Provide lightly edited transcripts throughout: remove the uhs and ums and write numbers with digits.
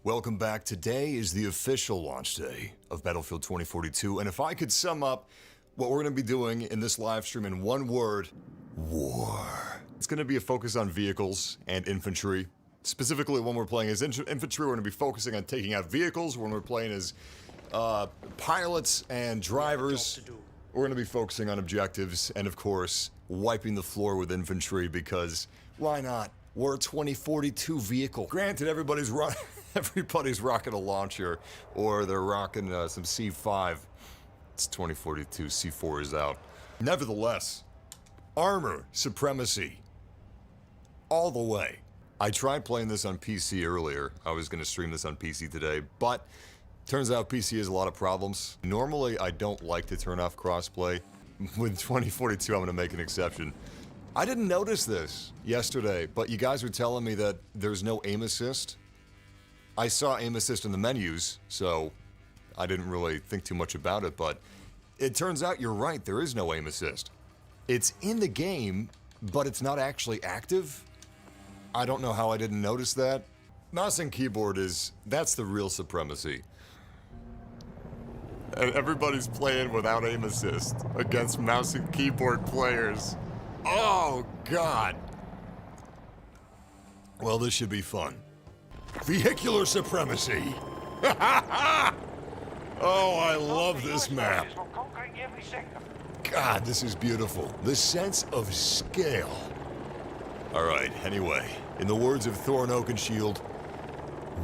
Welcome back. Today is the official launch day of Battlefield 2042, and if I could sum up what we're going to be doing in this live stream in one word, war. It's going to be a focus on vehicles and infantry. Specifically, when we're playing as infantry, we're going to be focusing on taking out vehicles. When we're playing as pilots and drivers, we're going to be focusing on objectives, and of course, wiping the floor with infantry, because why not? We're a 2042 vehicle. Granted, everybody's rocking a launcher, or they're rocking some C5. It's 2042, C4 is out. Nevertheless, armor supremacy. All the way. I tried playing this on PC earlier. I was going to stream this on PC today, but turns out PC has a lot of problems. Normally, I don't like to turn off crossplay. With 2042, I'm going to make an exception. I didn't notice this yesterday, but you guys were telling me that there's no aim assist. I saw aim assist in the menus, so I didn't really think too much about it, but it turns out you're right, there is no aim assist. It's in the game, but it's not actually active. I don't know how I didn't notice that. Mouse and keyboard that's the real supremacy. And everybody's playing without aim assist against mouse and keyboard players. Oh, God. Well, this should be fun. Vehicular supremacy. Oh, I love this map. God, this is beautiful. The sense of scale. All right, anyway, in the words of Thorn Oakenshield,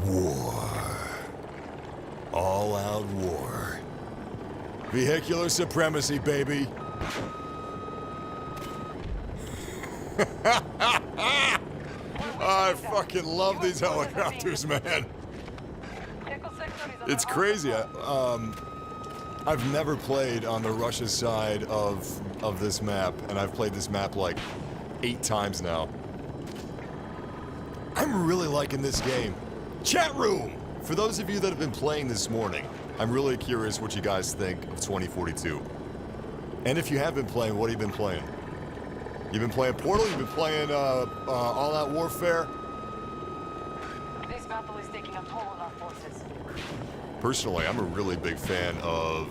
war. All out war. Vehicular supremacy, baby. I fucking love these helicopters, man. It's crazy. I've never played on the Russia side of this map, and I've played this map like 8 times now. I'm really liking this game. Chat room! For those of you that have been playing this morning, I'm really curious what you guys think of 2042. And if you have been playing, what have you been playing? You've been playing Portal? You've been playing all-out warfare? This battle is taking a toll on our forces. Personally, I'm a really big fan of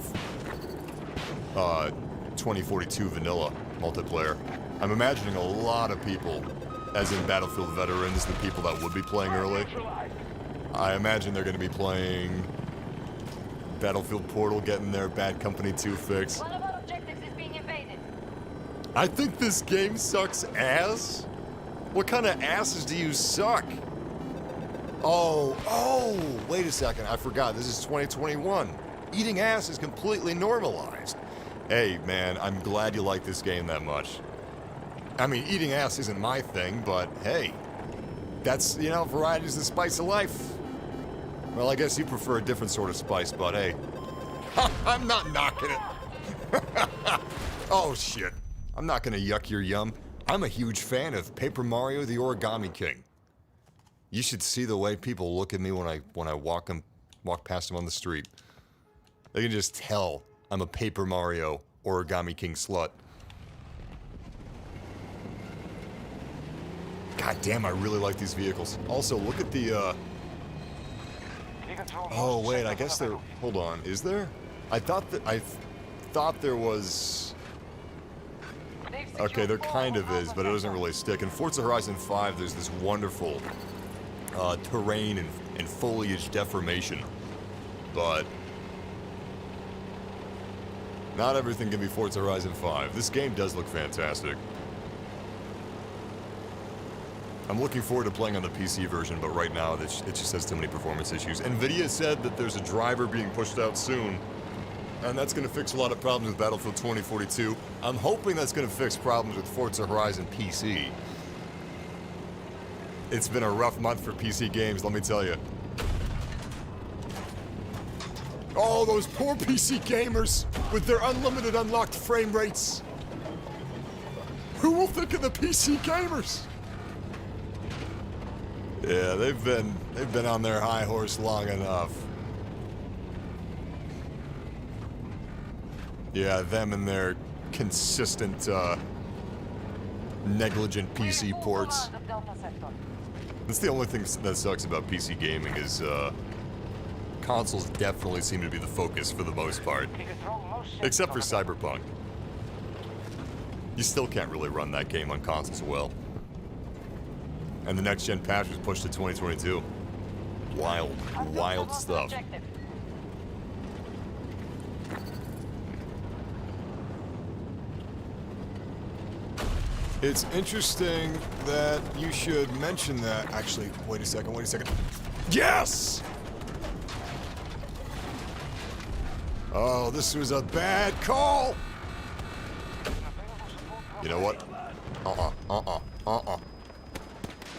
2042 vanilla multiplayer. I'm imagining a lot of people, as in Battlefield veterans, the people that would be playing early. I imagine they're going to be playing Battlefield Portal, getting their Bad Company 2 fix. One of our objectives is being invaded. I think this game sucks ass. What kind of asses do you suck? Oh, wait a second, I forgot, this is 2021. Eating ass is completely normalized. Hey, man, I'm glad you like this game that much. I mean, eating ass isn't my thing, but hey, that's, you know, variety's the spice of life. Well, I guess you prefer a different sort of spice, but hey. I'm not knocking it. Oh, shit. I'm not gonna yuck your yum. I'm a huge fan of Paper Mario the Origami King. You should see the way people look at me when I walk past them on the street. They can just tell I'm a Paper Mario Origami King slut. God damn, I really like these vehicles. Also, look at the, Oh, wait, I guess there... Hold on, is there? I thought there was... Okay, there kind of is, but it doesn't really stick. In Forza Horizon 5, there's this wonderful terrain and foliage deformation. But... not everything can be Forza Horizon 5. This game does look fantastic. I'm looking forward to playing on the PC version, but right now it just has too many performance issues. NVIDIA said that there's a driver being pushed out soon, and that's going to fix a lot of problems with Battlefield 2042. I'm hoping that's going to fix problems with Forza Horizon PC. It's been a rough month for PC games, let me tell you. Oh, those poor PC gamers with their unlimited unlocked frame rates. Who will think of the PC gamers? Yeah, they've been on their high horse long enough. Yeah, them and their consistent, negligent PC ports. That's the only thing that sucks about PC gaming is consoles definitely seem to be the focus for the most part. Except for Cyberpunk. You still can't really run that game on consoles well. And the next gen patch was pushed to 2022. Wild, wild stuff. It's interesting that you should mention that. Actually, wait a second. Yes! Oh, this was a bad call. You know what?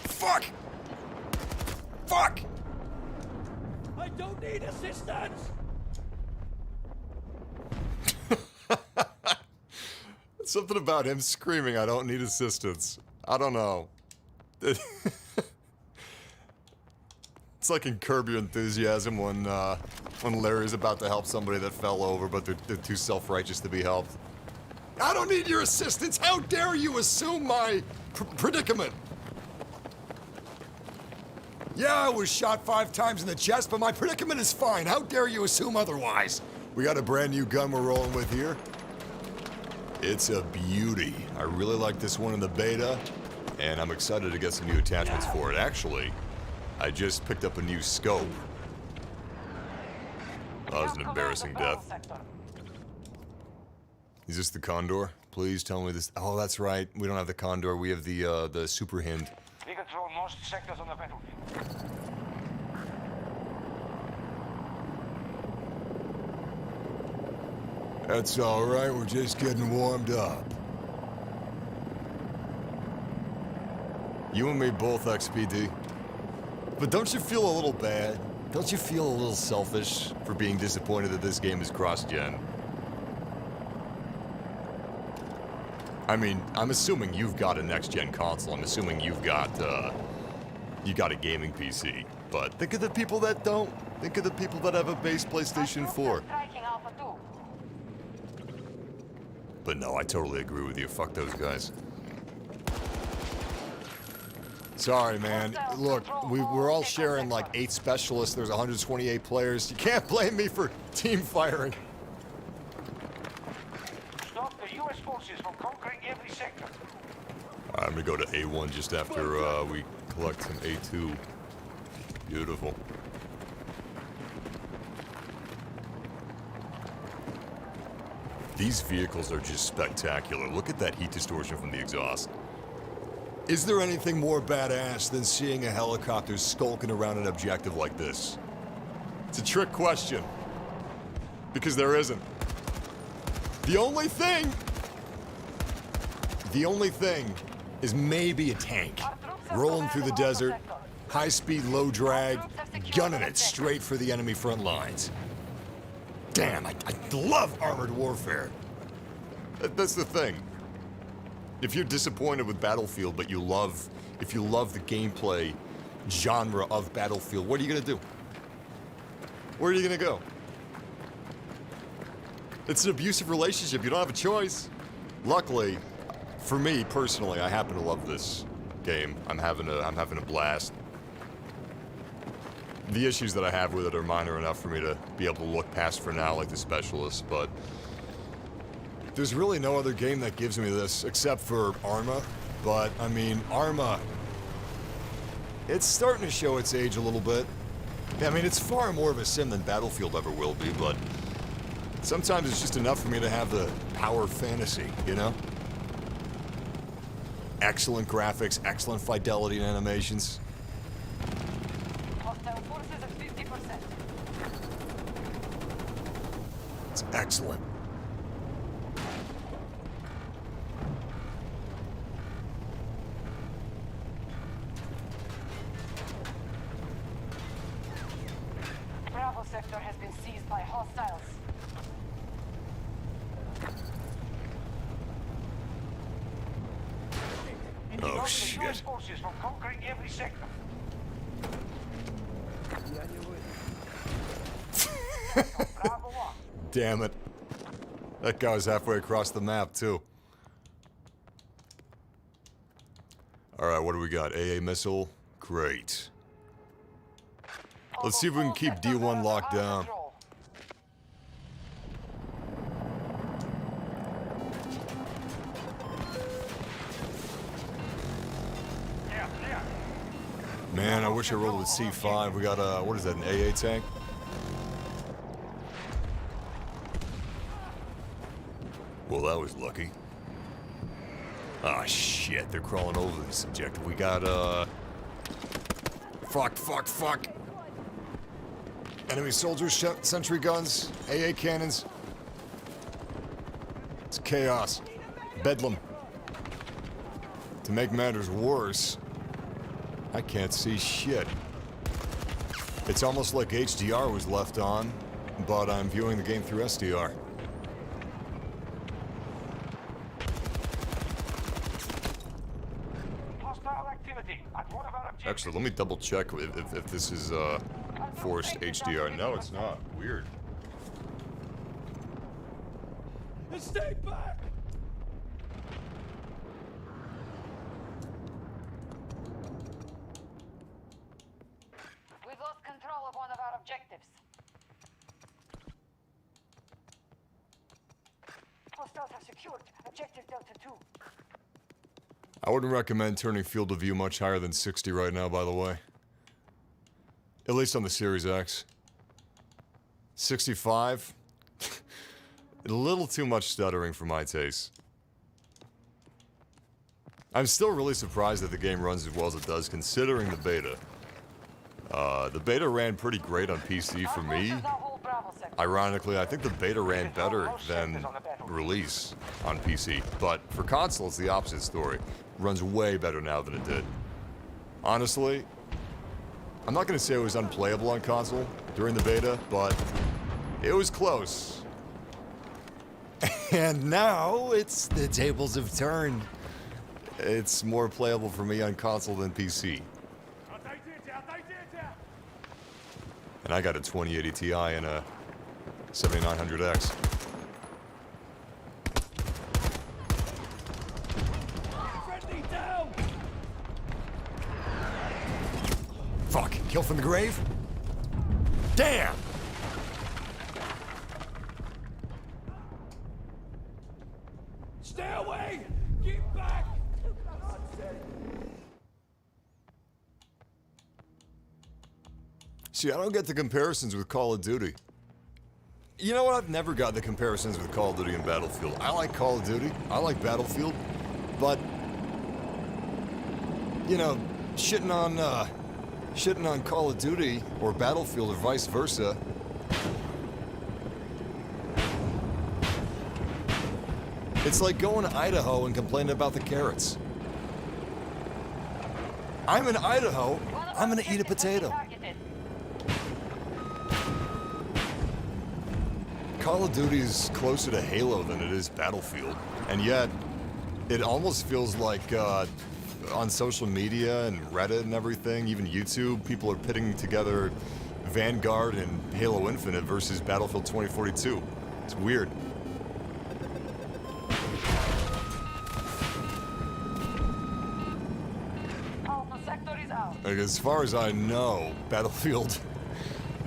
Fuck! Fuck! I don't need assistance! Something about him screaming, I don't need assistance. I don't know. It's like in Curb Your Enthusiasm when Larry's about to help somebody that fell over, but they're too self-righteous to be helped. I don't need your assistance! How dare you assume my predicament? Yeah, I was shot 5 times in the chest, but my predicament is fine. How dare you assume otherwise? We got a brand new gun we're rolling with here. It's a beauty. I really like this one in the beta, and I'm excited to get some new attachments for it. Actually, I just picked up a new scope. That was an embarrassing death. Is this the Condor? Please tell me this. Oh, that's right. We don't have the Condor. We have the Super Hind. We control most sectors on the battlefield. That's all right. We're just getting warmed up. You and me both, XPD. But don't you feel a little bad? Don't you feel a little selfish for being disappointed that this game is cross-gen? I mean, I'm assuming you've got a next-gen console. I'm assuming you've got, you got a gaming PC. But think of the people that don't. Think of the people that have a base PlayStation 4. But no, I totally agree with you. Fuck those guys. Sorry, man. Look, we're all sharing like 8 specialists. There's 128 players. You can't blame me for team firing. Stop the U.S. forces from conquering every sector. I'm gonna go to A1 just after we collect some A2. Beautiful. These vehicles are just spectacular. Look at that heat distortion from the exhaust. Is there anything more badass than seeing a helicopter skulking around an objective like this? It's a trick question. Because there isn't. The only thing is maybe a tank. Rolling through the desert, high speed, low drag, gunning it straight for the enemy front lines. Damn, I love armored warfare. That's the thing. If you're disappointed with Battlefield, but if you love the gameplay genre of Battlefield, what are you gonna do? Where are you gonna go? It's an abusive relationship. You don't have a choice. Luckily, for me personally, I happen to love this game. I'm having a blast. The issues that I have with it are minor enough for me to be able to look past for now, like the Specialist, but there's really no other game that gives me this except for Arma. But I mean, Arma, it's starting to show its age a little bit. I mean, it's far more of a sim than Battlefield ever will be, but sometimes it's just enough for me to have the power fantasy, you know? Excellent graphics, excellent fidelity and animations. Hostile forces at 50%. It's excellent. Bravo sector has been seized by hostiles. Oh, shit. The U.S. forces from conquering every sector. Bravo 1. Damn it. That guy was halfway across the map, too. Alright, what do we got? AA missile, Great. Let's see if we can keep D1 locked down. Man, I wish I rolled with C5. We got a, what is that, an AA tank? Well, that was lucky. Ah, shit, they're crawling over this objective. We got, fuck. Enemy soldiers, sentry guns, AA cannons. It's chaos. Bedlam. To make matters worse, I can't see shit. It's almost like HDR was left on, but I'm viewing the game through SDR. Actually, let me double check if this is forced HDR. No, it's not. Weird. Stay back! We've lost control of one of our objectives. Hostiles have secured objective Delta 2. I wouldn't recommend turning field of view much higher than 60 right now, by the way. At least on the Series X. 65? A little too much stuttering for my taste. I'm still really surprised that the game runs as well as it does, considering the beta. The beta ran pretty great on PC for me. Ironically, I think the beta ran better than release on PC, but for console, it's the opposite story. Runs way better now than it did. Honestly, I'm not going to say it was unplayable on console during the beta, but it was close. And now, the tables have turned. It's more playable for me on console than PC. And I got a 2080 Ti and a 7900X. Fuck, kill from the grave? Damn! Stay away! Get back! See, I don't get the comparisons with Call of Duty. You know what? I've never got the comparisons with Call of Duty and Battlefield. I like Call of Duty, I like Battlefield, but, you know, shitting on Call of Duty or Battlefield or vice versa. It's like going to Idaho and complaining about the carrots. I'm in Idaho, I'm gonna eat a potato. Call of Duty is closer to Halo than it is Battlefield, and yet it almost feels like on social media and Reddit and everything, even YouTube, people are pitting together Vanguard and Halo Infinite versus Battlefield 2042. It's weird. Like, as far as I know, Battlefield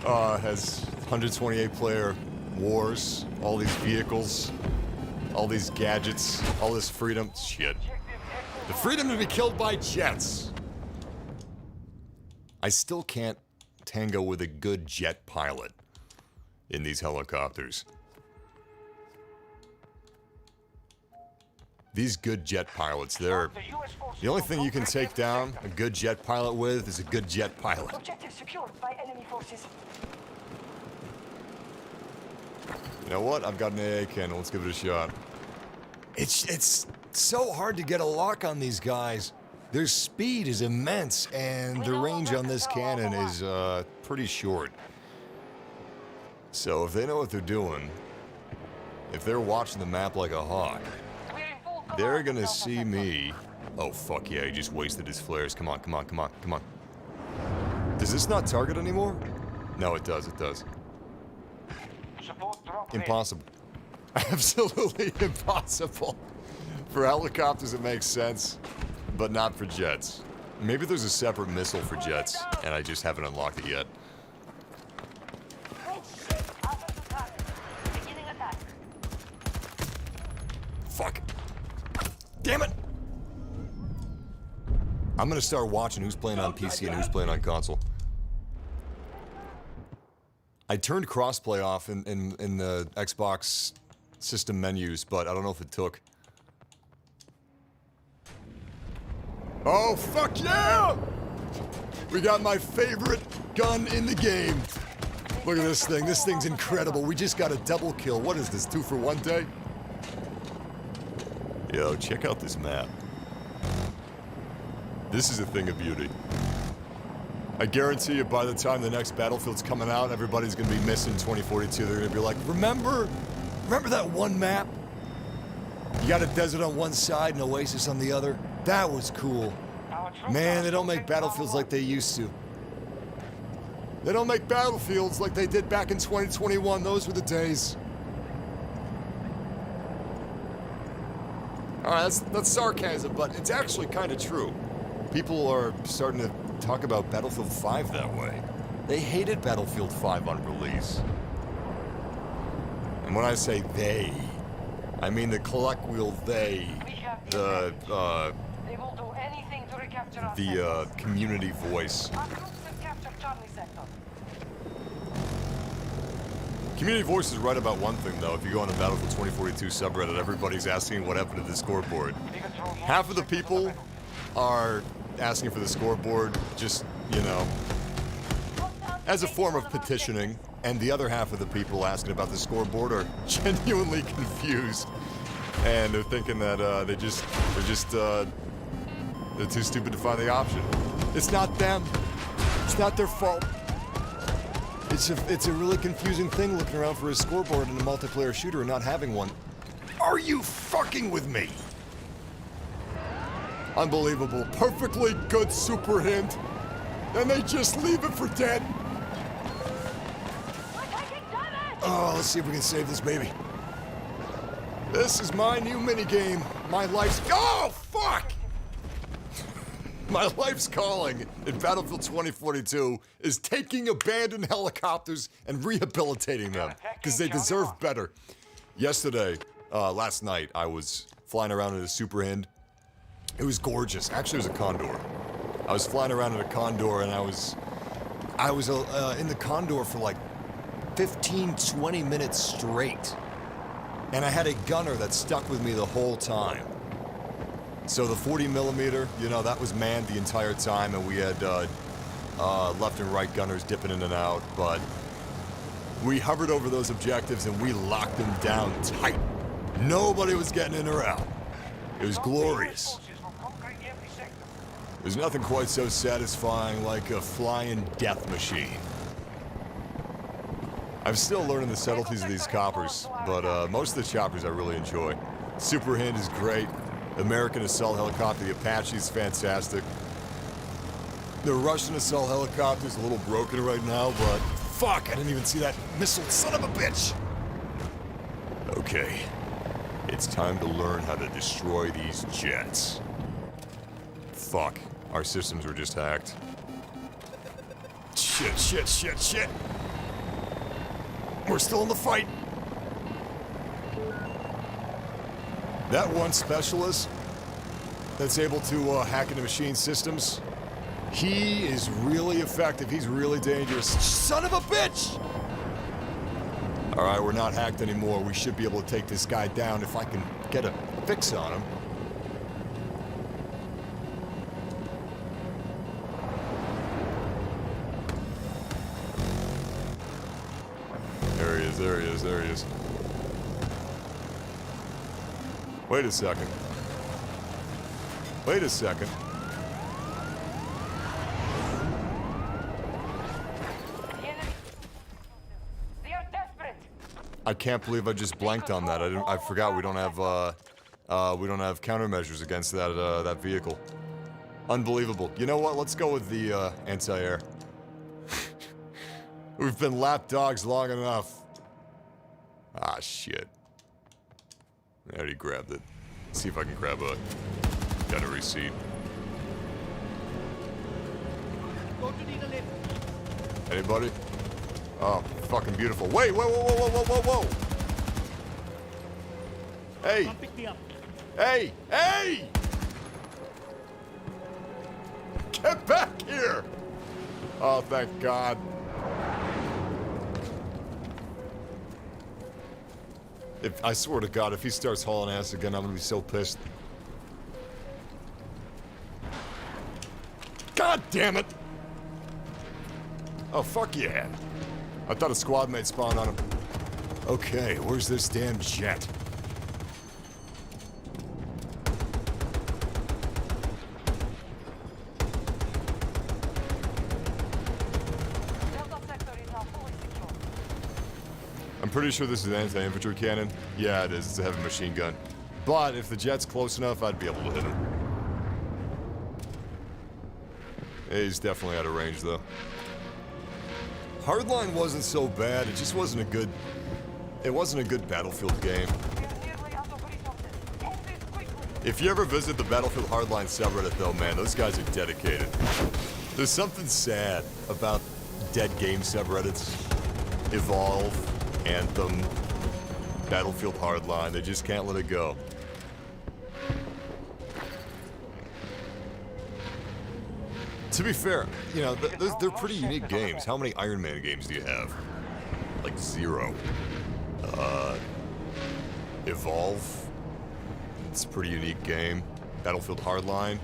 has 128 player wars, all these vehicles, all these gadgets, all this freedom. Shit. The freedom to be killed by jets. I still can't tango with a good jet pilot in these helicopters. These good jet pilots, they're... The only thing you can take down a good jet pilot with is a good jet pilot. Objective secured by enemy forces. You know what? I've got an AA cannon. Let's give it a shot. It's so hard to get a lock on these guys. Their speed is immense, and the range on this cannon is pretty short. So if they know what they're doing, if they're watching the map like a hawk, they're gonna see me. Oh, fuck yeah, he just wasted his flares. Come on, come on, come on, come on. Does this not target anymore? No, it does, it does. Impossible. Absolutely impossible. For helicopters, it makes sense, but not for jets. Maybe there's a separate missile for jets, and I just haven't unlocked it yet. Oh shit! Alpha to target. Beginning attack. Fuck. Damn it! I'm gonna start watching who's playing on PC and who's playing on console. I turned crossplay off in the Xbox system menus, but I don't know if it took. Oh, fuck yeah! We got my favorite gun in the game. Look at this thing. This thing's incredible. We just got a double kill. What is this, 2 for 1 day? Yo, check out this map. This is a thing of beauty. I guarantee you by the time the next Battlefield's coming out, everybody's gonna be missing 2042. They're gonna be like, remember that one map? You got a desert on one side and Oasis on the other? That was cool. Man, they don't make Battlefields like they used to. They don't make Battlefields like they did back in 2021. Those were the days. Alright, that's sarcasm, but it's actually kind of true. People are starting to talk about Battlefield 5 that way. They hated Battlefield 5 on release. And when I say they, I mean the colloquial they, the They will do anything to recapture our sectors. community voice. Our troops have captured Charlie sector. Community voice is right about one thing, though. If you go on the Battlefield 2042 subreddit, everybody's asking what happened to the scoreboard. Half of the people are asking for the scoreboard just, you know, as a form of petitioning, and the other half of the people asking about the scoreboard are genuinely confused, and they're thinking that they're too stupid to find the option. It's not them. It's not their fault. It's a really confusing thing looking around for a scoreboard in a multiplayer shooter and not having one. Are you fucking with me? Unbelievable. Perfectly good super hint. And they just leave it for dead. Oh, let's see if we can save this baby. This is my new minigame. My life's... Oh, fuck! My life's calling in Battlefield 2042 is taking abandoned helicopters and rehabilitating them, because they deserve better. Yesterday, last night, I was flying around in a Super Hind. It was gorgeous. Actually, it was a Condor. I was flying around in a Condor, and I was in the Condor for like 15, 20 minutes straight. And I had a gunner that stuck with me the whole time. So the 40 millimeter, you know, that was manned the entire time, and we had left and right gunners dipping in and out, but we hovered over those objectives and we locked them down tight. Nobody was getting in or out. It was glorious. There's nothing quite so satisfying like a flying death machine. I'm still learning the subtleties of these choppers, but most of the choppers I really enjoy. Super Hind is great. American assault helicopter, the Apache is fantastic. The Russian assault helicopter is a little broken right now, but fuck, I didn't even see that missile, son of a bitch! Okay, it's time to learn how to destroy these jets. Fuck, our systems were just hacked. Shit. We're still in the fight. That one specialist that's able to hack into machine systems, he is really effective. He's really dangerous. Son of a bitch! All right, we're not hacked anymore. We should be able to take this guy down if I can get a fix on him. There he is. Wait a second. They are desperate. I can't believe I just blanked on that. I forgot we don't have countermeasures against that vehicle. Unbelievable. You know what? Let's go with the anti-air. We've been lapdogs long enough. Ah, shit. I already grabbed it. Let's see if I can grab a gunner receipt. going to need a lift. Anybody? Oh, fucking beautiful. Wait, whoa, whoa, whoa, whoa, whoa, whoa, whoa! Hey! Come pick me up. Hey! Hey! Get back here! Oh, thank God. I swear to God, if he starts hauling ass again, I'm gonna be so pissed. God damn it! Oh, fuck yeah. I thought a squad mate spawned on him. Okay, where's this damn jet? Delta sector is now fully secure. I'm pretty sure this is an anti-infantry cannon. Yeah, it is. It's a heavy machine gun. But if the jet's close enough, I'd be able to hit him. He's definitely out of range, though. Hardline wasn't so bad. It just wasn't a good... It wasn't a good Battlefield game. We are nearly out of resources. End this quickly. If you ever visit the Battlefield Hardline subreddit, though, man, those guys are dedicated. There's something sad about dead game subreddits. Evolve, Anthem, Battlefield Hardline. They just can't let it go. To be fair, you know, they're pretty unique games. How many Iron Man games do you have? Like 0. Evolve. It's a pretty unique game. Battlefield Hardline.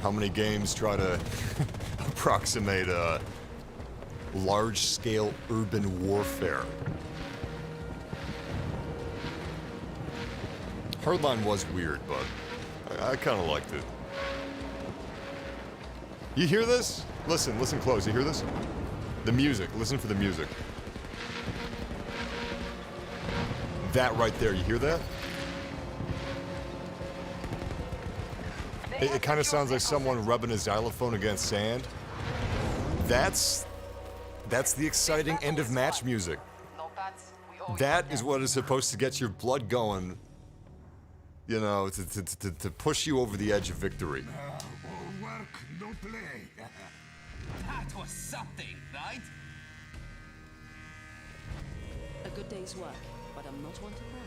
How many games try to approximate large-scale urban warfare? Hardline was weird, but I kind of liked it. You hear this? Listen close. You hear this? The music. Listen for the music. That right there. You hear that? It kind of sounds like someone rubbing a xylophone against sand. That's the exciting end of match music. No bats. We owe you. That is what is supposed to get your blood going. You know, to push you over the edge of victory. All work, no play. That was something, right? A good day's work, but I'm not one to brag.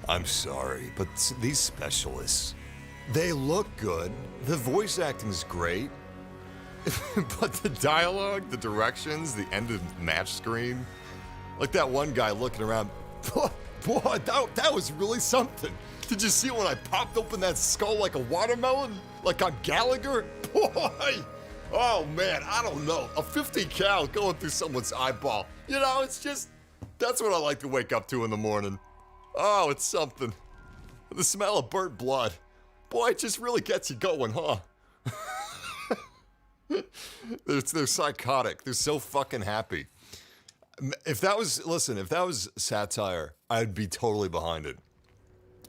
I'm sorry, but these specialists, they look good. The voice acting's great. But the dialogue, the directions, the end of match screen, like that one guy looking around, boy, that was really something. Did you see when I popped open that skull like a watermelon? Like I'm Gallagher? Boy! Oh man, I don't know. A 50 cal going through someone's eyeball. You know, it's just, that's what I like to wake up to in the morning. Oh, it's something. The smell of burnt blood. Boy, it just really gets you going, huh? They're psychotic. They're so fucking happy. If that was satire, I'd be totally behind it.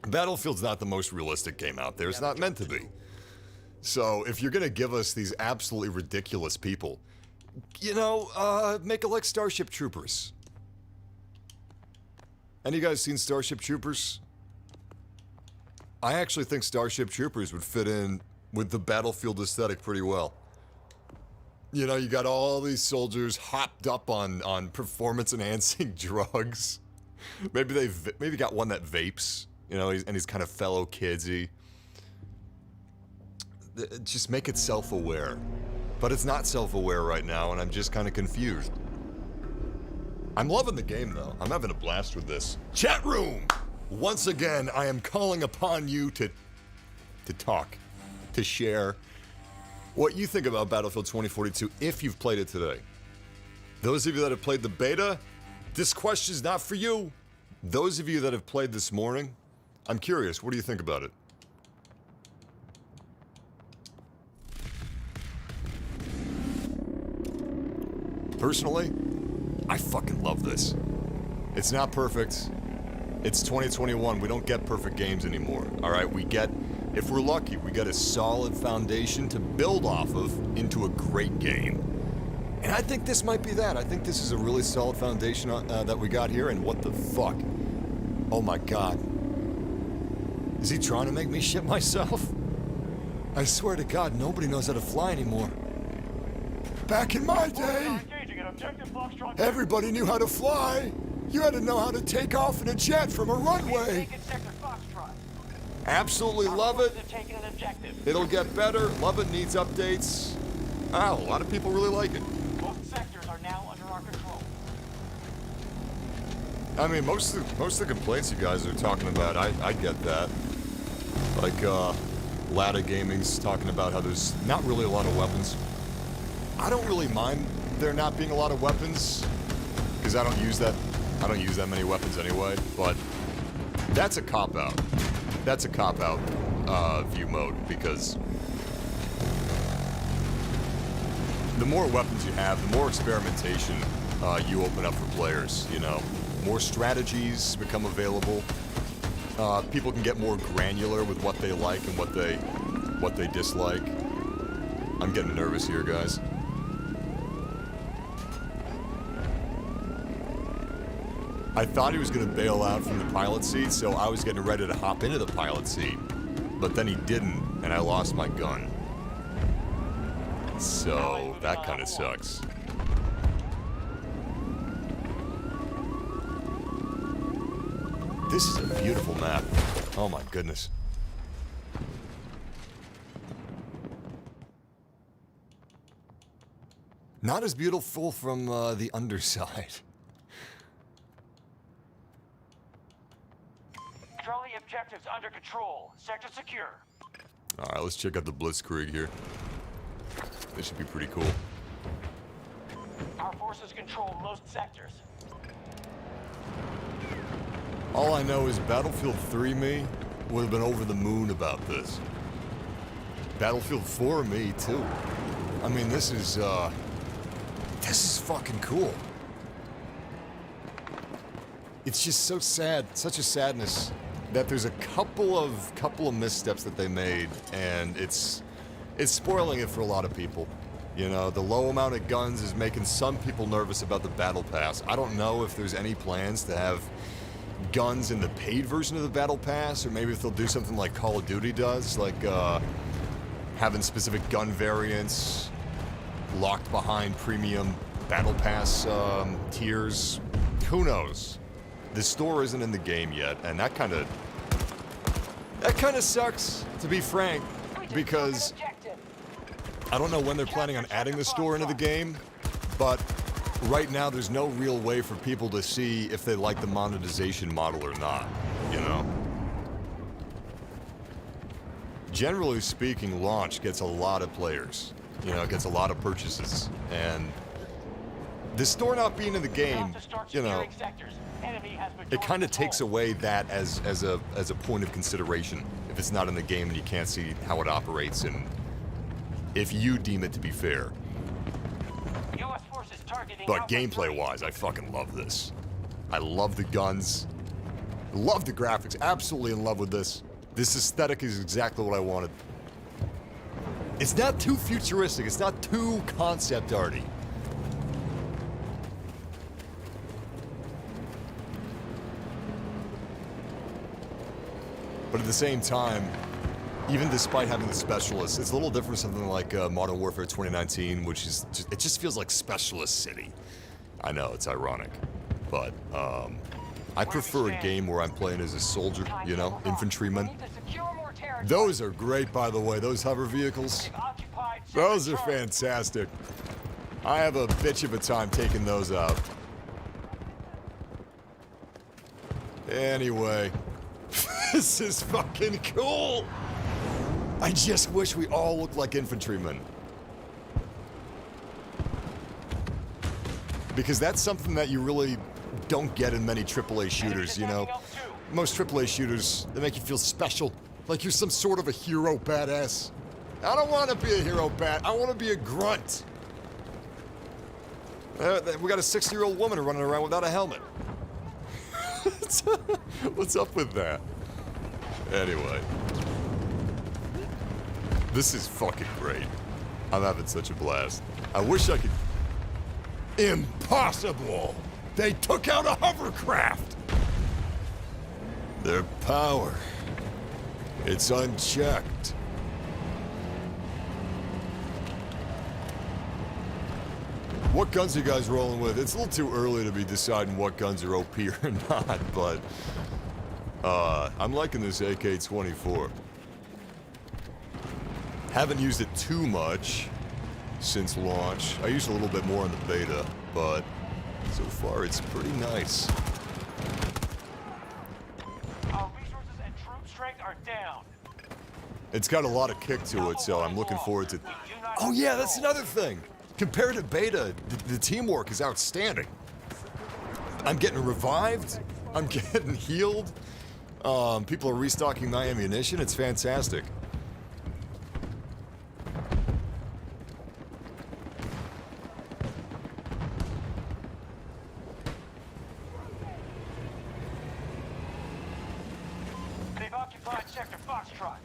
Battlefield's not the most realistic game out there. It's not meant to be. So if you're gonna give us these absolutely ridiculous people, you know, make it like Starship Troopers. Any of you guys seen Starship Troopers? I actually think Starship Troopers would fit in with the Battlefield aesthetic pretty well. You know, you got all these soldiers hopped up on performance-enhancing drugs. Maybe got one that vapes. You know, he's kind of fellow kidsy. Just make it self-aware. But it's not self-aware right now, and I'm just kind of confused. I'm loving the game, though. I'm having a blast with this. Chat room! Once again, I am calling upon you to talk, to share what you think about Battlefield 2042 if you've played it today. Those of you that have played the beta, this question's not for you. Those of you that have played this morning, I'm curious, what do you think about it? Personally, I fucking love this. It's not perfect. It's 2021. We don't get perfect games anymore. All right, if we're lucky, we get a solid foundation to build off of into a great game. And I think this might be that. I think this is a really solid foundation that we got here. And what the fuck? Oh my God. Is he trying to make me shit myself? I swear to God, nobody knows how to fly anymore. Back in my day, everybody knew how to fly. You had to know how to take off in a jet from a runway. Absolutely love it. It'll get better. Love it, needs updates. Wow, a lot of people really like it. Most sectors are now under our control. I mean, most of the complaints you guys are talking about, I get that. Like, Lada Gaming's talking about how there's not really a lot of weapons. I don't really mind there not being a lot of weapons, because I don't use that many weapons anyway, but that's a cop-out. That's a cop-out, view mode, because the more weapons you have, the more experimentation you open up for players, you know. More strategies become available. People can get more granular with what they like and what they dislike. I'm getting nervous here, guys. I thought he was going to bail out from the pilot seat, so I was getting ready to hop into the pilot seat. But then he didn't, and I lost my gun. So, that kind of sucks. This is a beautiful map. Oh my goodness. Not as beautiful from the underside. Charlie objectives under control. Sector secure. Alright, let's check out the Blitzkrieg here. This should be pretty cool. Our forces control most sectors. All I know is Battlefield 3 me would have been over the moon about this. Battlefield 4 me too. I mean, this is fucking cool. It's just so sad, such a sadness that there's a couple of missteps that they made, and it's spoiling it for a lot of people. You know, the low amount of guns is making some people nervous about the Battle Pass. I don't know if there's any plans to have guns in the paid version of the Battle Pass, or maybe if they'll do something like Call of Duty does, like having specific gun variants locked behind premium Battle Pass tiers. Who knows? The store isn't in the game yet, and that kind of sucks, to be frank, because I don't know when they're planning on adding the store into the game, but right now there's no real way for people to see if they like the monetization model or not, you know? Generally speaking, launch gets a lot of players, you know, it gets a lot of purchases, and the store not being in the game, you know, it kind of takes away that as a point of consideration if it's not in the game and you can't see how it operates and if you deem it to be fair. But gameplay-wise, I fucking love this. I love the guns. Love the graphics. Absolutely in love with this. This aesthetic is exactly what I wanted. It's not too futuristic. It's not too concept arty. But at the same time, even despite having the specialists, it's a little different from something like Modern Warfare 2019, which is it just feels like Specialist City. I know, it's ironic, but I prefer a game where I'm playing as a soldier, you know, infantryman. Those are great, by the way, those hover vehicles. Those are fantastic. I have a bitch of a time taking those out. Anyway, this is fucking cool. I just wish we all looked like infantrymen. Because that's something that you really don't get in many AAA shooters, you know? Most AAA shooters, they make you feel special. Like you're some sort of a hero badass. I don't want to be a hero bat. I want to be a grunt. We got a 60-year-old woman running around without a helmet. What's up with that? Anyway. This is fucking great. I'm having such a blast. I wish I could... Impossible! They took out a hovercraft! Their power... it's unchecked. What guns are you guys rolling with? It's a little too early to be deciding what guns are OP or not, but I'm liking this AK-24. Haven't used it too much since launch. I used a little bit more in the beta, but so far it's pretty nice. Our resources and troop strength are down. It's got a lot of kick to it, so I'm looking forward to... Oh yeah, that's another thing! Compared to beta, the teamwork is outstanding. I'm getting revived, I'm getting healed, people are restocking my ammunition, it's fantastic. They've occupied Sector Foxtrot.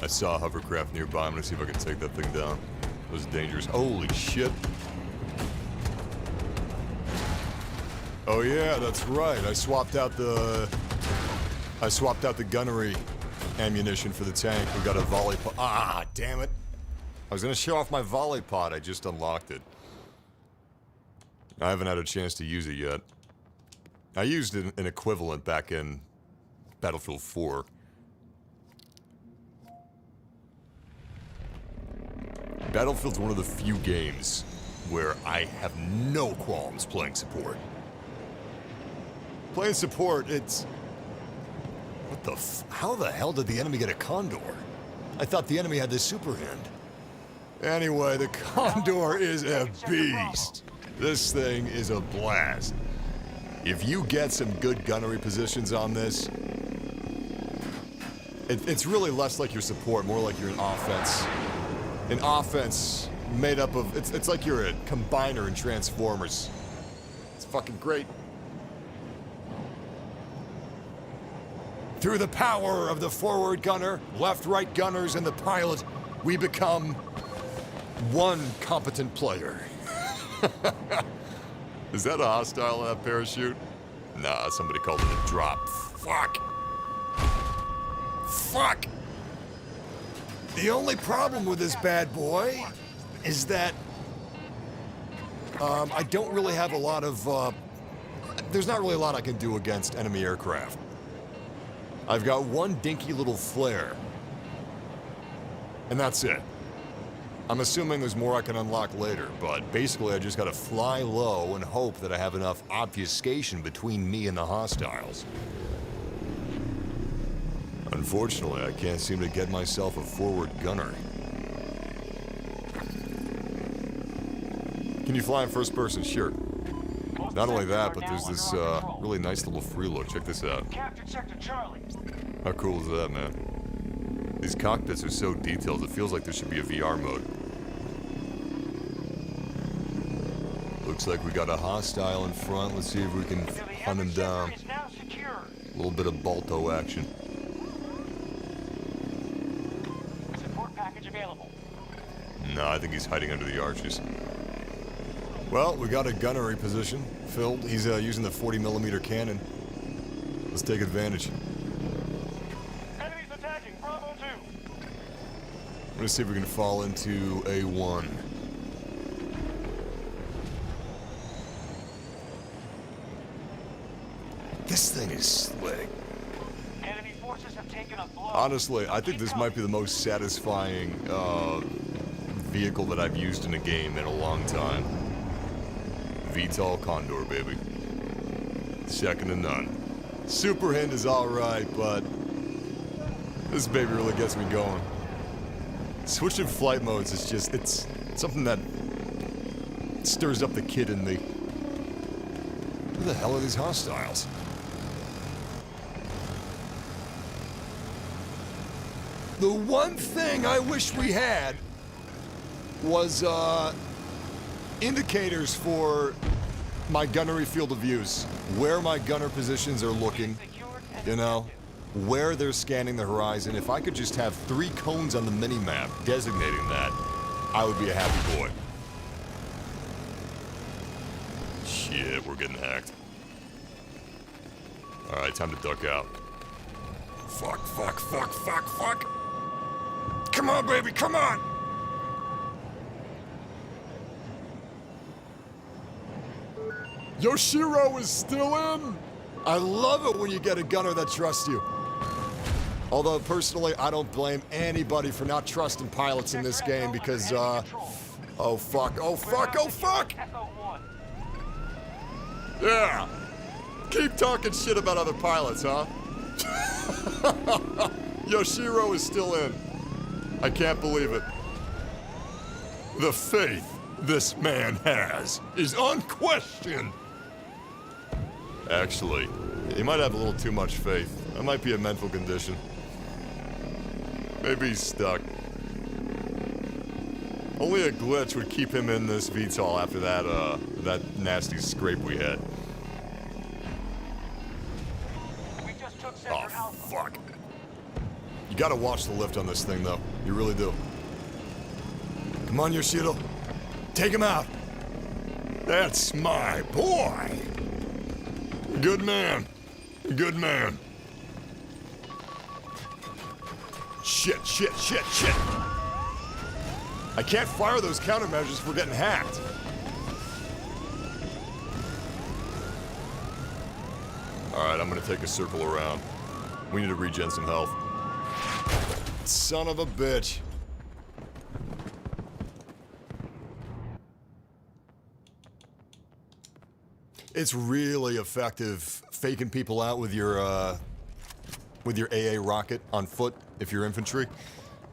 I saw a hovercraft nearby. I'm gonna see if I can take that thing down. It was dangerous. Holy shit. Oh yeah, that's right. I swapped out the gunnery ammunition for the tank. We got a volley pod. Ah, damn it. I was gonna show off my volley pod. I just unlocked it. I haven't had a chance to use it yet. I used an equivalent back in Battlefield 4. Battlefield's one of the few games where I have no qualms playing support. Playing support, it's... What the how the hell did the enemy get a Condor? I thought the enemy had the super hand. Anyway, the Condor is a beast. This thing is a blast. If you get some good gunnery positions on this, it's really less like your support, more like you're an offense. An offense made up of... It's like you're a combiner in Transformers. It's fucking great. Through the power of the forward gunner, left-right gunners, and the pilot, we become one competent player. Is that a hostile in that parachute? Nah, somebody called it a drop. Fuck. Fuck! The only problem with this bad boy is that I don't really have a lot of, there's not really a lot I can do against enemy aircraft. I've got one dinky little flare, and that's it. I'm assuming there's more I can unlock later, but basically I just gotta fly low and hope that I have enough obfuscation between me and the hostiles. Unfortunately, I can't seem to get myself a forward gunner. Can you fly in first person? Sure. Not only that, but there's this really nice little freeload. Check this out. Captured Sector Charlie. How cool is that, man? These cockpits are so detailed, it feels like there should be a VR mode. Looks like we got a hostile in front. Let's see if we can hunt him down. Is now secure. A little bit of Balto action. Support package available. No, I think he's hiding under the arches. Well, we got a gunnery position filled. He's using the 40mm cannon. Let's take advantage. Enemies attacking Bravo 2. I'm gonna see if we can fall into A1. This thing is slick. Enemy forces have taken a blow. Honestly, I think this might be the most satisfying vehicle that I've used in a game in a long time. VTOL Condor, baby. Second to none. Super Hind is alright, but this baby really gets me going. Switching flight modes is just, it's something that stirs up the kid in me. Who the hell are these hostiles? The one thing I wish we had was, indicators for my gunnery field of views. Where my gunner positions are looking, you know, where they're scanning the horizon. If I could just have 3 cones on the mini-map designating that, I would be a happy boy. Shit, we're getting hacked. Alright, time to duck out. Fuck, fuck, fuck, fuck, fuck! Come on, baby, come on! Yoshiro is still in! I love it when you get a gunner that trusts you. Although, personally, I don't blame anybody for not trusting pilots in this game because, oh fuck, oh fuck, oh fuck! Yeah! Keep talking shit about other pilots, huh? Yoshiro is still in. I can't believe it. The faith this man has is unquestioned. Actually, he might have a little too much faith. That might be a mental condition. Maybe he's stuck. Only a glitch would keep him in this VTOL after that nasty scrape we had. Oh, fuck. You gotta watch the lift on this thing, though. You really do. Come on, Yoshiro. Take him out. That's my boy. Good man. Good man. Shit, shit, shit, shit. I can't fire those countermeasures if we're getting hacked. Alright, I'm gonna take a circle around. We need to regen some health. Son of a bitch. It's really effective faking people out with your AA rocket on foot if you're infantry,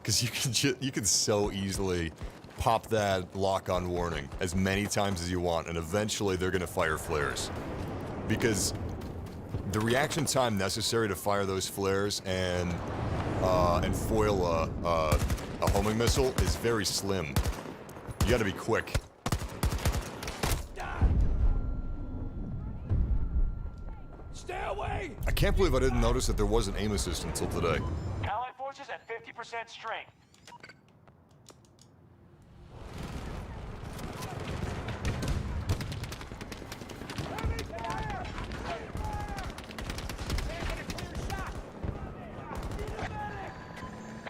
because you can so easily pop that lock-on warning as many times as you want, and eventually they're gonna fire flares. Because the reaction time necessary to fire those flares and foil a homing missile is very slim. You gotta be quick. Stay away! I can't believe I didn't notice that there was an aim assist until today. Allied forces at 50% strength.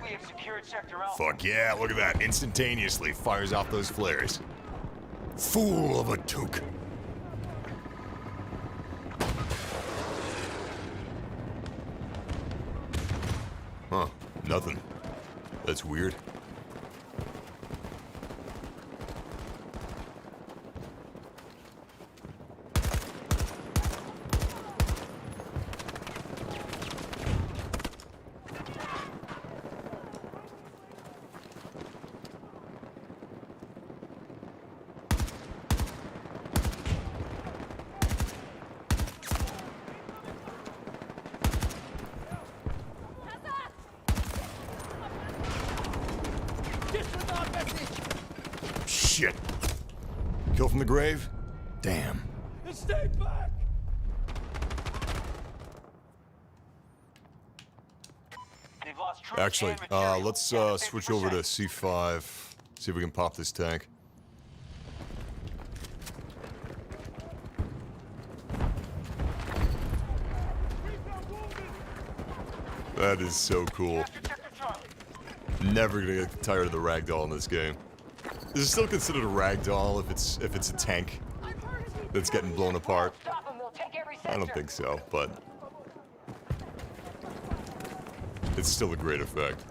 We have secured Sector Alpha. Fuck yeah, look at that. Instantaneously fires off those flares. Fool of a toque. Huh, nothing. That's weird. Shit. Kill from the grave? Damn. Stay back! They've lost troops Actually, and material. let's Down to switch over to 50%. C5. See if we can pop this tank. That is so cool. Capture Sector Charlie. Never gonna get tired of the ragdoll in this game. Is it still considered a ragdoll if it's a tank that's getting blown apart? Stop them, they'll take every sector. I don't think so, but it's still a great effect.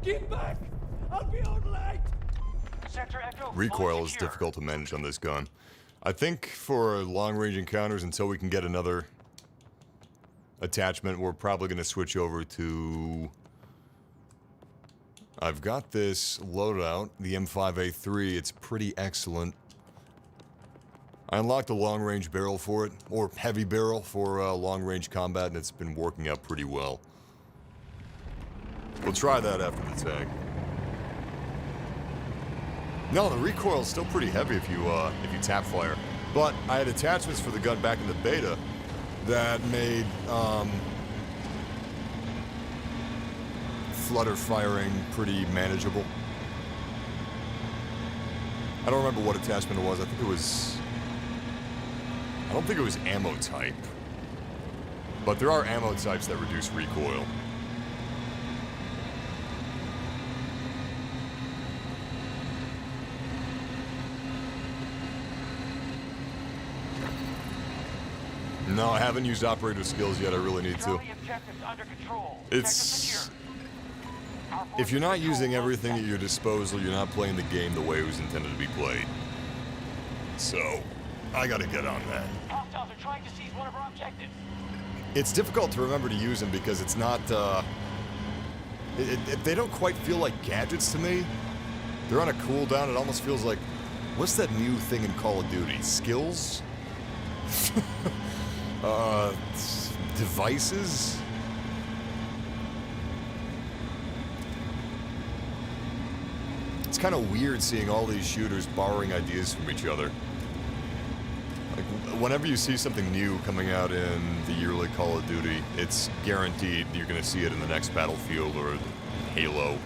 Get back! I'll be out late! Sector Echo. Recoil fully is secure. difficult to manage on this gun. I think for long-range encounters, until we can get another attachment, we're probably going to switch over to I've got this loadout, the M5A3. It's pretty excellent. I unlocked a long-range barrel for it, or heavy barrel for long-range combat, and it's been working out pretty well. We'll try that after the tank. No, the recoil's still pretty heavy if you tap fire. But I had attachments for the gun back in the beta that made flutter firing pretty manageable. I don't remember what attachment it was. I don't think it was ammo type. But there are ammo types that reduce recoil. No, I haven't used operator skills yet. I really need to. Charlie objectives under control. It's... Sector secure. Our If you're not forces using control everything all at your disposal, you're not playing the game the way it was intended to be played. So, I gotta get on that. Hostiles are trying to seize one of our objectives. It's difficult to remember to use them because it's not, they don't quite feel like gadgets to me. They're on a cooldown. It almost feels like, what's that new thing in Call of Duty? Skills? Devices? It's kind of weird seeing all these shooters borrowing ideas from each other. Like, whenever you see something new coming out in the yearly Call of Duty, it's guaranteed you're going to see it in the next Battlefield or Halo.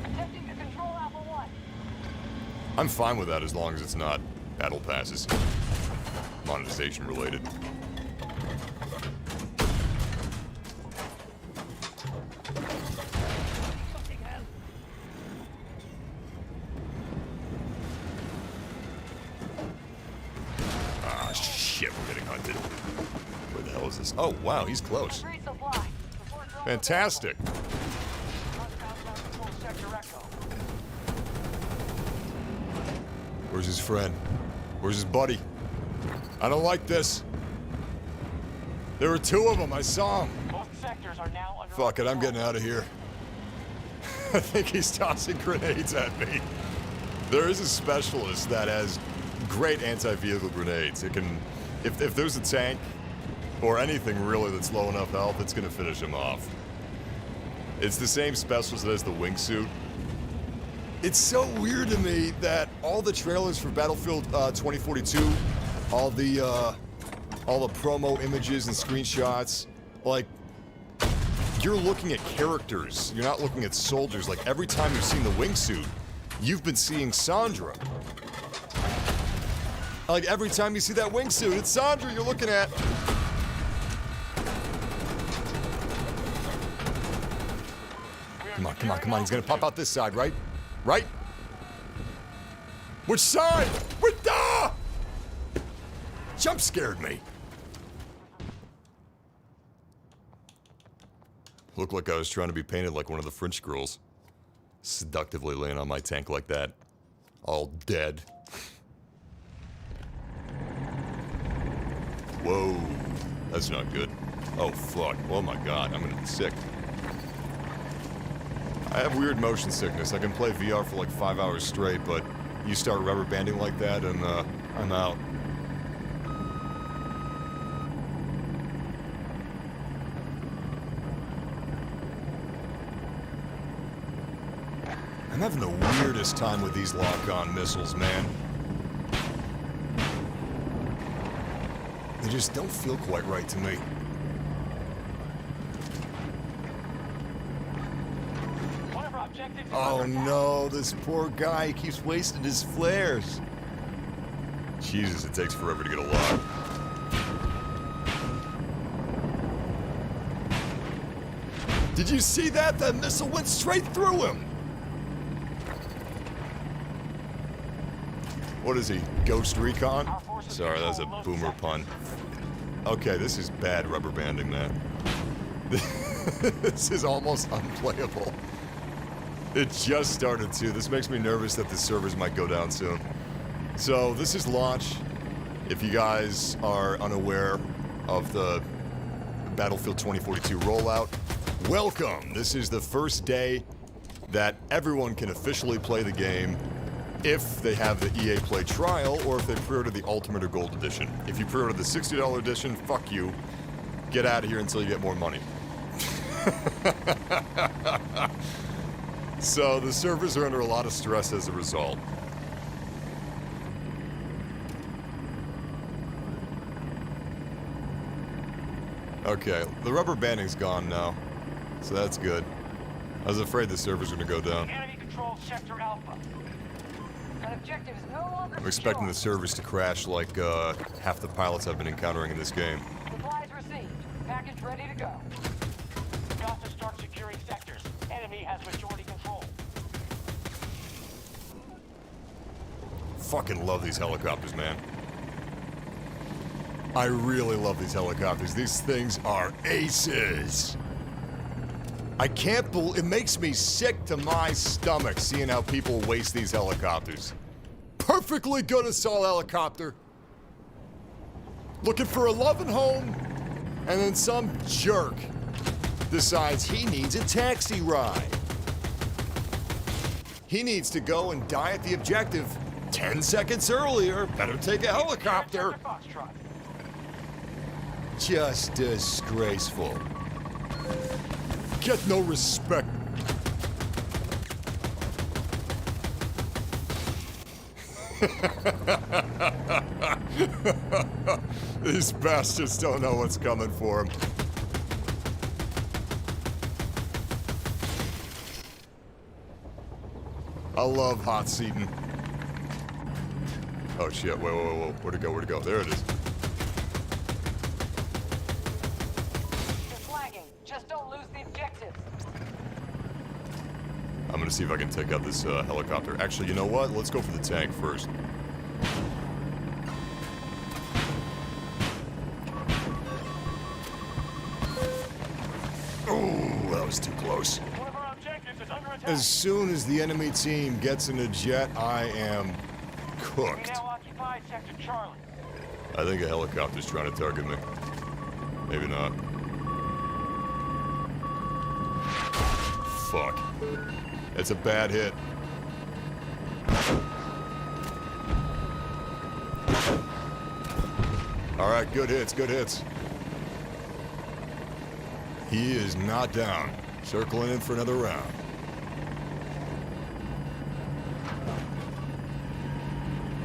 Attempting to control Alpha 1. I'm fine with that as long as it's not battle passes. Monetization related. Ah, shit, we're getting hunted. Where the hell is this? Oh, wow, he's close. Resupply. Fantastic. Control sector Echo. Where's his friend? Where's his buddy? I don't like this. There were two of them. I saw him. Both sectors are now under Fuck it, I'm control. getting out of here. I think he's tossing grenades at me. There is a specialist that has great anti-vehicle grenades. It can, if there's a tank or anything really that's low enough health, it's gonna finish him off. It's the same specialist that has the wingsuit. It's so weird to me that all the trailers for Battlefield 2042, all the promo images and screenshots, like, you're looking at characters. You're not looking at soldiers. Like, every time you've seen the wingsuit, you've been seeing Sandra. Like, every time you see that wingsuit, it's Sandra you're looking at. Come on, come on, come on. He's gonna pop out this side, right? Right? Which side? Which, ah! Jump scared me. Looked like I was trying to be painted like one of the French girls. Seductively laying on my tank like that. All dead. Whoa. That's not good. Oh, fuck. Oh, my God. I'm gonna be sick. I have weird motion sickness. I can play VR for like 5 hours straight, but you start rubber banding like that and I'm out. I'm having the weirdest time with these lock-on missiles, man. They just don't feel quite right to me. One of our objectives is Oh under attack. no, this poor guy keeps wasting his flares. Jesus, it takes forever to get a lock. Did you see that? That missile went straight through him. What is he, Ghost Recon? Sorry, that was a boomer pun. Okay, this is bad rubber banding, man. This is almost unplayable. It just started too. This makes me nervous that the servers might go down soon. So this is launch. If you guys are unaware of the Battlefield 2042 rollout. Welcome! This is the first day that everyone can officially play the game if they have the EA Play trial or if they pre-order the Ultimate or Gold Edition. If you pre-order the $60 edition, fuck you. Get out of here until you get more money. So the servers are under a lot of stress as a result. Okay, the rubber banding's gone now, so that's good. I was afraid the server's gonna go down. Enemy controls Sector Alpha. An objective is no longer I'm expecting the secure. servers to crash like half the pilots I've been encountering in this game. Supplies received. Package ready to go. Got to start securing sectors. Enemy has majority control. Fucking love these helicopters, man. I really love these helicopters. These things are aces. I can't believe it makes me sick to my stomach seeing how people waste these helicopters. Perfectly good assault helicopter. Looking for a loving home, and then some jerk decides he needs a taxi ride. He needs to go and die at the objective 10 seconds earlier. Better take a helicopter. Sector Foxtrot. Just disgraceful. Get no respect. These bastards don't know what's coming for them. I love hot seating. Oh shit, whoa. Where'd it go? There it is. You're flagging. Just don't lose the objective. I'm gonna see if I can take out this helicopter. Actually, you know what? Let's go for the tank first. Oh, that was too close. One of our objectives is under attack. As soon as the enemy team gets in a jet, I am We cooked. now occupy Sector Charlie. I think a helicopter's trying to target me. Maybe not. Fuck. It's a bad hit. Alright, good hits. He is not down. Circling in for another round.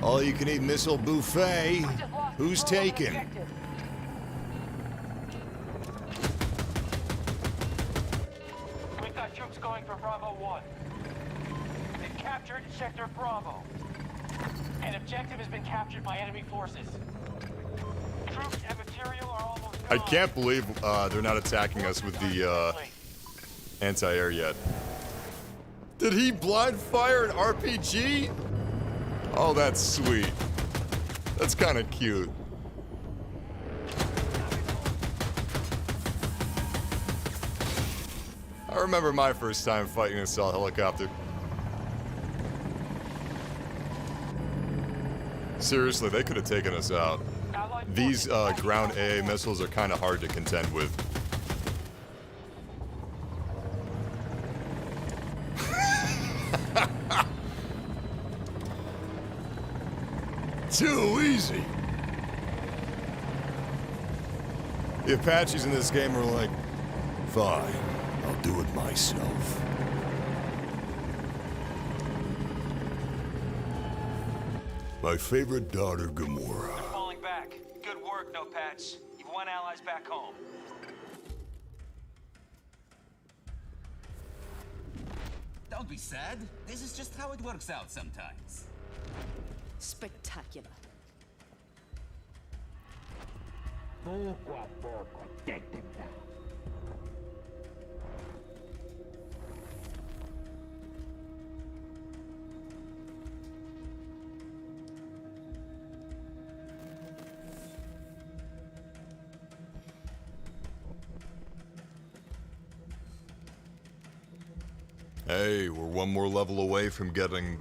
All you can eat missile buffet. Just lost Who's control of the taking? objective. We've got troops going for Bravo 1. They've captured Sector Bravo. An objective has been captured by enemy forces. Troops and material are almost I gone. can't believe they're not attacking us with the anti-air yet. Did he blind fire an RPG? Oh, that's sweet. That's kind of cute. I remember my first time fighting an assault helicopter. Seriously, they could have taken us out. Allied These forces ground occupy AA missiles are kind of hard to contend with. Too easy. The Apaches in this game are like, fine, I'll do it myself. My favorite daughter, Gamora. Falling back. Good work, No Patch. You've won allies back home. Don't be sad. This is just how it works out sometimes. Spectacular. Poco a poco, take them down. Hey, we're one more level away from getting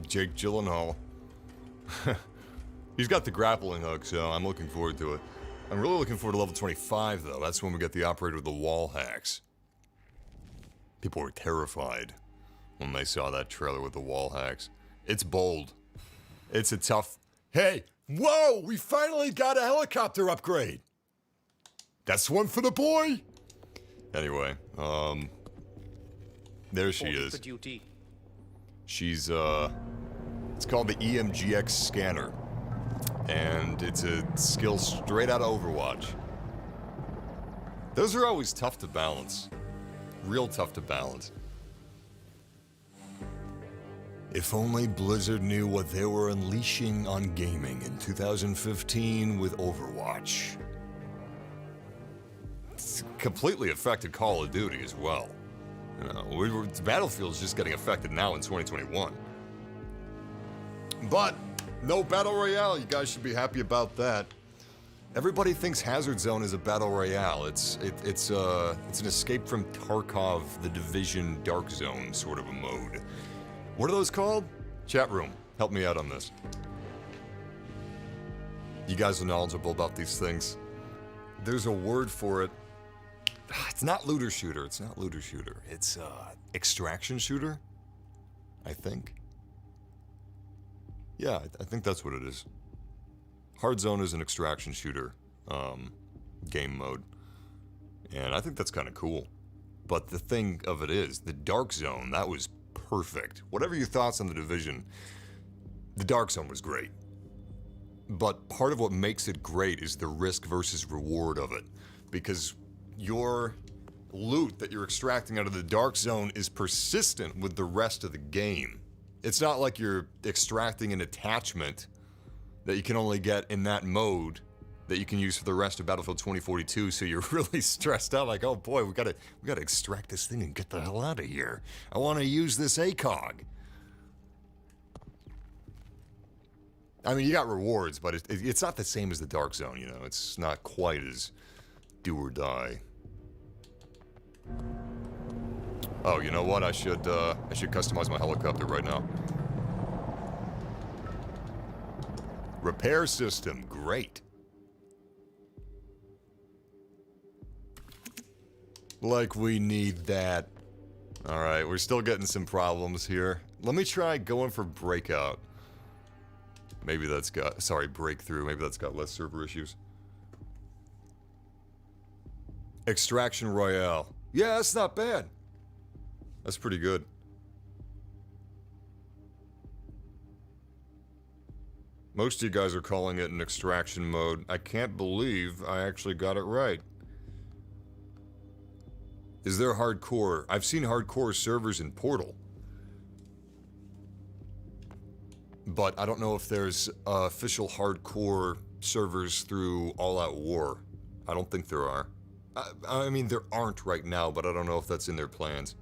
Jake Gyllenhaal. He's got the grappling hook, so I'm looking forward to it. I'm really looking forward to level 25, though. That's when we get the operator with the wall hacks. People were terrified when they saw that trailer with the wall hacks. It's bold. It's a tough... Hey! Whoa! We finally got a helicopter upgrade! That's one for the boy! Anyway, there she is. She's, it's called the EMGX scanner. And it's a skill straight out of Overwatch. Those are always tough to balance. Real tough to balance. If only Blizzard knew what they were unleashing on gaming in 2015 with Overwatch. It's completely affected Call of Duty as well. You know, Battlefield's just getting affected now in 2021. But no Battle Royale, you guys should be happy about that. Everybody thinks Hazard Zone is a Battle Royale. It's an escape from Tarkov, the Division Dark Zone sort of a mode. What are those called? Chat room, help me out on this. You guys are knowledgeable about these things. There's a word for it. It's not looter shooter. It's not looter shooter. It's extraction shooter, I think. Yeah, I think that's what it is. Hard Zone is an extraction shooter game mode. And I think that's kind of cool. But the thing of it is, the Dark Zone, that was perfect. Whatever your thoughts on the Division, the Dark Zone was great. But part of what makes it great is the risk versus reward of it. Because your loot that you're extracting out of the Dark Zone is persistent with the rest of the game. It's not like you're extracting an attachment that you can only get in that mode that you can use for the rest of Battlefield 2042, so you're really stressed out like, oh boy, we gotta extract this thing and get the hell out of here. I want to use this ACOG. I mean, you got rewards, but it's not the same as the Dark Zone, you know? It's not quite as do or die. Oh, you know what? I should customize my helicopter right now. Repair system, great. Like we need that. All right, we're still getting some problems here. Let me try going for breakout. Maybe that's got, sorry, breakthrough. Maybe that's got less server issues. Extraction Royale. Yeah, that's not bad. That's pretty good. Most of you guys are calling it an extraction mode. I can't believe I actually got it right. Is there hardcore? I've seen hardcore servers in Portal. But I don't know if there's official hardcore servers through All Out War. I don't think there are. I mean, there aren't right now, but I don't know if that's in their plans.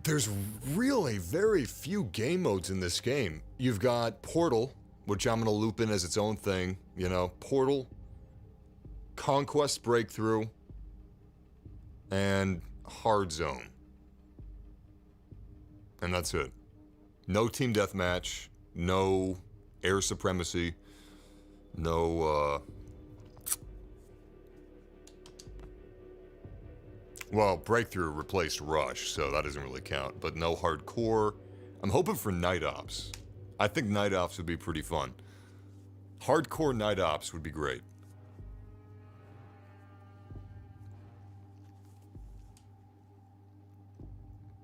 There's really very few game modes in this game. You've got Portal, which I'm going to loop in as its own thing. You know, Portal, Conquest Breakthrough, and Hard Zone. And that's it. No team deathmatch, no air supremacy, no, well, Breakthrough replaced Rush, so that doesn't really count, but no hardcore. I'm hoping for Night Ops. I think Night Ops would be pretty fun. Hardcore Night Ops would be great.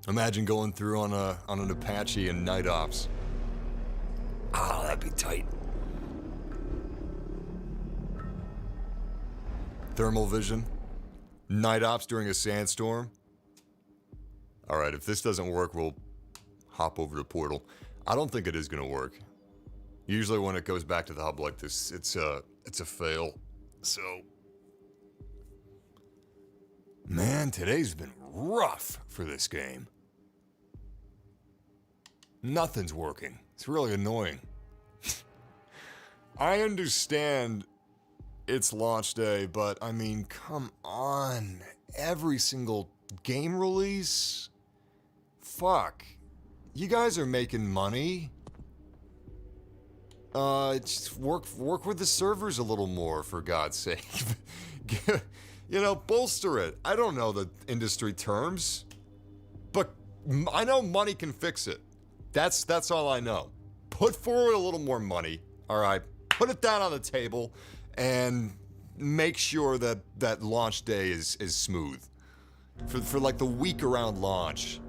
Imagine going through on an Apache and Night Ops. Ah, that'd be tight. Thermal vision. Night Ops during a sandstorm. Alright, if this doesn't work, we'll hop over to Portal. I don't think it is gonna work. Usually when it goes back to the hub like this, it's a fail. So, man, today's been rough for this game. Nothing's working. It's really annoying. I understand it's launch day, but I mean, come on. Every single game release? Fuck. You guys are making money. Just work with the servers a little more, for God's sake. You know, bolster it. I don't know the industry terms, but I know money can fix it. That's all I know. Put forward a little more money, all right? Put it down on the table, and make sure that that launch day is smooth. For like the week around launch,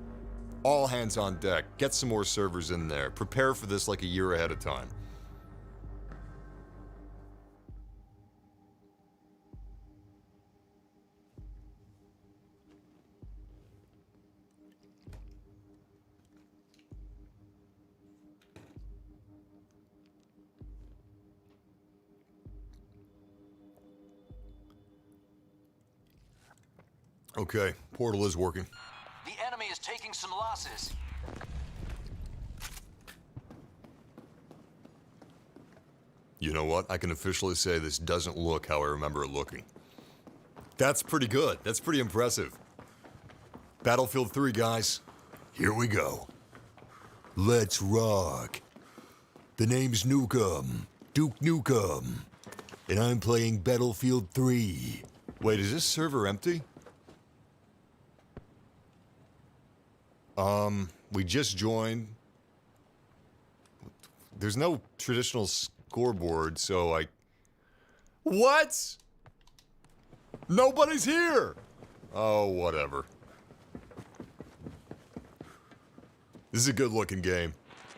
all hands on deck. Get some more servers in there. Prepare for this like a year ahead of time. Okay, portal is working. The enemy is taking some losses. You know what? I can officially say this doesn't look how I remember it looking. That's pretty good. That's pretty impressive. Battlefield 3, guys. Here we go. Let's rock. The name's Nukem. Duke Nukem. And I'm playing Battlefield 3. Wait, is this server empty? We just joined. There's no traditional scoreboard, so What? Nobody's here! Oh, whatever. This is a good looking game.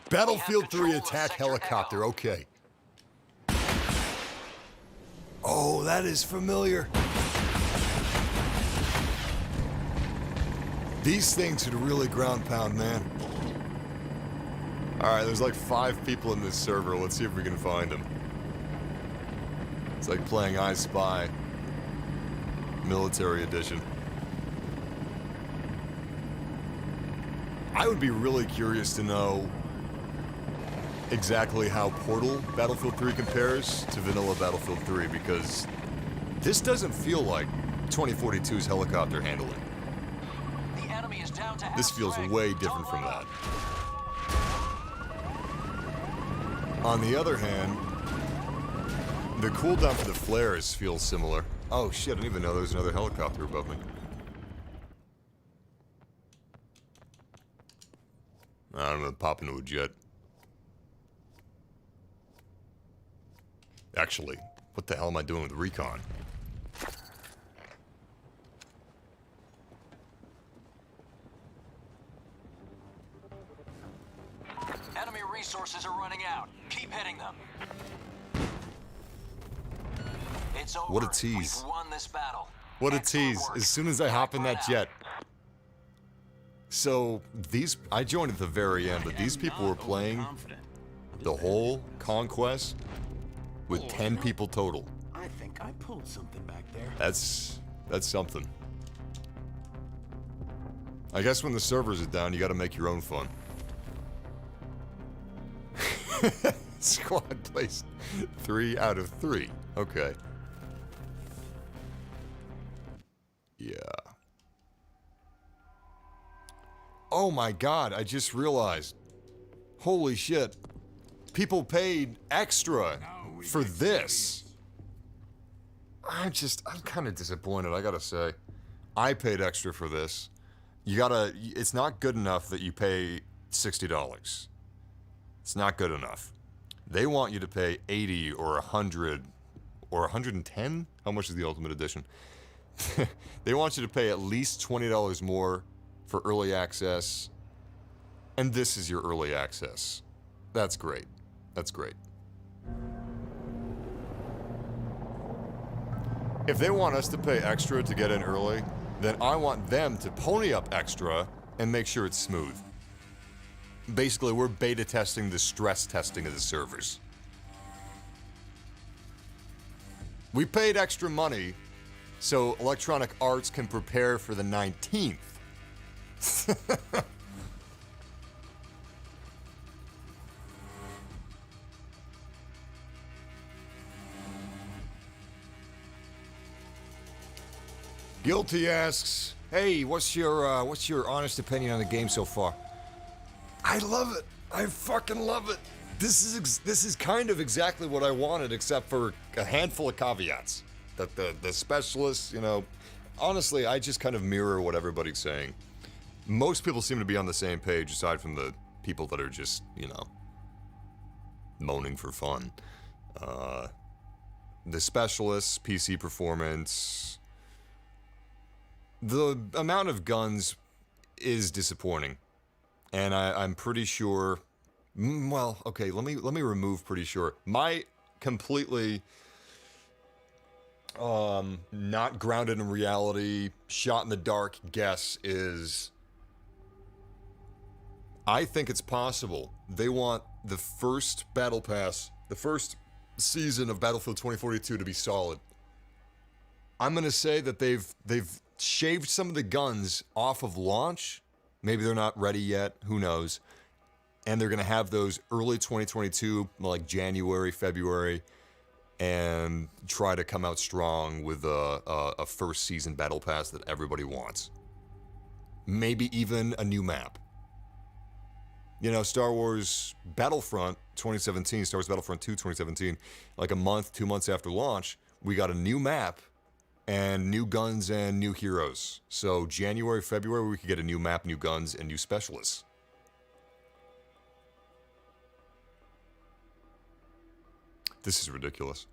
Battlefield 3 attack helicopter, okay. Oh, that is familiar. These things are really ground pound, man. Alright, there's like 5 people in this server. Let's see if we can find them. It's like playing I Spy. Military Edition. I would be really curious to know exactly how Portal Battlefield 3 compares to vanilla Battlefield 3, because this doesn't feel like 2042's helicopter handling. This feels way different from that. On the other hand, the cooldown for the flares feels similar. Oh shit, I didn't even know there was another helicopter above me. I don't know, pop into a jet. Actually, what the hell am I doing with recon? Enemy resources are running out. Keep hitting them. It's over. What a tease. We've won this battle. What a Excellent tease. work. As soon as I hop in that jet. So, I joined at the very end, but these people were playing the whole conquest with 10 people total. I think I pulled something back there. That's something. I guess when the servers are down, you gotta make your own fun. Squad placed 3 out of 3. Okay. Yeah. Oh my god, I just realized. Holy shit. People paid extra for this. I'm kind of disappointed, I gotta say. I paid extra for this. It's not good enough that you pay $60. It's not good enough. They want you to pay 80 or 100 or 110? How much is the Ultimate Edition? They want you to pay at least $20 more for early access. And this is your early access. That's great. That's great. If they want us to pay extra to get in early, then I want them to pony up extra and make sure it's smooth. Basically, we're beta testing the stress testing of the servers. We paid extra money so Electronic Arts can prepare for the 19th. Guilty asks, "Hey, what's your honest opinion on the game so far?" I love it. I fucking love it. This is kind of exactly what I wanted, except for a handful of caveats. That the specialists, you know, honestly, I just kind of mirror what everybody's saying. Most people seem to be on the same page, aside from the people that are just, you know, moaning for fun. The specialists, PC performance, the amount of guns is disappointing, and I'm pretty sure. Well, okay, let me remove pretty sure. My completely not grounded in reality, shot in the dark guess is I think it's possible they want the first battle pass, the first season of Battlefield 2042 to be solid. I'm going to say that they've shaved some of the guns off of launch. Maybe they're not ready yet, who knows. And they're going to have those early 2022, like January, February, and try to come out strong with a first season battle pass that everybody wants. Maybe even a new map. You know, Star Wars Battlefront 2017, Star Wars Battlefront 2 2017, like a month, 2 months after launch, we got a new map and new guns and new heroes. So January, February, we could get a new map, new guns, and new specialists. This is ridiculous.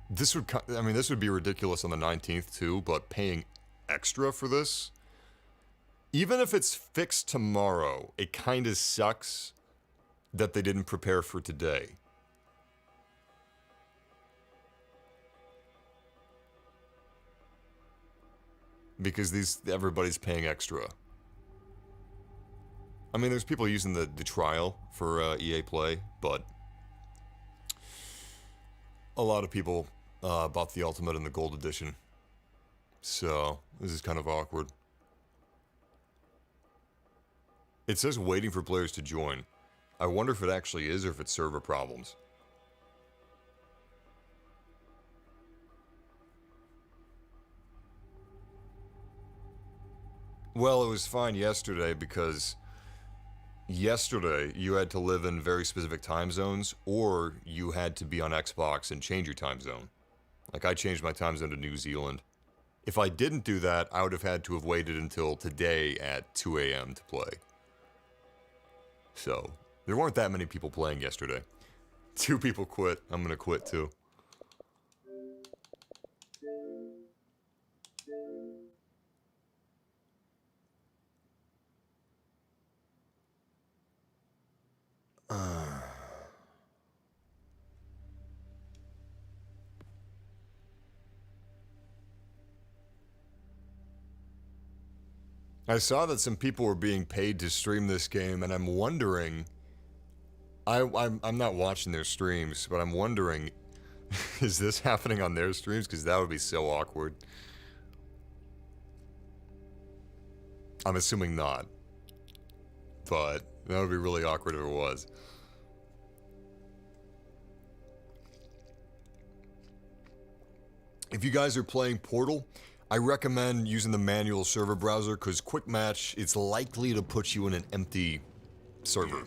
This would be ridiculous on the 19th too, but paying extra for this, even if it's fixed tomorrow, it kind of sucks that they didn't prepare for today. Because everybody's paying extra. I mean, there's people using the trial for EA Play, but a lot of people bought the Ultimate and the Gold Edition. So, this is kind of awkward. It says waiting for players to join. I wonder if it actually is or if it's server problems. Well, it was fine yesterday because yesterday you had to live in very specific time zones or you had to be on Xbox and change your time zone. Like, I changed my time zone to New Zealand. If I didn't do that, I would have had to have waited until today at 2 a.m. to play. So, there weren't that many people playing yesterday. 2 people quit. I'm gonna quit too. I saw that some people were being paid to stream this game, and I'm wondering... I'm not watching their streams, but I'm wondering, is this happening on their streams? Because that would be so awkward. I'm assuming not. But that would be really awkward if it was. If you guys are playing Portal, I recommend using the manual server browser because Quick Match, it's likely to put you in an empty server.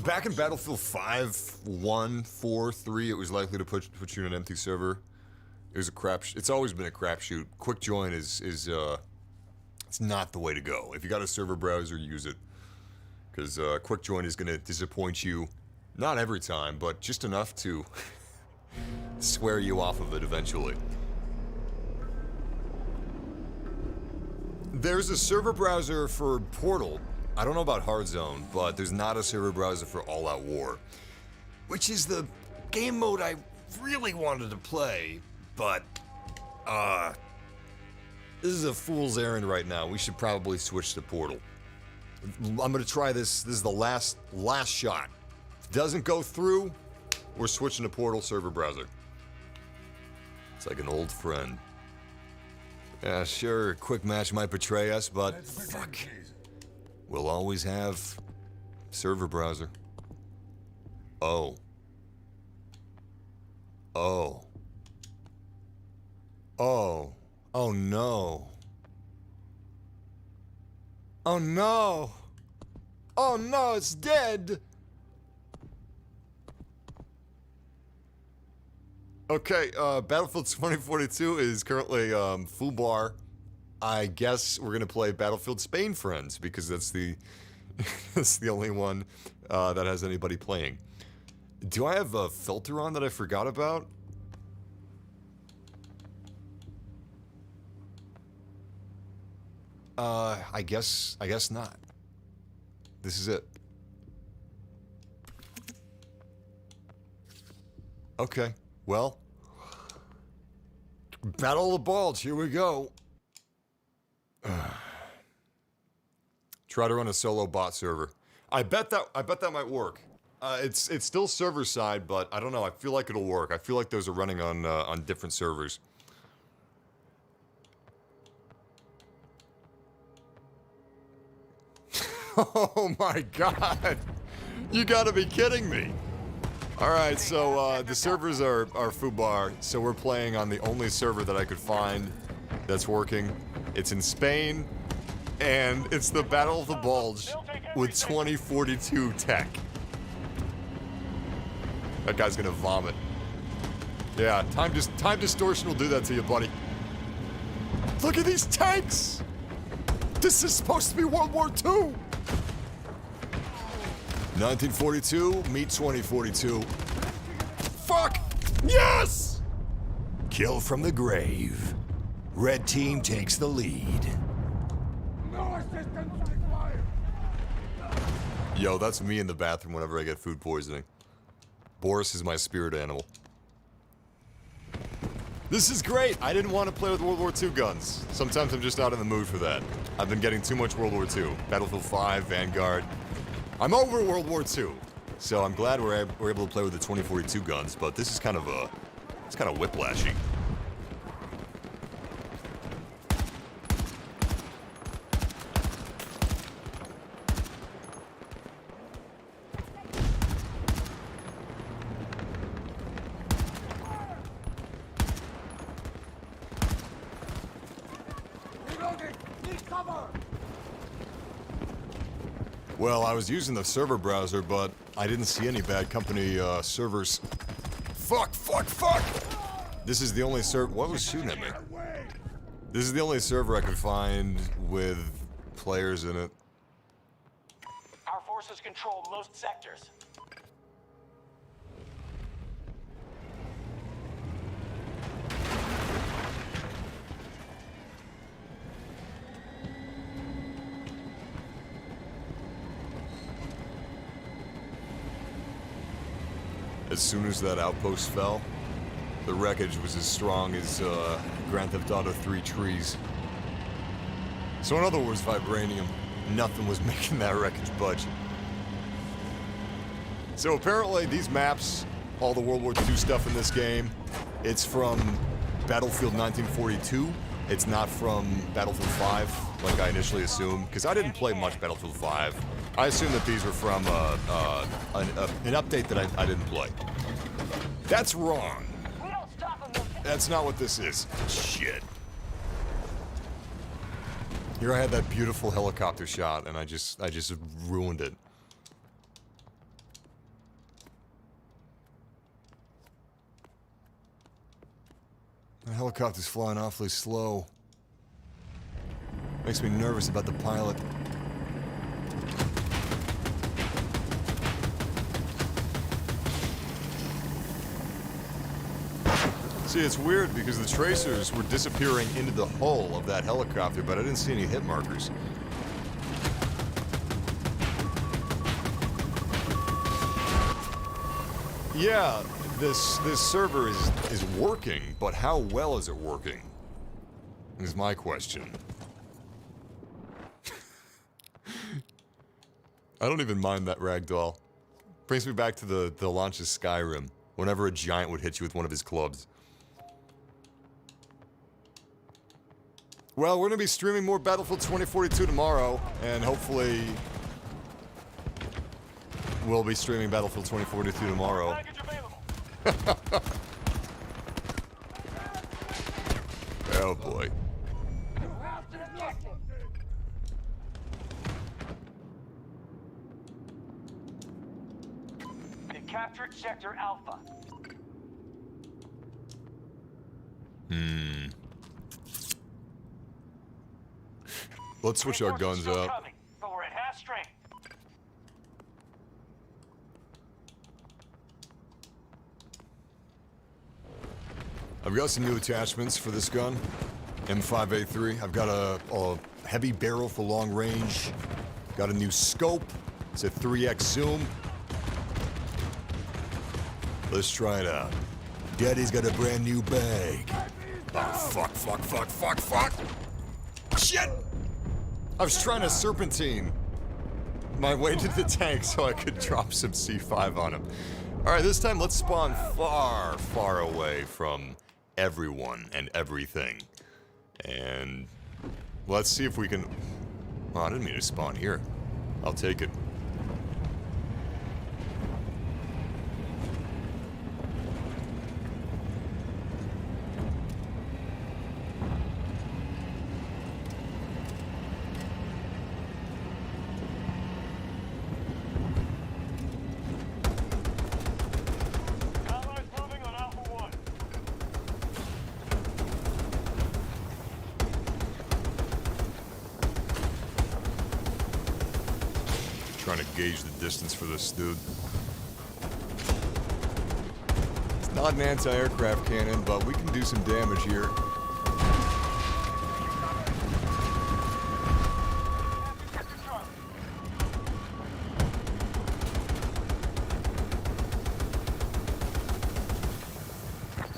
Back in Battlefield 5, 1, 4, 3, it was likely to put you in an empty server. It was a it's always been a crapshoot. Quick join is it's not the way to go. If you got a server browser, use it. Because Quick join is going to disappoint you, not every time, but just enough to swear you off of it eventually. There's a server browser for Portal. I don't know about Hardzone, but there's not a server browser for All Out War, which is the game mode I really wanted to play, but this is a fool's errand right now. We should probably switch to Portal. I'm gonna try this. This is the last shot. If it doesn't go through, we're switching to Portal server browser. It's like an old friend. Yeah, sure, Quick Match might betray us, but fuck. We'll always have server browser. Oh. Oh. Oh. Oh no. Oh no! Oh no, it's dead! Okay, Battlefield 2042 is currently full bar. I guess we're gonna play Battlefield Spain Friends because that's the that's the only one that has anybody playing. Do I have a filter on that I forgot about? I guess not. This is it. Okay, well. Battle of the Bulge, here we go. Try to run a solo bot server. I bet that might work. It's still server side, but I don't know. I feel like it'll work. I feel like those are running on different servers. Oh my god! You gotta be kidding me! Alright, so the servers are foobar, so we're playing on the only server that I could find that's working. It's in Spain, and it's the Battle of the Bulge with 2042 tech. That guy's gonna vomit. Yeah, time distortion will do that to you, buddy. Look at these tanks! This is supposed to be World War II! 1942, meet 2042. Fuck! Yes! Kill from the grave. Red team takes the lead. No assistance required. Yo, that's me in the bathroom whenever I get food poisoning. Boris is my spirit animal. This is great! I didn't want to play with World War II guns. Sometimes I'm just not in the mood for that. I've been getting too much World War II. Battlefield 5, Vanguard. I'm over World War II, so I'm glad we're able to play with the 2042 guns, but this is kind of whiplashy. Reloading. Need cover. Well, I was using the server browser, but I didn't see any bad company servers. Fuck! This is the only server. What was shooting at me? This is the only server I could find with players in it. Our forces control most sectors. As soon as that outpost fell, the wreckage was as strong as Grand Theft Auto 3 trees. So in other words, vibranium, nothing was making that wreckage budge. So apparently these maps, all the World War II stuff in this game, it's from Battlefield 1942. It's not from Battlefield 5, like I initially assumed, because I didn't play much Battlefield 5. I assumed that these were from an update that I didn't play. That's wrong. We don't stop them. That's not what this is. Shit. Here I had that beautiful helicopter shot, and I just ruined it. The helicopter's flying awfully slow. Makes me nervous about the pilot. See, it's weird because the tracers were disappearing into the hull of that helicopter, but I didn't see any hit markers. Yeah, this server is working, but how well is it working? Is my question. I don't even mind that ragdoll. Brings me back to the launch of Skyrim, whenever a giant would hit you with one of his clubs. Well, we're gonna be streaming more Battlefield 2042 tomorrow, and hopefully we'll be streaming Battlefield 2042 tomorrow. Oh boy. captured Sector Alpha. Let's switch our Reinforcements guns still up. coming, but we're at half strength. I've got some new attachments for this gun, M5A3. I've got a heavy barrel for long range. Got a new scope. It's a 3x zoom. Let's try it out. Daddy's got a brand new bag. Oh, fuck. Shit! I was trying to serpentine my way to the tank so I could drop some C5 on him. Alright, this time let's spawn far away from everyone and everything. And let's see if we can... Oh, I didn't mean to spawn here. I'll take it. Allies moving on Alpha 1. Trying to gauge the distance for this dude. It's not an anti-aircraft cannon, but we can do some damage here.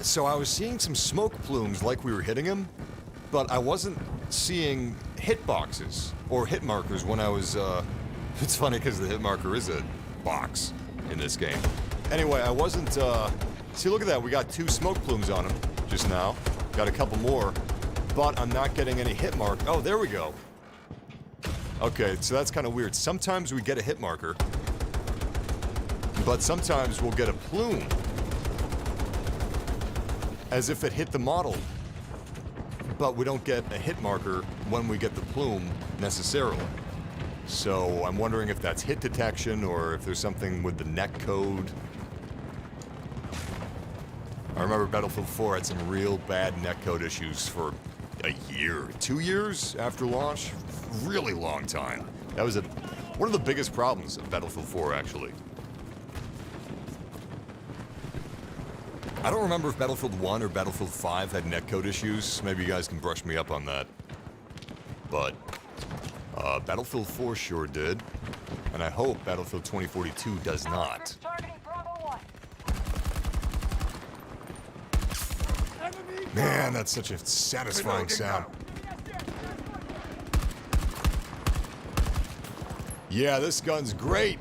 So I was seeing some smoke plumes like we were hitting him, but I wasn't seeing hitboxes or hit markers when I was, it's funny because the hit marker is a box in this game. Anyway, I wasn't, see, look at that. We got 2 smoke plumes on him just now. Got a couple more, but I'm not getting any hit mark. Oh, there we go. Okay, so that's kind of weird. Sometimes we get a hit marker, but sometimes we'll get a plume as if it hit the model, but we don't get a hit marker when we get the plume necessarily. So I'm wondering if that's hit detection or if there's something with the net code. I remember Battlefield 4 had some real bad net code issues for a year, 2 years after launch. Really long time. That was one of the biggest problems of Battlefield 4, actually. I don't remember if Battlefield 1 or Battlefield 5 had netcode issues. Maybe you guys can brush me up on that. But Battlefield 4 sure did. And I hope Battlefield 2042 does not. Targeting Bravo 1. Man, that's such a satisfying sound. Yeah, this gun's great.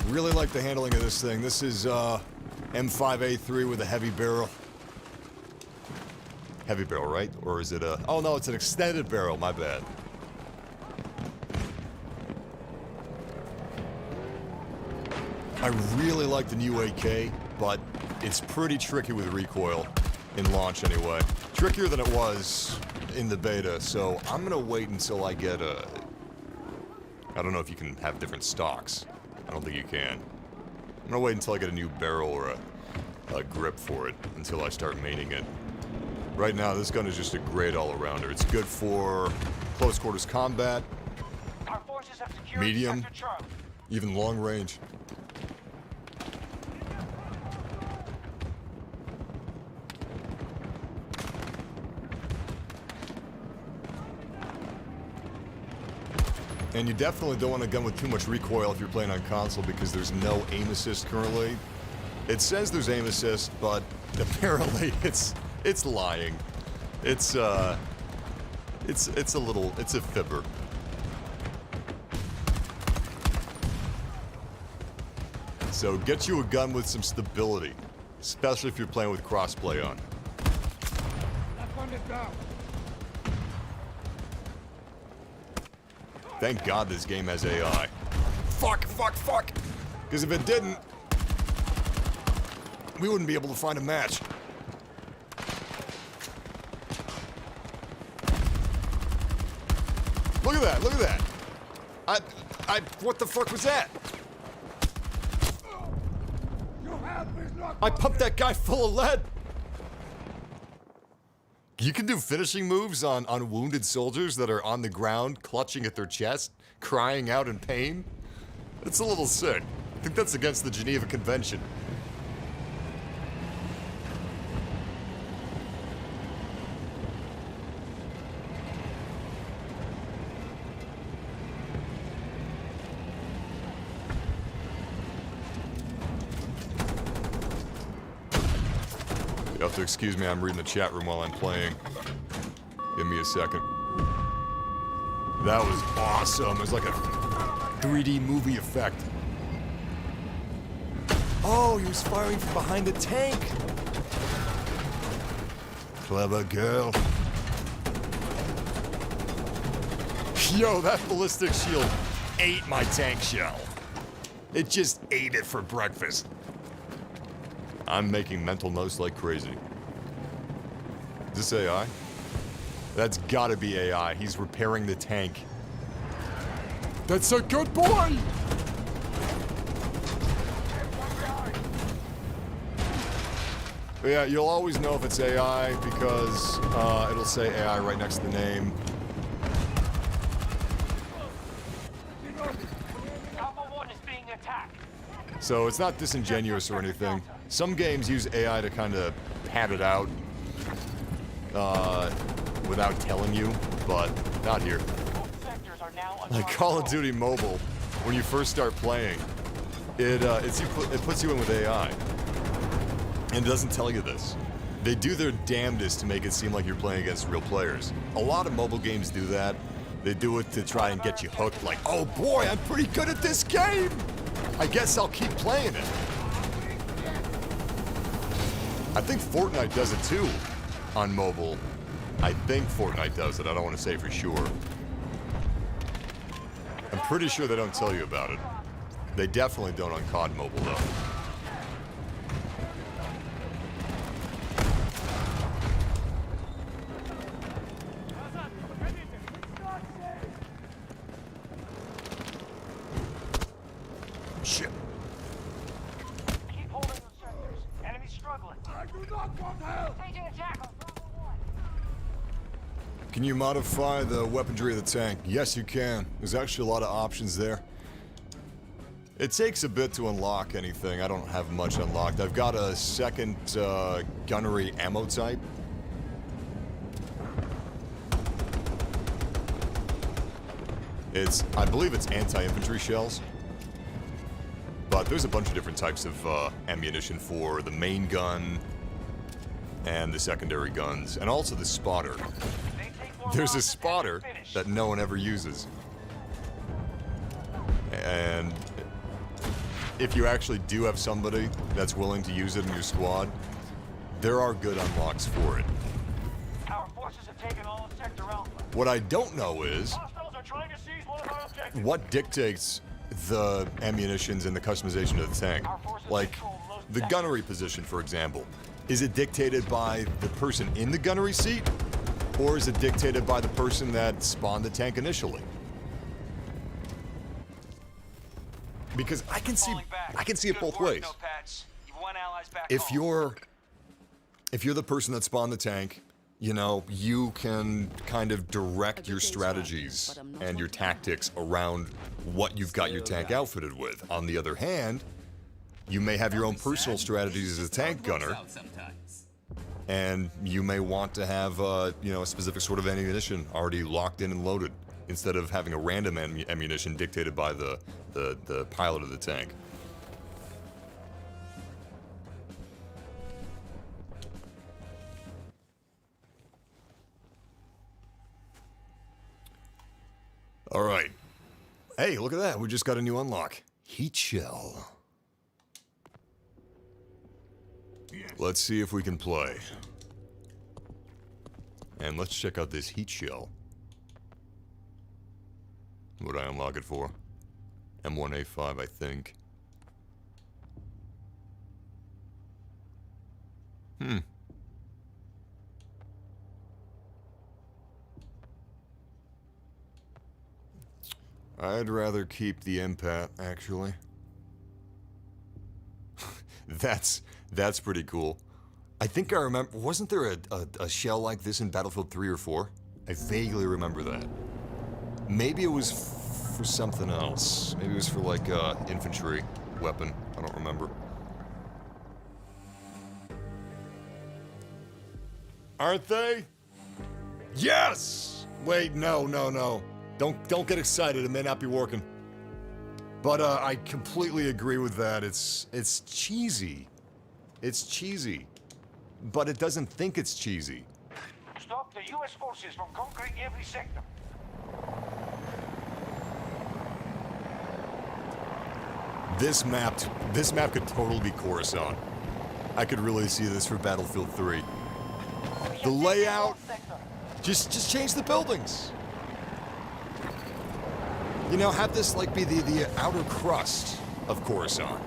Really like the handling of this thing. This is M5A3 with a heavy barrel. Heavy barrel, right? Or is it a... Oh no, it's an extended barrel, my bad. I really like the new AK, but it's pretty tricky with recoil, in launch anyway. Trickier than it was in the beta, so I'm gonna wait until I get a... I don't know if you can have different stocks. I don't think you can. I'm gonna wait until I get a new barrel or a grip for it until I start maining it. Right now, this gun is just a great all-arounder. It's good for close quarters combat, Our forces have secured medium, Sector Charlie. even long range. And you definitely don't want a gun with too much recoil if you're playing on console because there's no aim assist currently. It says there's aim assist, but apparently it's lying. It's a fibber. So get you a gun with some stability, especially if you're playing with crossplay on. That one is down. Thank God this game has AI. Fuck! Because if it didn't, we wouldn't be able to find a match. Look at that! What the fuck was that? I pumped that guy full of lead. You can do finishing moves on wounded soldiers that are on the ground, clutching at their chest, crying out in pain. It's a little sick. I think that's against the Geneva Convention. You have to excuse me, I'm reading the chat room while I'm playing. Give me a second. That was awesome. It was like a 3D movie effect. Oh, he was firing from behind the tank. Clever girl. Yo, that ballistic shield ate my tank shell. It just ate it for breakfast. I'm making mental notes like crazy. Is this AI? That's gotta be AI. He's repairing the tank. That's a good boy! Yeah, you'll always know if it's AI because it'll say AI right next to the name. Alpha 1 is being attacked. So it's not disingenuous or anything. Some games use AI to kind of pad it out without telling you, but not here. Both sectors are now under Like Call of Duty Mobile, when you first start playing, it puts you in with AI. And it doesn't tell you this. They do their damnedest to make it seem like you're playing against real players. A lot of mobile games do that. They do it to try and get you hooked, like, oh boy, I'm pretty good at this game! I guess I'll keep playing it. I think Fortnite does it too, on mobile. I think Fortnite does it, I don't want to say for sure. I'm pretty sure they don't tell you about it. They definitely don't on COD Mobile though. Shit. Keep holding those sectors. Enemy's struggling. I do not want help! Taking attack on Bravo 1. Can you modify the weaponry of the tank? Yes, you can. There's actually a lot of options there. It takes a bit to unlock anything. I don't have much unlocked. I've got a second gunnery ammo type. I believe it's anti-infantry shells. But there's a bunch of different types of ammunition for the main gun and the secondary guns, and also the spotter. There's a spotter that no one ever uses. And if you actually do have somebody that's willing to use it in your squad, there are good unlocks for it. Our forces have taken all of Sector Alpha. What I don't know is Hostiles are trying to seize one of our objectives. what dictates the ammunitions and the customization of the tank. Like the gunnery position, for example. Is it dictated by the person in the gunnery seat? Or is it dictated by the person that spawned the tank initially? Because I can see it both ways. If you're the person that spawned the tank, you know, you can kind of direct your strategies and your tactics around what you've got your tank outfitted with. On the other hand, you may have your own personal strategies as a tank gunner, and you may want to have, you know, a specific sort of ammunition already locked in and loaded, instead of having a random ammunition dictated by the pilot of the tank. All right. Hey, look at that. We just got a new unlock. Heat shell. Let's see if we can play. And let's check out this heat shell. What'd I unlock it for? M1A5, I think. I'd rather keep the impat, actually. That's pretty cool. I think I remember, wasn't there a shell like this in Battlefield 3 or 4? I vaguely remember that. Maybe it was for something else. Maybe it was for like infantry weapon. I don't remember. Aren't they? Yes! Wait, no. Don't get excited. It may not be working. But I completely agree with that. It's cheesy. It's cheesy. But it doesn't think it's cheesy. Stop the U.S. forces from conquering every sector. This map could totally be Coruscant. I could really see this for Battlefield 3. The layout, just change the buildings. You know, have this like be the outer crust of Coruscant.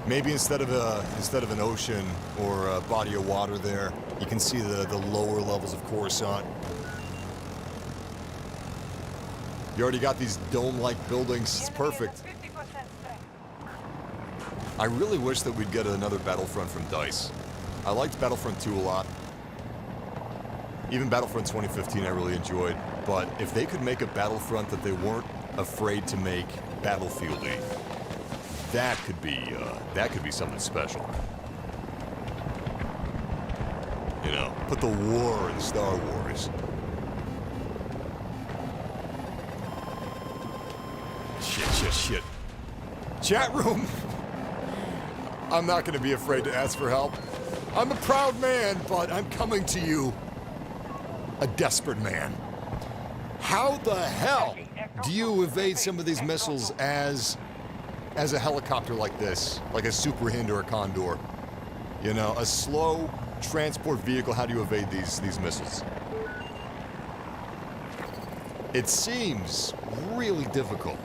Maybe instead of an ocean or a body of water there, you can see the lower levels of Coruscant. You already got these dome-like buildings. It's perfect. I really wish that we'd get another Battlefront from DICE. I liked Battlefront 2 a lot. Even Battlefront 2015 I really enjoyed. But if they could make a Battlefront that they weren't afraid to make Battlefield-y, that could be something special. You know, put the war in Star Wars. Shit. Chat room! I'm not gonna be afraid to ask for help. I'm a proud man, but I'm coming to you. A desperate man. How the hell do you evade some of these missiles as a helicopter like this? Like a Super Hind or a Condor? You know, a slow transport vehicle, how do you evade these missiles? It seems really difficult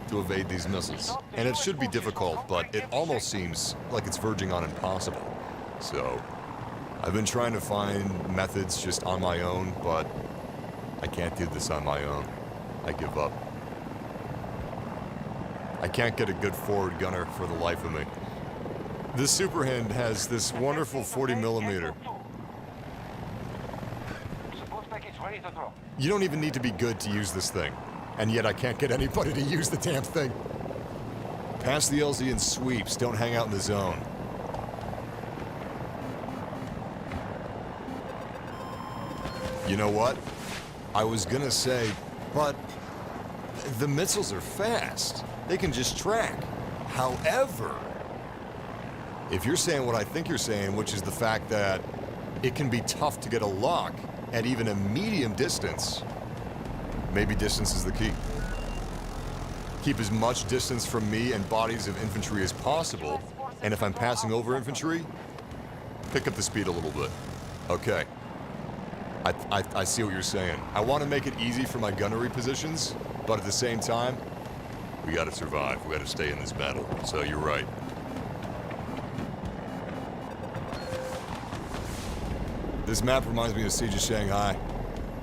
to evade these missiles. And it should be difficult, but it almost seems like it's verging on impossible. So, I've been trying to find methods just on my own, but I can't do this on my own. I give up. I can't get a good forward gunner for the life of me. This Super Hind has this wonderful 40mm. You don't even need to be good to use this thing. And yet I can't get anybody to use the damn thing. Pass the LZ in sweeps, don't hang out in the zone. You know what? I was gonna say, but the missiles are fast. They can just track. However, if you're saying what I think you're saying, which is the fact that it can be tough to get a lock at even a medium distance, maybe distance is the key. Keep as much distance from me and bodies of infantry as possible, and if I'm passing over infantry, pick up the speed a little bit. Okay. I see what you're saying. I want to make it easy for my gunnery positions, but at the same time, we gotta survive. We gotta stay in this battle. So you're right. This map reminds me of Siege of Shanghai.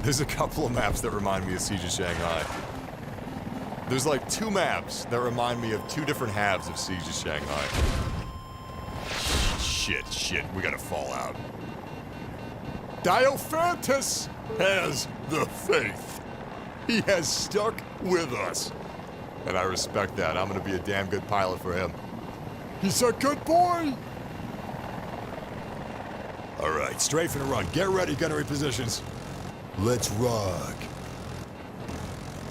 There's a couple of maps that remind me of Siege of Shanghai. There's like 2 maps that remind me of 2 different halves of Siege of Shanghai. Shit, we gotta fall out. Diophantus has the faith. He has stuck with us. And I respect that. I'm gonna be a damn good pilot for him. He's a good boy! Alright, strafe and a run. Get ready, gunnery positions. Let's rock.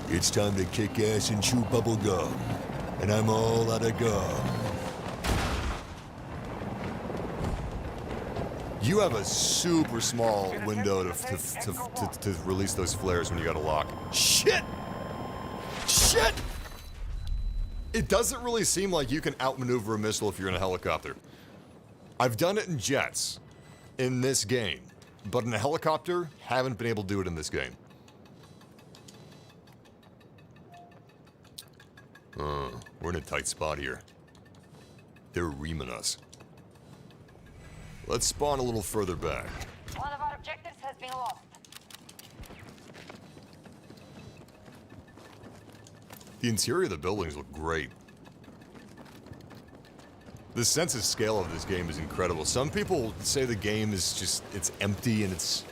It's time to kick ass and chew bubble gum. And I'm all out of gum. You have a super small window to release those flares when you got a lock. Shit! It doesn't really seem like you can outmaneuver a missile if you're in a helicopter. I've done it in jets in this game, but in a helicopter, haven't been able to do it in this game. We're in a tight spot here. They're reaming us. Let's spawn a little further back. One of our objectives has been lost. The interior of the buildings look great. The sense of scale of this game is incredible. Some people say the game is just, it's empty and it's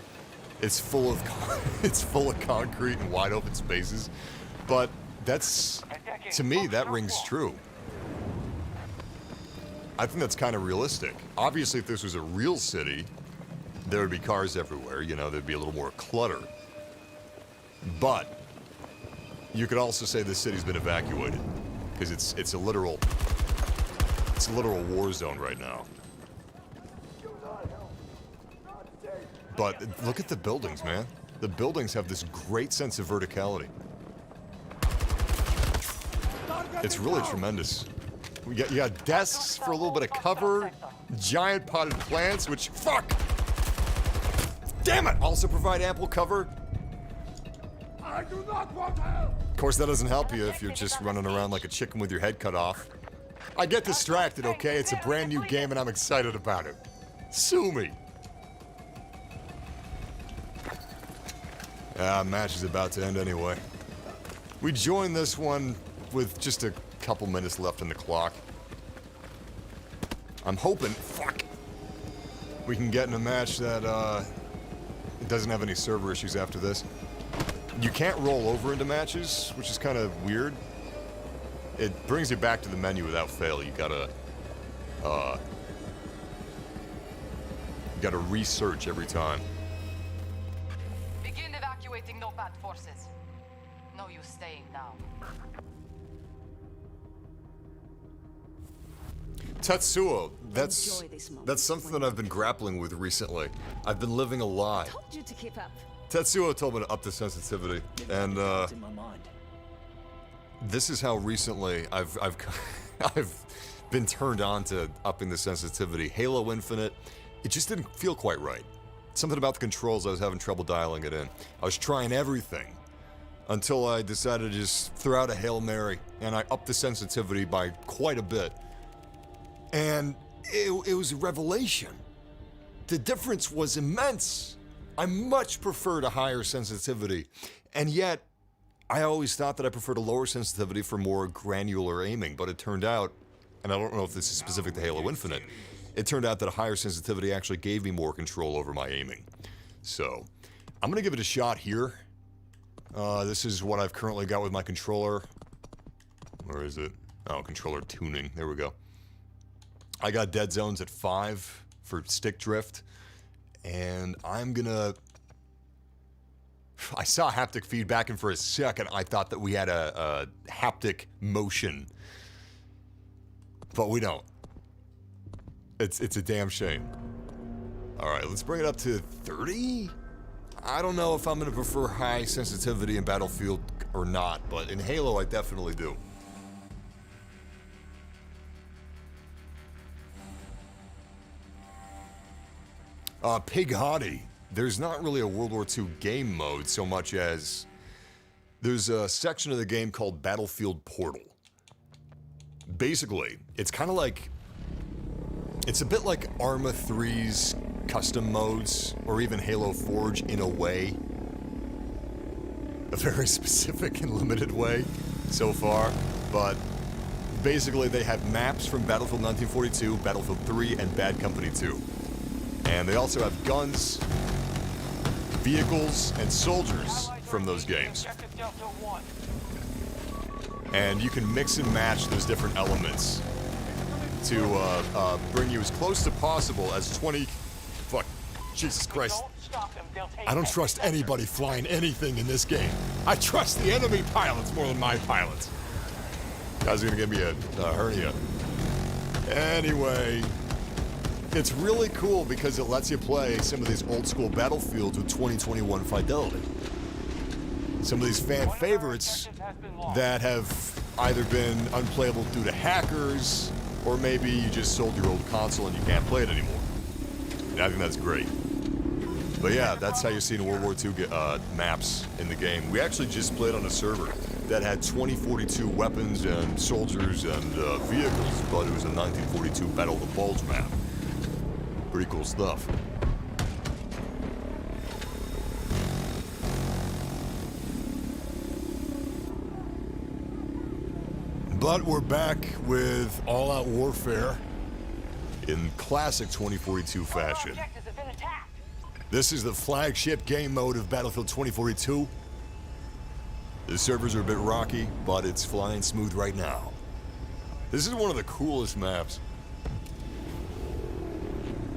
full of it's full of concrete and wide open spaces, but that's, to me, that rings true. I think that's kind of realistic. Obviously, if this was a real city, there would be cars everywhere, you know, there'd be a little more clutter. But you could also say this city's been evacuated, because it's a literal war zone right now. But look at the buildings, man. The buildings have this great sense of verticality. It's really tremendous. You got desks for a little bit of cover, giant potted plants, which, fuck! Damn it! Also provide ample cover. I do not want help! Of course, that doesn't help you if you're just running around like a chicken with your head cut off. I get distracted, okay? It's a brand new game and I'm excited about it. Sue me. Match is about to end anyway. We joined this one with just a couple minutes left on the clock. I'm hoping, fuck, we can get in a match that doesn't have any server issues after this. You can't roll over into matches, which is kind of weird. It brings you back to the menu without fail. You gotta research every time. Begin evacuating Nopat forces. No use staying now. Tetsuo, that's Enjoy this moment. something that I've been grappling with recently. I've been living a lie. Told you to keep up. Tetsuo told me to up the sensitivity, and in my mind. this is how recently I've been turned on to upping the sensitivity. Halo Infinite, it just didn't feel quite right. Something about the controls, I was having trouble dialing it in. I was trying everything until I decided to just throw out a Hail Mary, and I upped the sensitivity by quite a bit. And it was a revelation. The difference was immense. I much preferred a higher sensitivity, and yet I always thought that I preferred a lower sensitivity for more granular aiming, but it turned out, and I don't know if this is specific to Halo Infinite, it turned out that a higher sensitivity actually gave me more control over my aiming. So, I'm gonna give it a shot here. This is what I've currently got with my controller. Where is it? Oh, controller tuning, there we go. I got dead zones at 5 for stick drift, and I'm gonna... I saw haptic feedback, and for a second I thought that we had a haptic motion, but we don't. It's a damn shame. All right, let's bring it up to 30. I don't know if I'm gonna prefer high sensitivity in Battlefield or not, but in Halo I definitely do. Pig Hottie. There's not really a World War II game mode so much as there's a section of the game called Battlefield Portal. Basically, it's kind of like, it's a bit like Arma 3's custom modes, or even Halo Forge in a way. A very specific and limited way so far, but basically they have maps from Battlefield 1942, Battlefield 3, and Bad Company 2. And they also have guns, vehicles, and soldiers from those games. And you can mix and match those different elements to bring you as close to possible as 20... Fuck. Jesus Christ. I don't trust anybody flying anything in this game. I trust the enemy pilots more than my pilots. Guys are gonna give me a hernia. Anyway... It's really cool because it lets you play some of these old school Battlefields with 2021 fidelity. Some of these fan favorites that have either been unplayable due to hackers, or maybe you just sold your old console and you can't play it anymore. And I think that's great. But yeah, that's how you're seeing World War II maps in the game. We actually just played on a server that had 2042 weapons and soldiers and vehicles, but it was a 1942 Battle of the Bulge map. Pretty cool stuff. But we're back with all-out warfare. in classic 2042 fashion. Objectives have been attacked. This is the flagship game mode of Battlefield 2042. The servers are a bit rocky, but it's flying smooth right now. This is one of the coolest maps.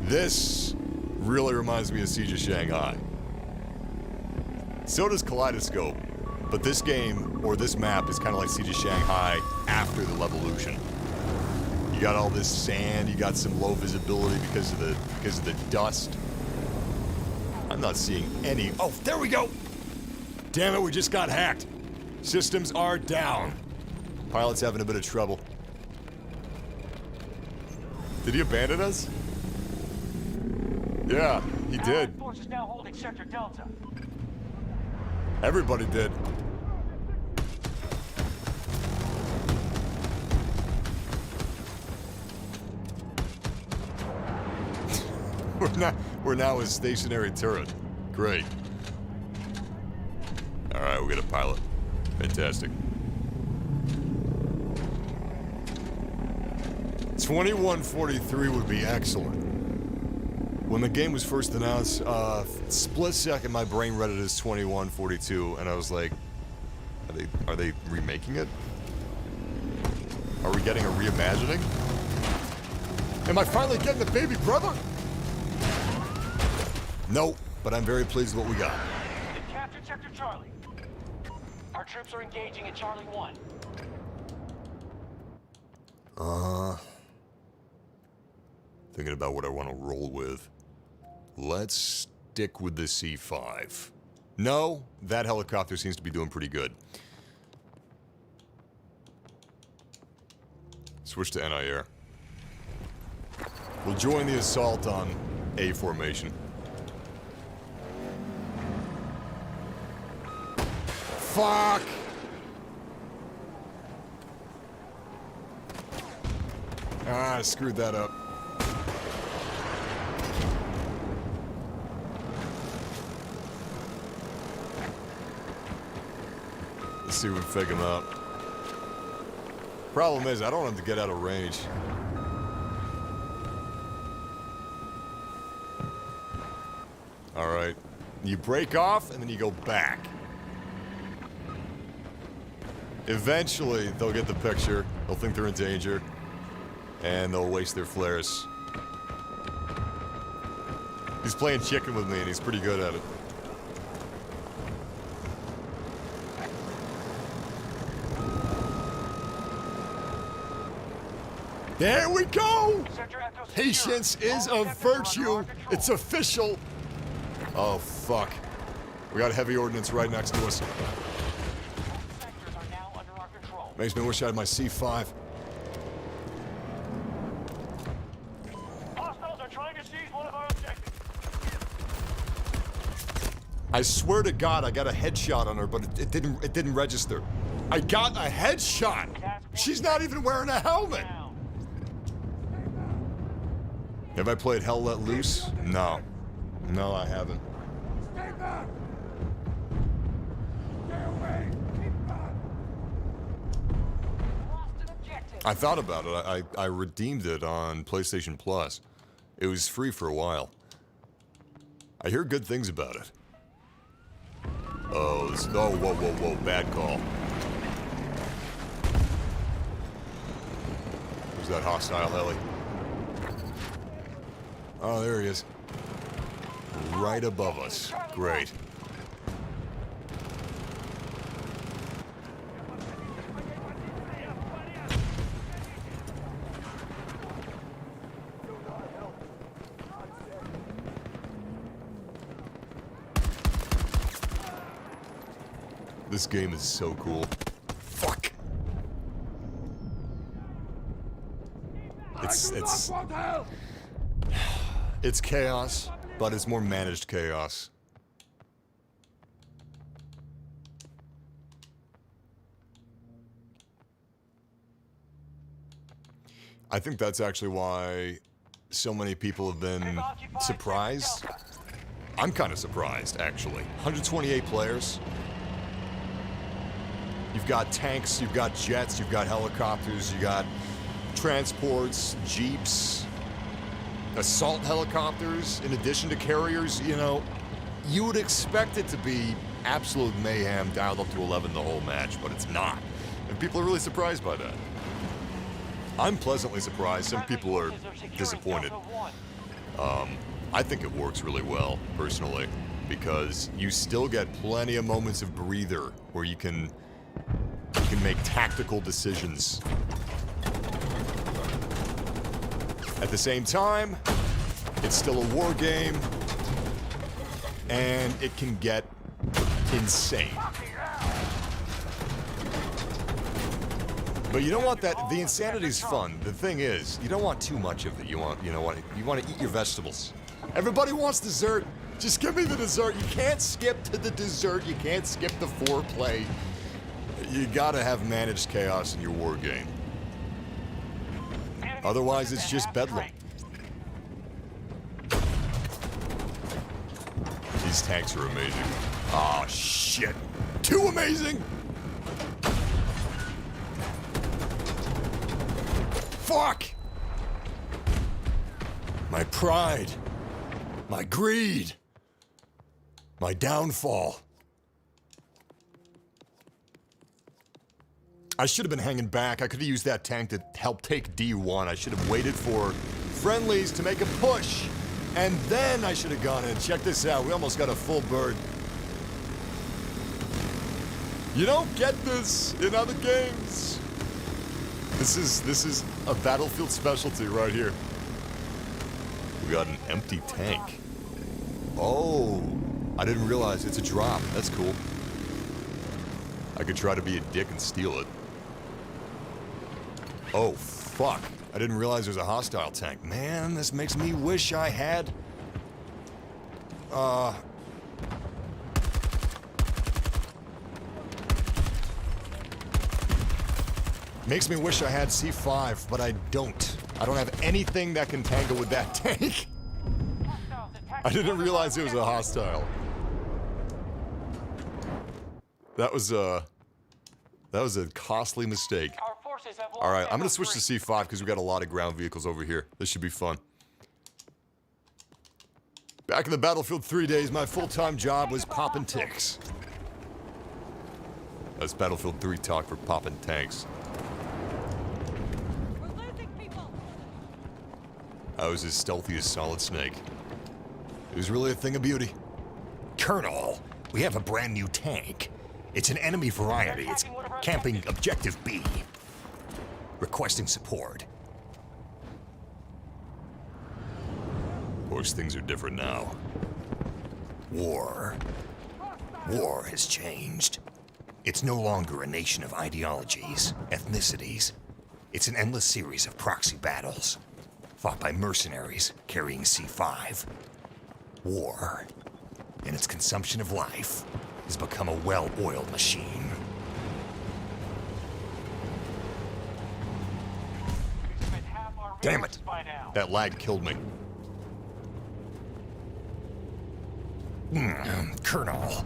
This really reminds me of Siege of Shanghai. So does Kaleidoscope, but this game, or this map, is kind of like Siege of Shanghai after the Levolution. You got all this sand, you got some low visibility because of the dust. I'm not seeing any. Oh, there we go! Damn it, we just got hacked. Systems are down. Pilot's having a bit of trouble. Did he abandon us? Yeah, he did. Allied forces now holding Sector Delta. Everybody did. We're now a stationary turret. Great. All right, we got a pilot. Fantastic. 2143 would be excellent. When the game was first announced, split second my brain read it as 2142, and I was like, are they remaking it? Are we getting a reimagining? Am I finally getting the baby brother? Nope, but I'm very pleased with what we got. They've captured Sector Charlie. Our troops are engaging at Charlie 1. Thinking about what I want to roll with. Let's stick with the C5. No, that helicopter seems to be doing pretty good. Switch to NIR. We'll join the assault on A formation. Fuck! Ah, I screwed that up. Let's see if we can fake him out. Problem is, I don't want him to get out of range. Alright. You break off, and then you go back. Eventually, they'll get the picture, they'll think they're in danger, and they'll waste their flares. He's playing chicken with me, and he's pretty good at it. There we go! Patience is a virtue. It's official. Oh, fuck. We got heavy ordnance right next to us. Sectors are now under our control. Makes me wish I had my C5. Hostiles are trying to seize one of our objectives. I swear to God, I got a headshot on her, but it didn't register. I got a headshot. She's not even wearing a helmet. Now, Have I played Hell Let Loose? No. No, I haven't. Stay back! Stay away! Keep back! Lost an objective. I thought about it. I redeemed it on PlayStation Plus. It was free for a while. I hear good things about it. Oh, whoa, bad call. Who's that hostile heli? Oh, there he is. Right above us. Great. This game is so cool. Fuck. It's chaos, but it's more managed chaos. I think that's actually why so many people have been surprised. I'm kind of surprised, actually. 128 players. You've got tanks, you've got jets, you've got helicopters, you got transports, jeeps. assault helicopters in addition to carriers, you know, you would expect it to be absolute mayhem dialed up to 11 the whole match, but it's not. And people are really surprised by that. I'm pleasantly surprised. Some people are disappointed. I think it works really well, personally, because you still get plenty of moments of breather where you can make tactical decisions. At the same time, it's still a war game, and it can get insane. But you don't want that. The insanity's fun. The thing is, you don't want too much of it. You want to eat your vegetables. Everybody wants dessert. Just give me the dessert. You can't skip to the dessert. You can't skip the foreplay. You gotta have managed chaos in your war game. Otherwise, it's just bedlam. These tanks are amazing. Oh, shit. Too amazing! Fuck! My pride. My greed. My downfall. I should have been hanging back. I could have used that tank to help take D1. I should have waited for friendlies to make a push. And then I should have gone in. Check this out. We almost got a full bird. You don't get this in other games. This is a Battlefield specialty right here. We got an empty tank. Oh, I didn't realize it's a drop. That's cool. I could try to be a dick and steal it. Oh, fuck. I didn't realize there was a hostile tank. Man, this makes me wish I had... Makes me wish I had C5, but I don't. I don't have anything that can tangle with that tank. I didn't realize it was a hostile. That was a costly mistake. All right, I'm gonna switch to C5 because we got a lot of ground vehicles over here. This should be fun. Back in the Battlefield 3 days, my full-time job was popping ticks. That's Battlefield 3 talk for popping tanks. I was as stealthy as Solid Snake. It was really a thing of beauty. Colonel, we have a brand new tank. It's an enemy variety. It's camping Objective B. Requesting support. Of course, things are different now. War. War has changed. It's no longer a nation of ideologies, ethnicities. It's an endless series of proxy battles, fought by mercenaries carrying C5. War, and its consumption of life, has become a well-oiled machine. Damn it! That lag killed me. Colonel,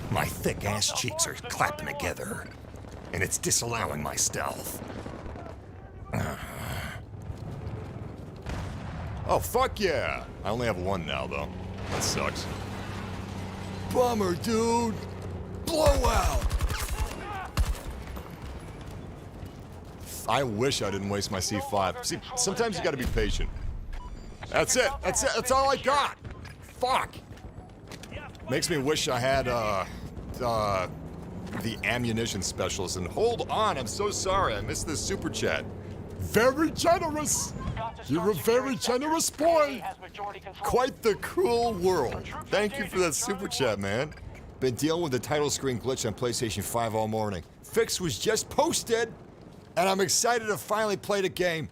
my thick-ass cheeks are clapping together, and it's disallowing my stealth. Oh, fuck yeah! I only have one now, though. That sucks. Bummer, dude! Blowout! I wish I didn't waste my C5. See, sometimes you gotta be patient. That's it! That's it! That's all I got! Fuck! Makes me wish I had, the ammunition specialist. And hold on, I'm so sorry, I missed this super chat. Very generous! You're a very generous boy! Quite the cool world. Thank you for that super chat, man. Been dealing with the title screen glitch on PlayStation 5 all morning. Fix was just posted, and I'm excited to finally play the game.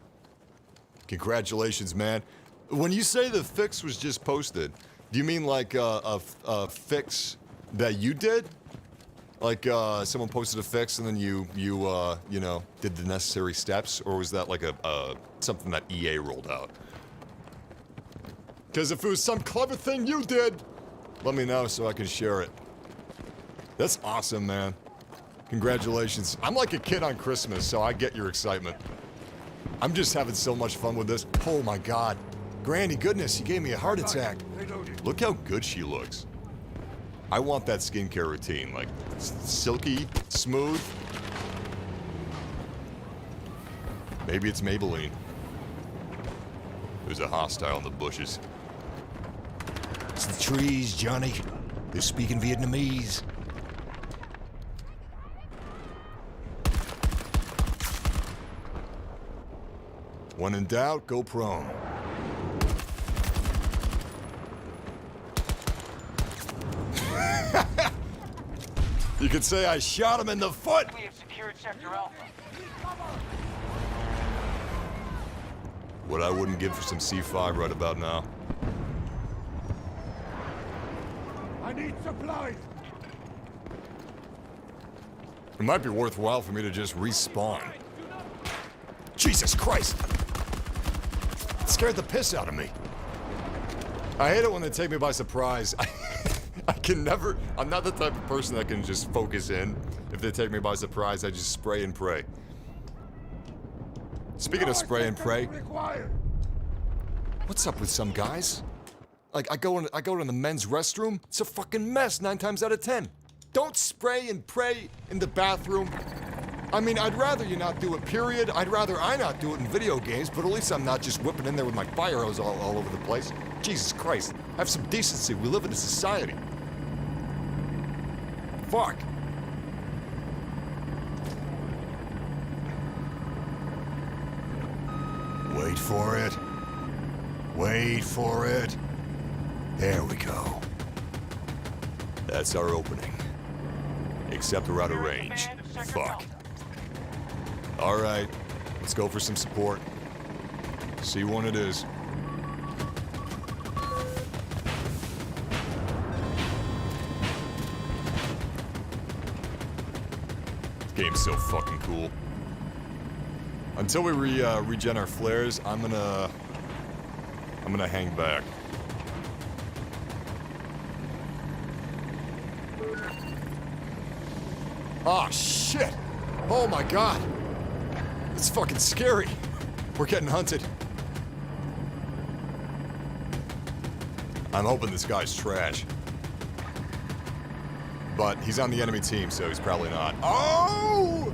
Congratulations, man. When you say the fix was just posted, do you mean like a fix that you did? Like someone posted a fix and then you know, did the necessary steps, or was that like a something that EA rolled out? Because if it was some clever thing you did, let me know so I can share it. That's awesome, man. Congratulations. I'm like a kid on Christmas, so I get your excitement. I'm just having so much fun with this. Oh my God. Granny, goodness, you gave me a heart attack. Look how good she looks. I want that skincare routine, like silky, smooth. Maybe it's Maybelline. There's a hostile in the bushes. It's the trees, Johnny. They're speaking Vietnamese. When in doubt, go prone. You could say I shot him in the foot! We have secured Sector Alpha. What I wouldn't give for some C5 right about now. I need supplies. It might be worthwhile for me to just respawn. Jesus Christ! It scared the piss out of me. I hate it when they take me by surprise. I can never... I'm not the type of person that can just focus in. If they take me by surprise, I just spray and pray. Speaking of spray and pray, what's up with some guys? Like, I go to the men's restroom, it's a fucking mess 9 times out of 10. Don't spray and pray in the bathroom. I mean, I'd rather you not do it, period. I'd rather I not do it in video games, but at least I'm not just whipping in there with my fire hose all over the place. Jesus Christ, have some decency. We live in a society. Fuck. Wait for it. Wait for it. There we go. That's our opening. Except we're out of range. Fuck. Alright, let's go for some support. See when it is. This game's so fucking cool. Until we regen our flares, I'm gonna hang back. Oh shit! Oh my god! It's fucking scary. We're getting hunted. I'm hoping this guy's trash. But he's on the enemy team, so he's probably not. Oh!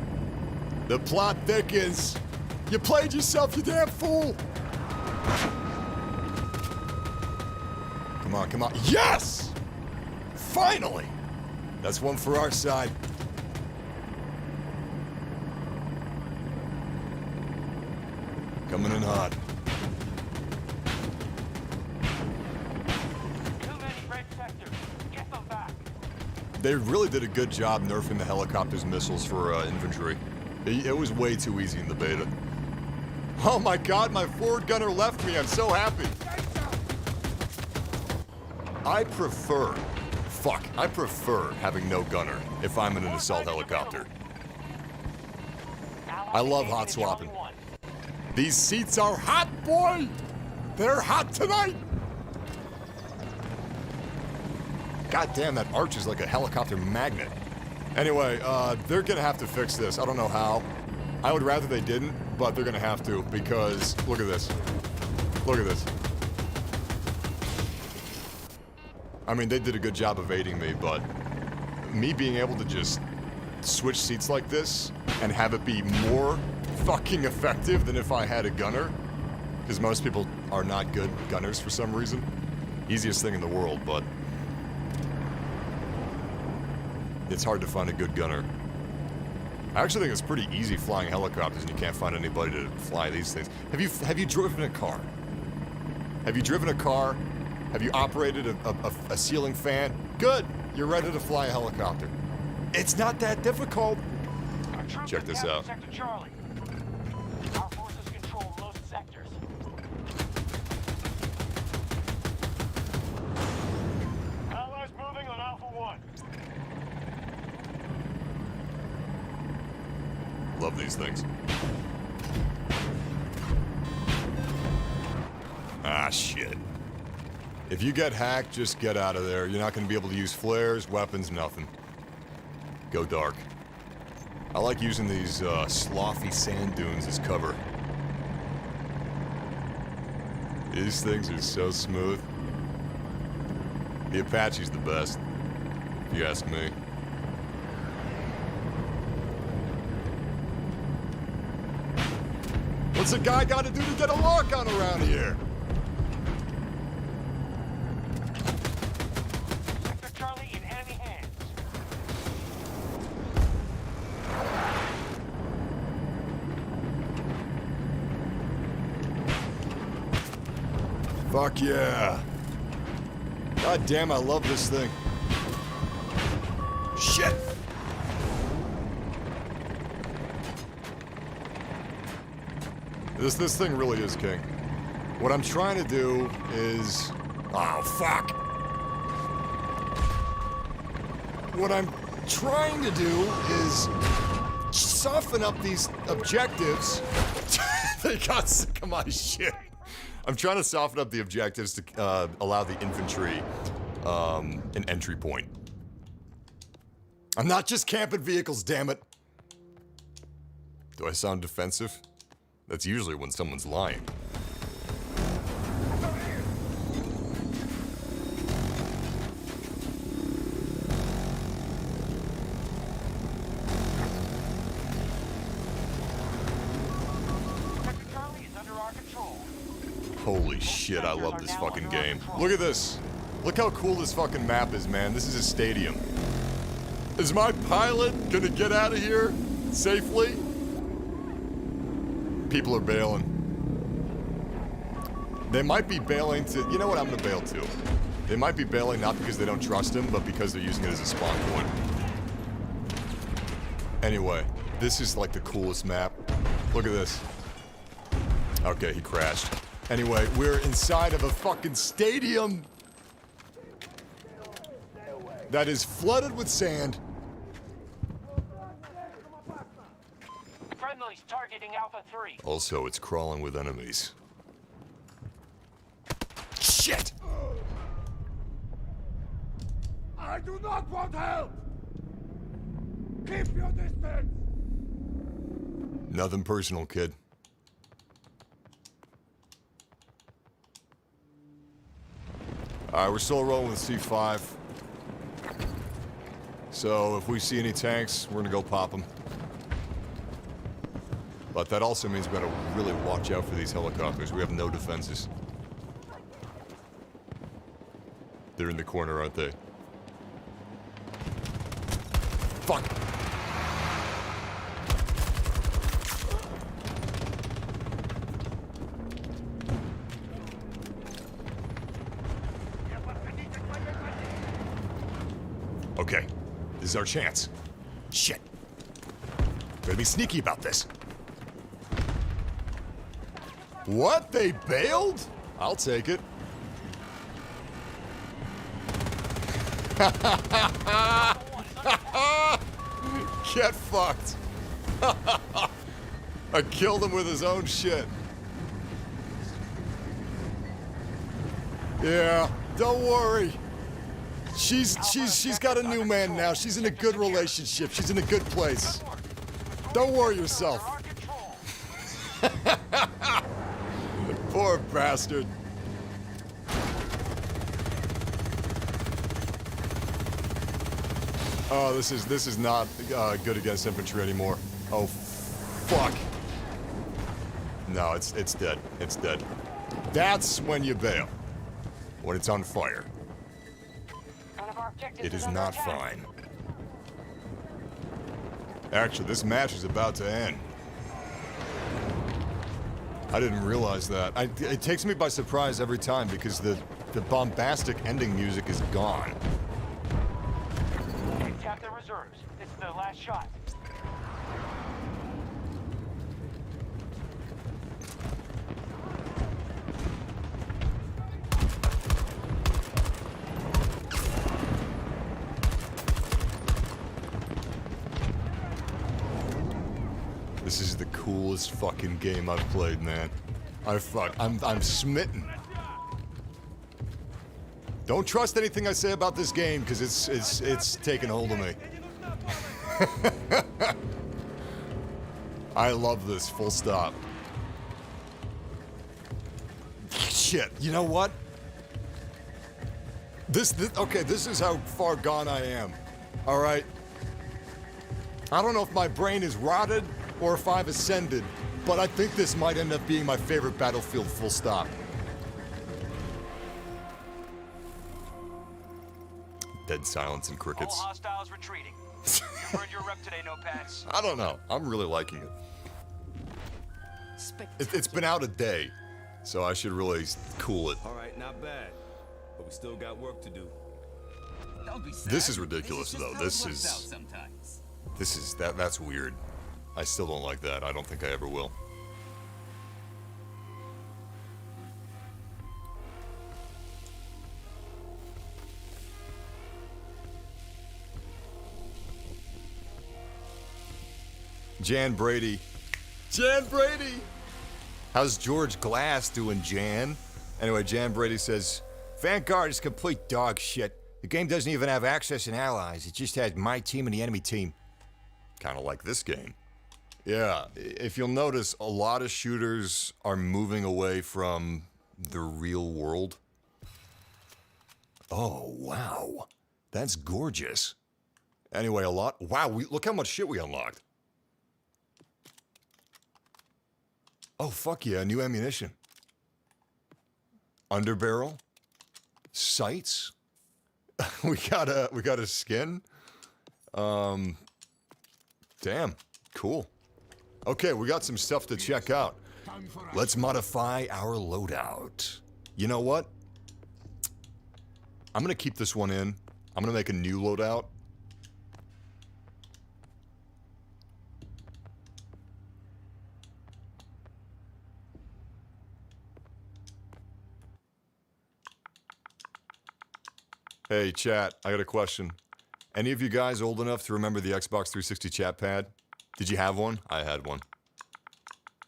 The plot thickens. You played yourself, you damn fool! Come on, come on. Yes! Finally! That's one for our side. Coming in hot. Too many red sectors. Get them back. They really did a good job nerfing the helicopter's missiles for infantry. It was way too easy in the beta. Oh my god, my forward gunner left me. I'm so happy. I prefer having no gunner if I'm in an assault helicopter. I love hot swapping. These seats are hot, boy! They're hot tonight! God damn, that arch is like a helicopter magnet. Anyway, they're gonna have to fix this. I don't know how. I would rather they didn't, but they're gonna have to because look at this. Look at this. I mean, they did a good job evading me, but me being able to just switch seats like this and have it be more fucking effective than if I had a gunner, because most people are not good gunners for some reason. Easiest thing in the world, but it's hard to find a good gunner. I actually think it's pretty easy flying helicopters and you can't find anybody to fly these things. Have you driven a car? Have you driven a car? Have you operated a ceiling fan? Good, you're ready to fly a helicopter. It's not that difficult. Check this out. Sector Charlie. Our forces control most sectors. Allies moving on Alpha 1. Love these things. Ah, shit. If you get hacked, just get out of there. You're not going to be able to use flares, weapons, nothing. Go dark. I like using these slothy sand dunes as cover. These things are so smooth. The Apache's the best, if you ask me. What's a guy got to do to get a lock on around here? Sector Charlie in enemy hands. Fuck yeah. God damn, I love this thing. Shit. This thing really is king. What I'm trying to do is... Oh, fuck. What I'm trying to do is soften up these objectives. They got sick of my shit. I'm trying to soften up the objectives to allow the infantry an entry point. I'm not just camping vehicles, damn it. Do I sound defensive? That's usually when someone's lying. Sector Charlie is under our control. Holy shit, I love this fucking game. Look at this. Look how cool this fucking map is, man. This is a stadium. Is my pilot gonna get out of here safely? People are bailing. They might be bailing to... You know what? I'm gonna bail too. They might be bailing not because they don't trust him, but because they're using it as a spawn point. Anyway, this is like the coolest map. Look at this. Okay, he crashed. Anyway, we're inside of a fucking stadium that is flooded with sand. Friendly's targeting Alpha 3. Also, it's crawling with enemies. Shit! I do not want help! Keep your distance! Nothing personal, kid. Alright, we're still rolling with C5. So, if we see any tanks, we're gonna go pop them. But that also means we gotta really watch out for these helicopters. We have no defenses. They're in the corner, aren't they? Fuck! Okay, this is our chance. Shit. Gotta be sneaky about this. What? They bailed? I'll take it. Get fucked. I killed him with his own shit. Yeah, don't worry. She's got a new man now. She's in a good relationship. She's in a good place. Don't worry yourself. Poor bastard. Oh, this is not good against infantry anymore. Oh, fuck. No, it's dead. It's dead. That's when you bail. When it's on fire. It is not fine. Actually, this match is about to end. I didn't realize that. It takes me by surprise every time because the bombastic ending music is gone. Tap the reserves. This is their last shot. This is the coolest fucking game I've played, man. I'm smitten. Don't trust anything I say about this game because it's taken hold of me. I love this, full stop. shit. You know what? Okay, this is how far gone I am. All right. I don't know if my brain is rotted or if I've ascended, but I think this might end up being my favorite Battlefield, full stop. Dead silence and All crickets. hostiles retreating. You earned your rep today, no pants. I don't know. I'm really liking it. It's been out a day, so I should really cool it. All right, not bad. But we still got work to do. Don't be sad. This is ridiculous, This is though. just how This it works is- out sometimes. That's weird. I still don't like that. I don't think I ever will. Jan Brady. Jan Brady! How's George Glass doing, Jan? Anyway, Jan Brady says, Vanguard is complete dog shit. The game doesn't even have access and allies. It just has my team and the enemy team. Kind of like this game. Yeah, if you'll notice, a lot of shooters are moving away from the real world. Oh, wow. That's gorgeous. Anyway, wow, look how much shit we unlocked. Oh, fuck yeah, new ammunition. Underbarrel. Sights. we got a skin. Damn, cool. Okay, we got some stuff to check out. Let's modify our loadout. You know what? I'm gonna keep this one in. I'm gonna make a new loadout. Hey, chat, I got a question. Any of you guys old enough to remember the Xbox 360 chat pad? Did you have one? I had one.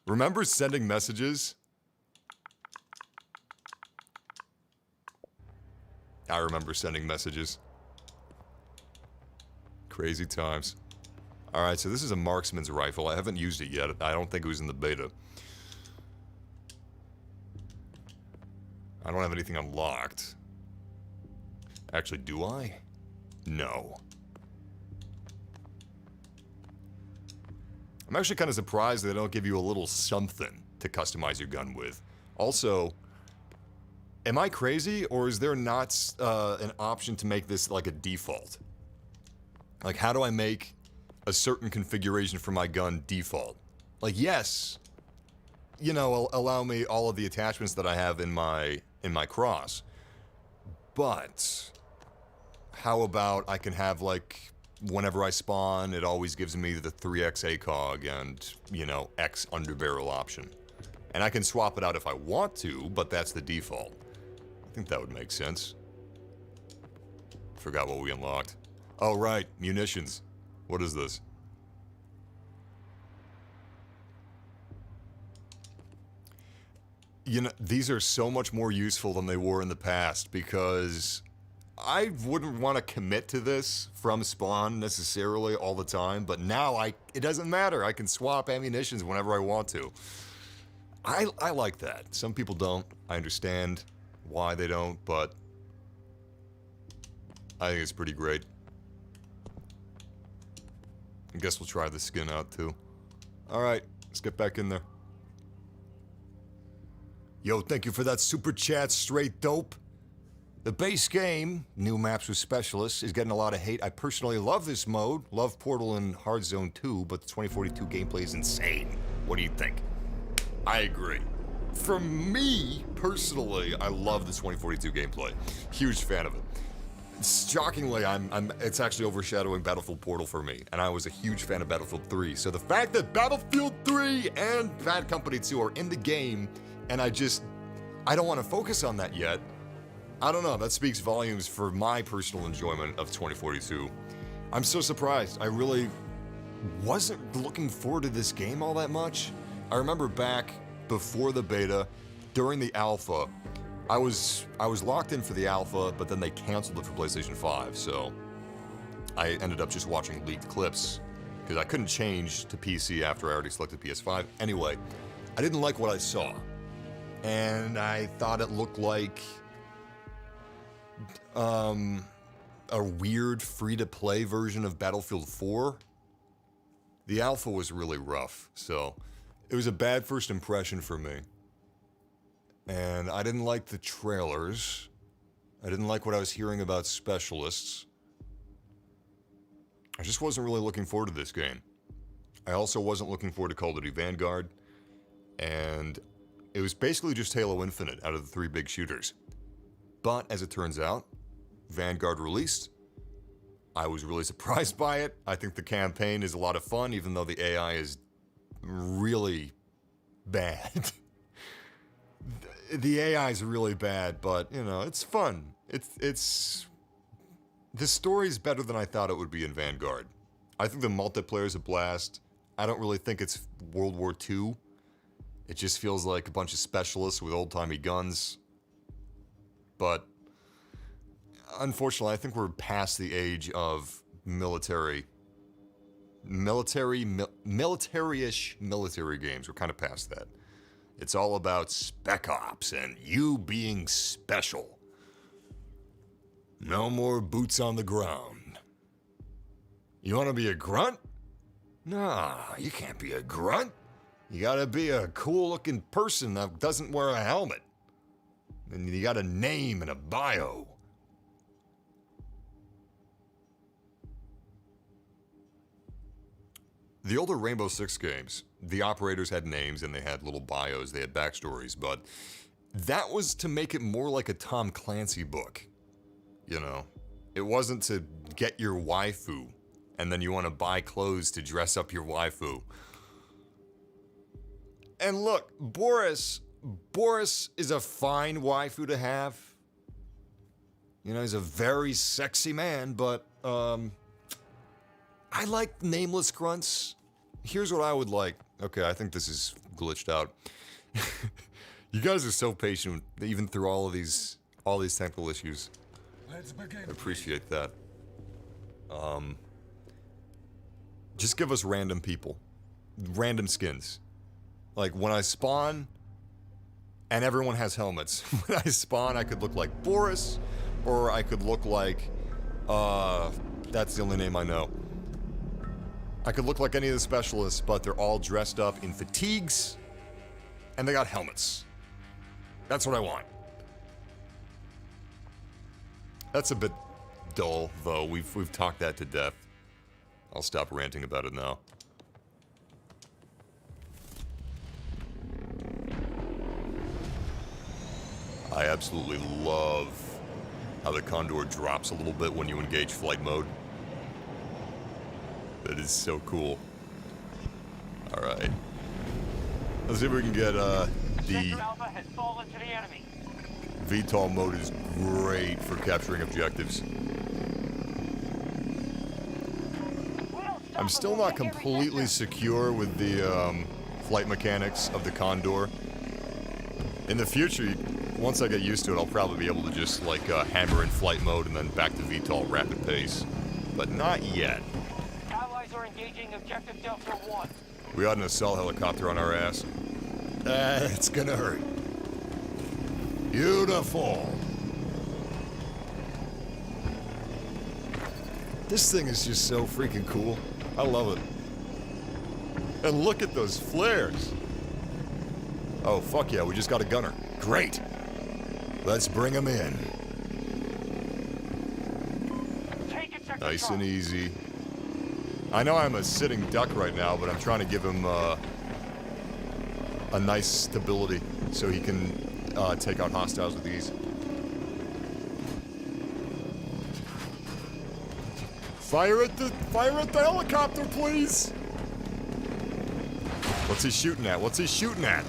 Remember sending messages? I remember sending messages. Crazy times. Alright, so this is a marksman's rifle. I haven't used it yet. I don't think it was in the beta. I don't have anything unlocked. Actually, do I? No. I'm actually kind of surprised they don't give you a little something to customize your gun with. Also, am I crazy, or is there not an option to make this like a default? Like, how do I make a certain configuration for my gun default? Like, yes, you know, allow me all of the attachments that I have in my cross, but how about I can have, like, whenever I spawn, it always gives me the 3x ACOG and, you know, X underbarrel option. And I can swap it out if I want to, but that's the default. I think that would make sense. Forgot what we unlocked. Oh, right, munitions. What is this? You know, these are so much more useful than they were in the past because I wouldn't want to commit to this from spawn necessarily all the time, but now it doesn't matter. I can swap ammunitions whenever I want to. I like that. Some people don't. I understand why they don't, but I think it's pretty great. I guess we'll try the skin out too. Alright, let's get back in there. Yo, thank you for that super chat, straight dope. The base game, new maps with specialists, is getting a lot of hate. I personally love this mode, love Portal and Hard Zone 2, but the 2042 gameplay is insane. What do you think? I agree. For me, personally, I love the 2042 gameplay. Huge fan of it. Shockingly, it's actually overshadowing Battlefield Portal for me, and I was a huge fan of Battlefield 3. So the fact that Battlefield 3 and Bad Company 2 are in the game, and I don't want to focus on that yet. I don't know, that speaks volumes for my personal enjoyment of 2042. I'm so surprised. I really wasn't looking forward to this game all that much. I remember back before the beta, during the alpha, I was locked in for the alpha, but then they canceled it for PlayStation 5, so I ended up just watching leaked clips because I couldn't change to PC after I already selected PS5. Anyway, I didn't like what I saw. and I thought it looked like a weird free-to-play version of Battlefield 4. The alpha was really rough, so it was a bad first impression for me. And I didn't like the trailers. I didn't like what I was hearing about specialists. I just wasn't really looking forward to this game. I also wasn't looking forward to Call of Duty Vanguard. And it was basically just Halo Infinite out of the 3 big shooters. But as it turns out, Vanguard released. I was really surprised by it. I think the campaign is a lot of fun, even though the AI is really bad. The AI is really bad, but, you know, it's fun. It's... The story's better than I thought it would be in Vanguard. I think the multiplayer is a blast. I don't really think it's World War II. It just feels like a bunch of specialists with old-timey guns. But, unfortunately, I think we're past the age of military-ish military games. We're kind of past that. It's all about spec ops and you being special. No more boots on the ground. You want to be a grunt? Nah, you can't be a grunt. You gotta be a cool-looking person that doesn't wear a helmet. And you got a name and a bio. The older Rainbow Six games, the operators had names and they had little bios, they had backstories, but that was to make it more like a Tom Clancy book. You know, it wasn't to get your waifu and then you want to buy clothes to dress up your waifu. And look, Boris is a fine waifu to have. You know, he's a very sexy man, but I like nameless grunts. Here's what I would like. Okay, I think this is glitched out. You guys are so patient, even through all these technical issues. Let's begin. I appreciate that. Just give us random people, random skins. Like when I spawn, and everyone has helmets. When I spawn, I could look like Boris, or I could look like, that's the only name I know. I could look like any of the specialists, but they're all dressed up in fatigues, and they got helmets. That's what I want. That's a bit dull, though. We've talked that to death. I'll stop ranting about it now. I absolutely love how the Condor drops a little bit when you engage flight mode. That is so cool. Alright. Let's see if we can get the Sector Alpha has fallen to the enemy. VTOL mode is great for capturing objectives. I'm still not completely secure with the flight mechanics of the Condor. In the future, once I get used to it, I'll probably be able to just like hammer in flight mode and then back to VTOL rapid pace. But not yet. Allies are engaging objective Delta 1. We got an assault helicopter on our ass. It's gonna hurt. Beautiful. This thing is just so freaking cool. I love it. And look at those flares. Oh, fuck yeah, we just got a gunner. Great. Let's bring him in. Nice and easy. I know I'm a sitting duck right now, but I'm trying to give him a nice stability so he can take out hostiles with ease. Fire at the helicopter, please. What's he shooting at? What's he shooting at?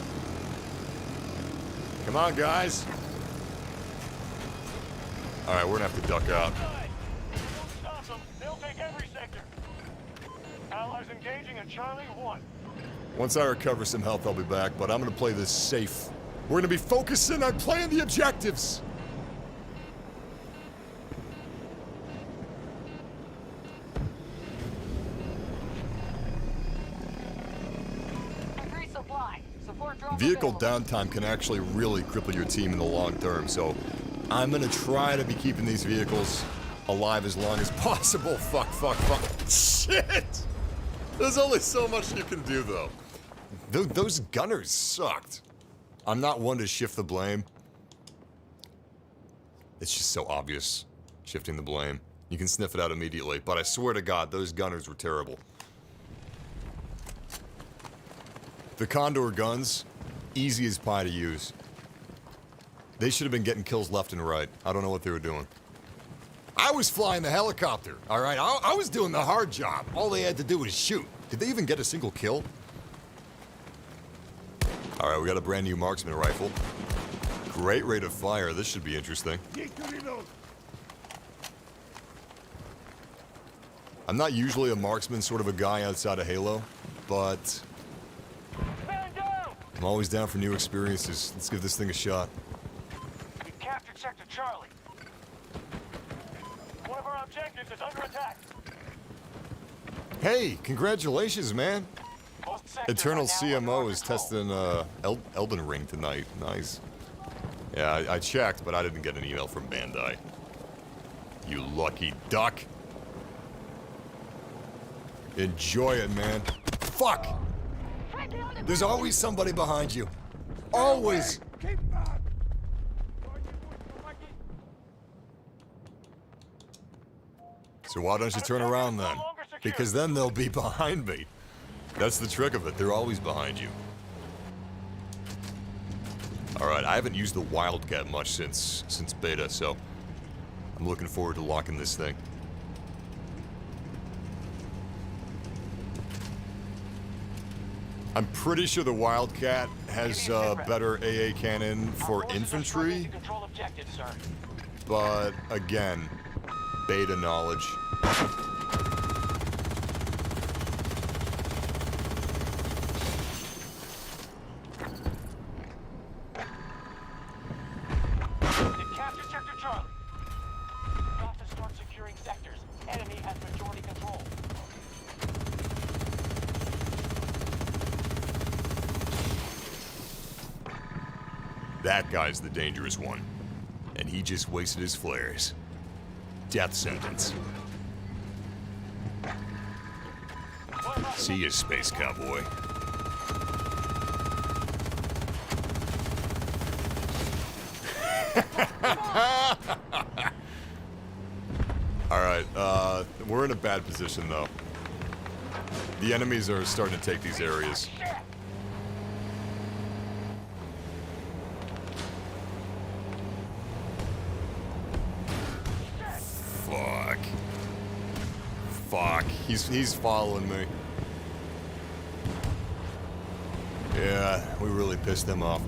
Come on, guys. All right, we're gonna have to duck out. Don't stop them. They'll take every sector. Allies engaging at Charlie 1. Once I recover some health, I'll be back, but I'm gonna play this safe. We're gonna be focusing on playing the objectives. Increase supply. Report drop Vehicle available. downtime can actually really cripple your team in the long term, so I'm gonna try to be keeping these vehicles alive as long as possible. Fuck. Shit! There's only so much you can do, though. Those gunners sucked. I'm not one to shift the blame. It's just so obvious, shifting the blame. You can sniff it out immediately, but I swear to God, those gunners were terrible. The Condor guns, easy as pie to use. They should have been getting kills left and right. I don't know what they were doing. I was flying the helicopter, all right? I was doing the hard job. All they had to do was shoot. Did they even get a single kill? All right, we got a brand new marksman rifle. Great rate of fire. This should be interesting. I'm not usually a marksman sort of a guy outside of Halo, but I'm always down for new experiences. Let's give this thing a shot. We captured Sector Charlie. One of our objectives is under attack. Hey, congratulations, man. Most sectors Eternal are now under our CMO is control. testing Elden Ring tonight. Nice. Yeah, I checked, but I didn't get an email from Bandai. You lucky duck. Enjoy it, man. Fuck! There's always somebody behind you. Always! Keep back! So why don't you turn around then? Because then they'll be behind me. That's the trick of it. They're always behind you. Alright, I haven't used the Wildcat much since beta, so I'm looking forward to locking this thing. I'm pretty sure the Wildcat has better AA cannon for infantry, Control objectives, sir. but again, beta knowledge. They've captured Sector Charlie. We have to start securing sectors. Enemy has majority control. That guy's the dangerous one. And he just wasted his flares. Death sentence. See you, space cowboy. Alright, we're in a bad position though. The enemies are starting to take these areas. Fuck. He's following me. Yeah, we really pissed them off.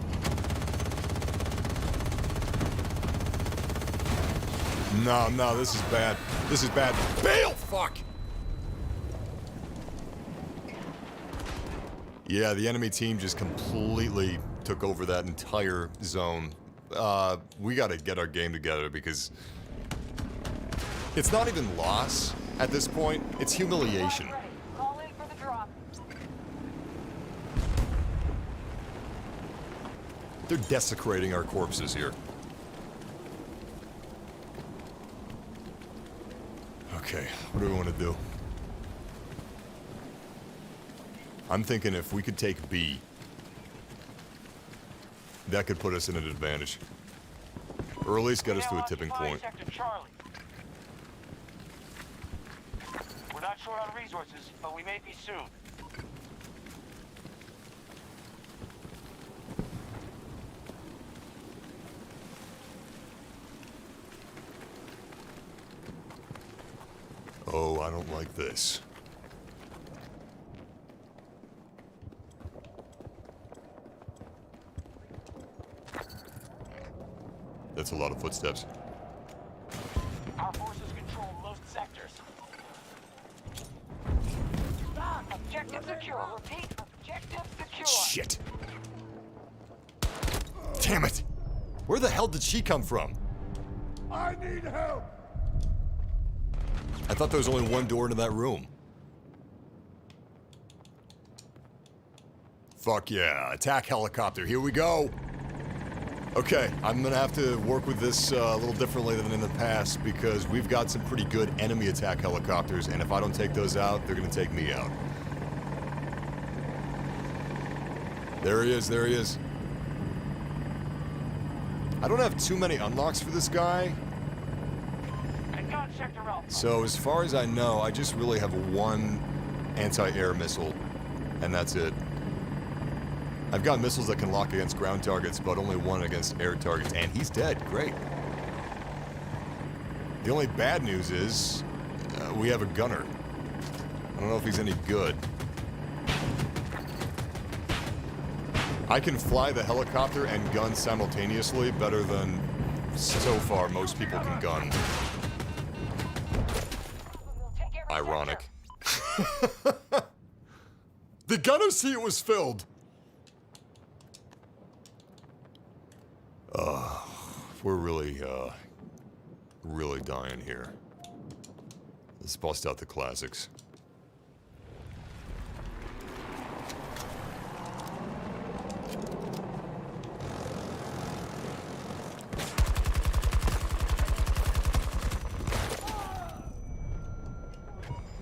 No, this is bad. This is bad. Bail! Fuck! Yeah, the enemy team just completely took over that entire zone. We gotta get our game together because it's not even loss at this point, it's humiliation. Ready. Call in for the drop. They're desecrating our corpses here. Okay, what do we want to do? I'm thinking if we could take B, that could put us in an advantage. Or at least get us to a tipping point. Sector Charlie. We're not short on resources, but we may be soon. Oh, I don't like this. That's a lot of footsteps. Our forces control most sectors. Objective secure. Repeat. Objective secure. Shit! Damn it! Where the hell did she come from? I need help! I thought there was only one door into that room. Fuck yeah. Attack helicopter. Here we go. Okay, I'm gonna have to work with this a little differently than in the past because we've got some pretty good enemy attack helicopters, and if I don't take those out, they're gonna take me out. There he is, there he is. I don't have too many unlocks for this guy. So as far as I know, I just really have one anti-air missile, and that's it. I've got missiles that can lock against ground targets, but only one against air targets, and he's dead. Great. The only bad news is we have a gunner. I don't know if he's any good. I can fly the helicopter and gun simultaneously better than, so far, most people can gun. Ironic. The gunner seat was filled. We're really dying here. Let's bust out the classics.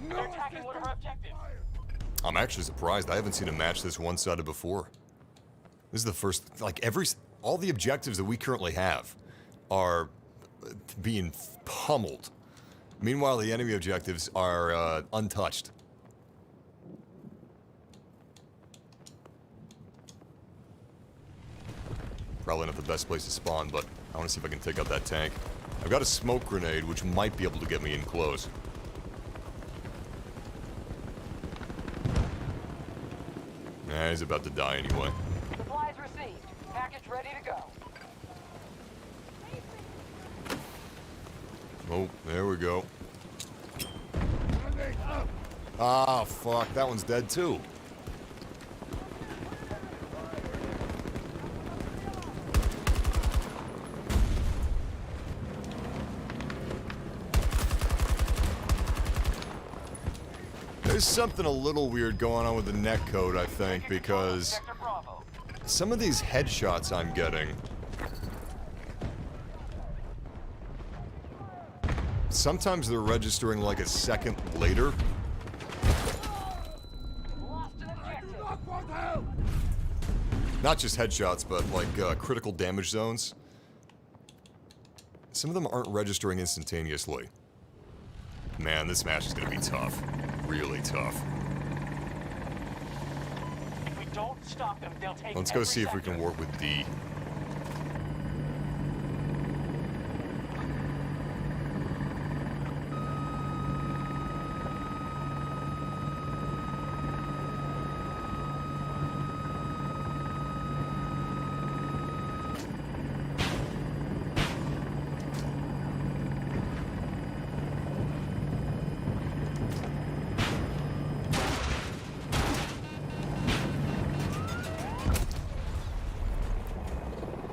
They're attacking one of our objectives. I'm actually surprised. I haven't seen a match this one-sided before. This is the first, like, all the objectives that we currently have are being pummeled. Meanwhile, the enemy objectives are untouched. Probably not the best place to spawn, but I want to see if I can take out that tank. I've got a smoke grenade, which might be able to get me in close. Nah, he's about to die anyway. Supplies received. Package ready to go. Oh, there we go. Ah, fuck. That one's dead, too. There's something a little weird going on with the netcode, I think, because some of these headshots I'm getting, sometimes they're registering like a second later. Not just headshots, but like critical damage zones. Some of them aren't registering instantaneously. Man, this match is gonna be tough. Really tough. If we don't stop them, they'll take Let's go see if we can work with D.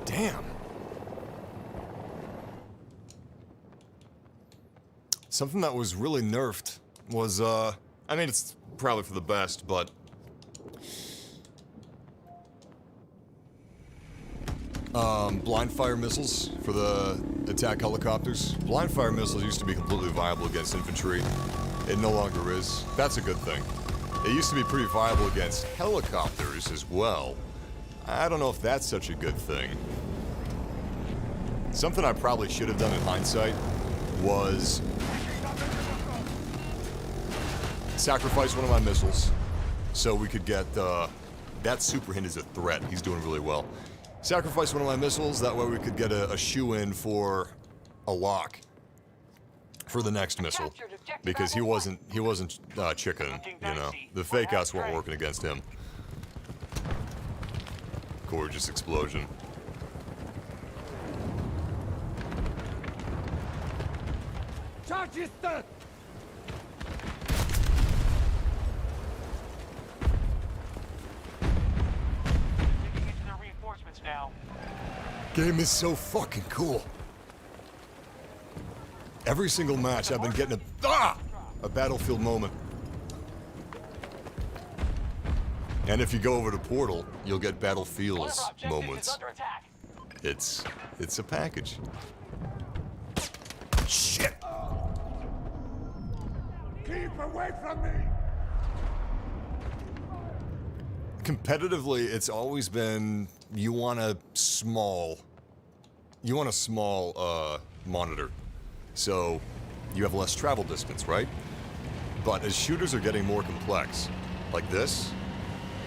Damn. Something that was really nerfed was, I mean, it's probably for the best, but blind fire missiles for the attack helicopters. Blind fire missiles used to be completely viable against infantry. It no longer is. That's a good thing. It used to be pretty viable against helicopters as well. I don't know if that's such a good thing. Something I probably should have done in hindsight was sacrifice one of my missiles so we could get, that super hint is a threat. He's doing really well. Sacrifice one of my missiles, that way we could get a shoe-in for a lock for the next missile. Because he wasn't chicken, you know. The fake outs weren't working against him. Gorgeous explosion. Charges dead! Digging into their reinforcements now. Game is so fucking cool. Every single match I've been getting a battlefield moment. And if you go over to Portal, you'll get One of Battlefield's our objectives is moments. under attack. It's a package. Shit! Keep away from me! Competitively, it's always been you want a small monitor, so you have less travel distance, right? But as shooters are getting more complex, like this,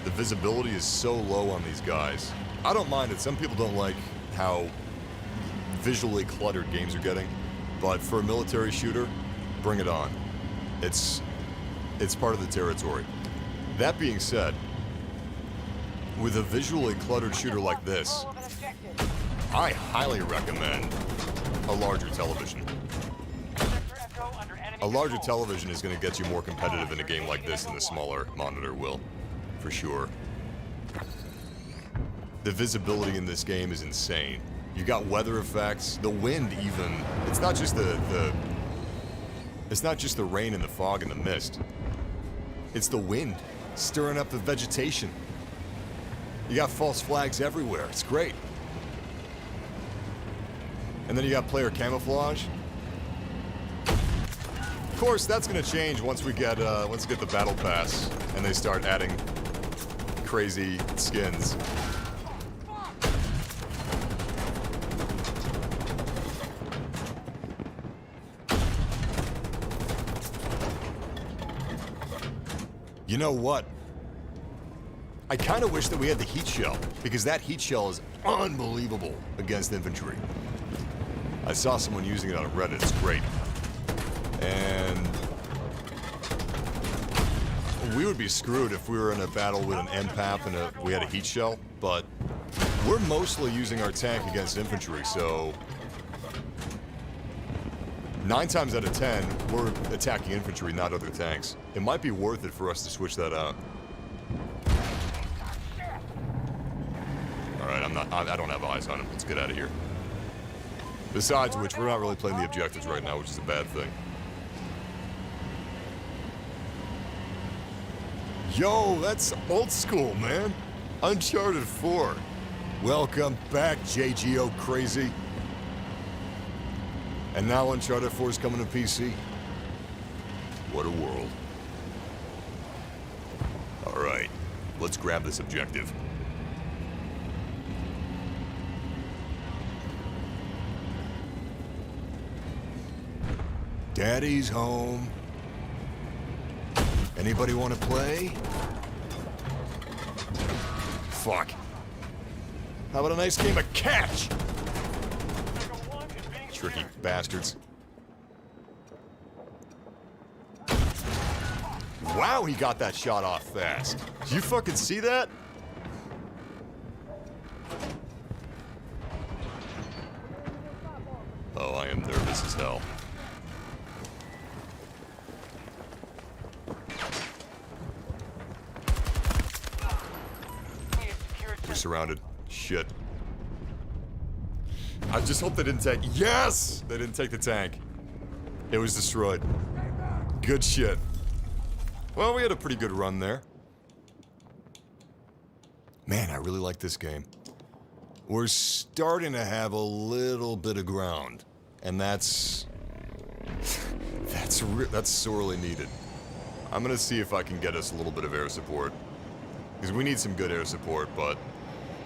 the visibility is so low on these guys. I don't mind it. Some people don't like how visually cluttered games are getting, but for a military shooter, bring it on. It's part of the territory. That being said, with a visually cluttered shooter like this, Control of an objective. I highly recommend a larger television. Sector Echo under enemy A larger control. television is going to get you more competitive in a game like this than the smaller monitor will, for sure. The visibility in this game is insane. You got weather effects, the wind even. It's not just it's not just the rain and the fog and the mist. It's the wind stirring up the vegetation. You got false flags everywhere. It's great. And then you got player camouflage. Of course, that's going to change once we get the battle pass and they start adding crazy skins. You know what? I kind of wish that we had the heat shell, because that heat shell is unbelievable against infantry. I saw someone using it on Reddit. It's great. And we would be screwed if we were in a battle with an MPAP and we had a heat shell, but we're mostly using our tank against infantry, so 9 times out of 10, we're attacking infantry, not other tanks. It might be worth it for us to switch that out. Alright, I don't have eyes on him. Let's get out of here. Besides which, we're not really playing the objectives right now, which is a bad thing. Yo, that's old school, man. Uncharted 4. Welcome back, JGO Crazy. And now Uncharted 4 is coming to PC. What a world. Alright, let's grab this objective. Daddy's home. Anybody want to play? Fuck. How about a nice game of catch? Tricky bastards. Wow, he got that shot off fast. Did you fucking see that? Oh, I am nervous as hell. We're surrounded. Shit. I just hope they didn't take... Yes! They didn't take the tank. It was destroyed. Good shit. Well, we had a pretty good run there. Man, I really like this game. We're starting to have a little bit of ground. And that's sorely needed. I'm gonna see if I can get us a little bit of air support. Because we need some good air support, but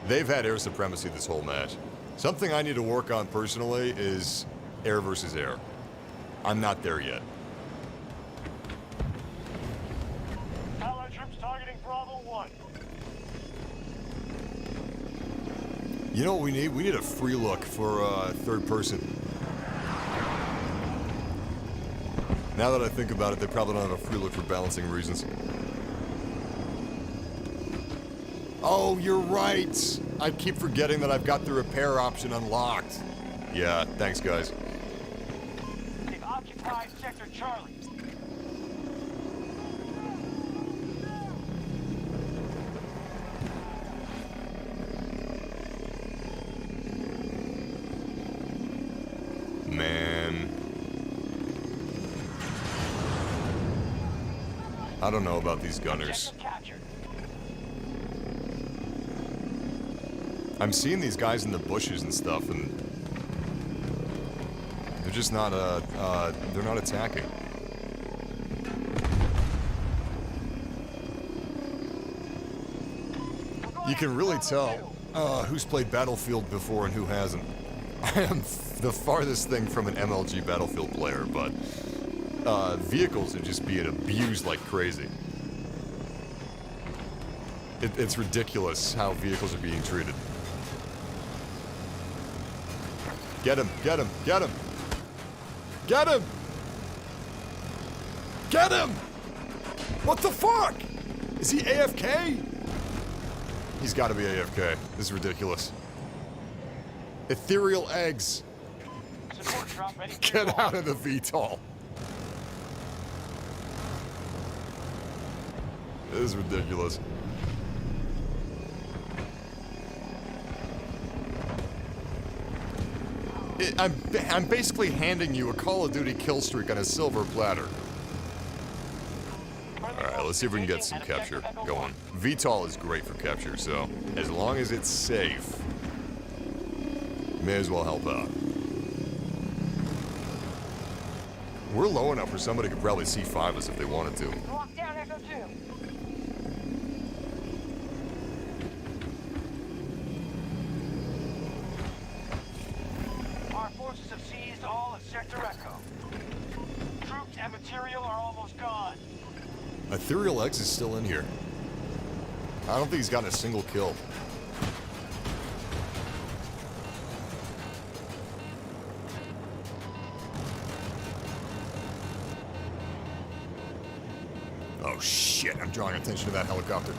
they've had air supremacy this whole match. Something I need to work on personally is air versus air. I'm not there yet. Allied troops targeting Bravo 1. You know what we need? We need a free look for third person. Now that I think about it, they probably don't have a free look for balancing reasons. Oh, you're right! I keep forgetting that I've got the repair option unlocked. Yeah, thanks guys. They've occupied Sector Charlie. Man. I don't know about these gunners. Objective captured. I'm seeing these guys in the bushes and stuff, and they're just not, they're not attacking. You can really tell who's played Battlefield before and who hasn't. I am the farthest thing from an MLG Battlefield player, but vehicles are just being abused like crazy. It's ridiculous how vehicles are being treated. Get him, get him, get him! Get him! Get him! What the fuck? Is he AFK? He's gotta be AFK. This is ridiculous. Ethereal eggs. Support drop ready. Get out of the VTOL. This is ridiculous. I'm basically handing you a Call of Duty kill streak on a silver platter. Alright, let's see if we can get some capture going. VTOL is great for capture, so as long as it's safe, may as well help out. We're low enough where somebody could probably C5 us if they wanted to. Lock down Echo 2. Our forces have seized all of Sector Echo. Troops and material are almost gone. Ethereal Eggs is still in here. I don't think he's gotten a single kill. Oh shit, I'm drawing attention to that helicopter.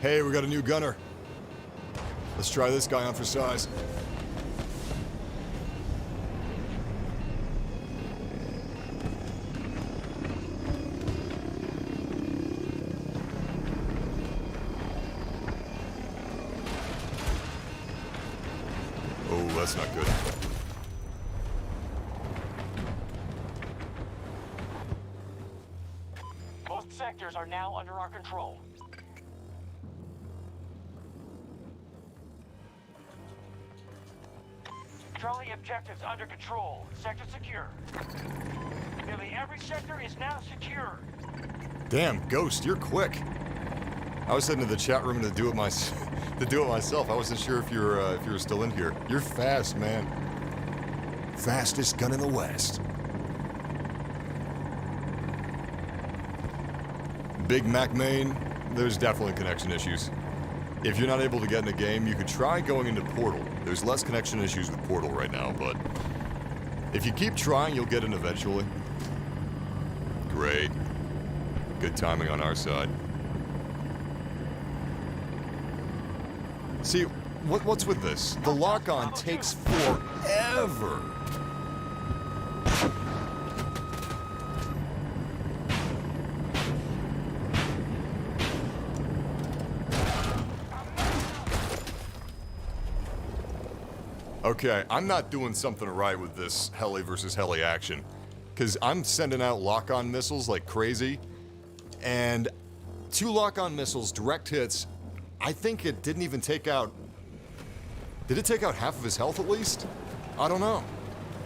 Hey, we got a new gunner. Let's try this guy on for size. Oh, that's not good. Most sectors are now under our control. Charlie objectives under control. Sector secure. Nearly every sector is now secured. Damn, Ghost, you're quick. I was heading to the chat room to do it myself. I wasn't sure if you were still in here. You're fast, man. Fastest gun in the West. Big Mac main, there's definitely connection issues. If you're not able to get in the game, you could try going into Portal. There's less connection issues with Portal right now, but if you keep trying, you'll get in eventually. Great. Good timing on our side. See, what's with this? The lock-on takes forever. Okay, I'm not doing something right with this heli versus heli action. Because I'm sending out lock-on missiles like crazy. And 2 lock-on missiles, direct hits, I think it didn't even take out... Did it take out half of his health at least? I don't know.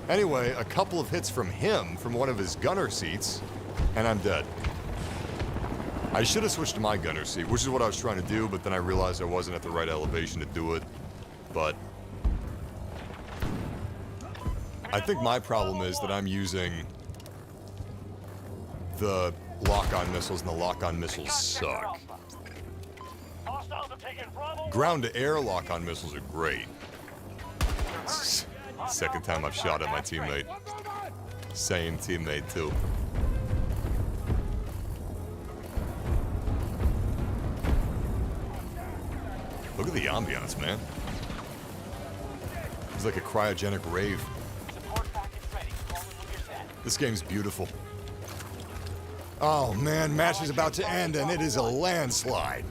Anyway, a couple of hits from him, from one of his gunner seats, and I'm dead. I should have switched to my gunner seat, which is what I was trying to do, but then I realized I wasn't at the right elevation to do it. But I think my problem is that I'm using the lock-on missiles, and the lock-on missiles suck. Ground-to-air lock-on missiles are great. Second time I've shot at my teammate. Same teammate, too. Look at the ambiance, man. It's like a cryogenic rave. This game's beautiful. Oh man, match is about to end and it is a landslide.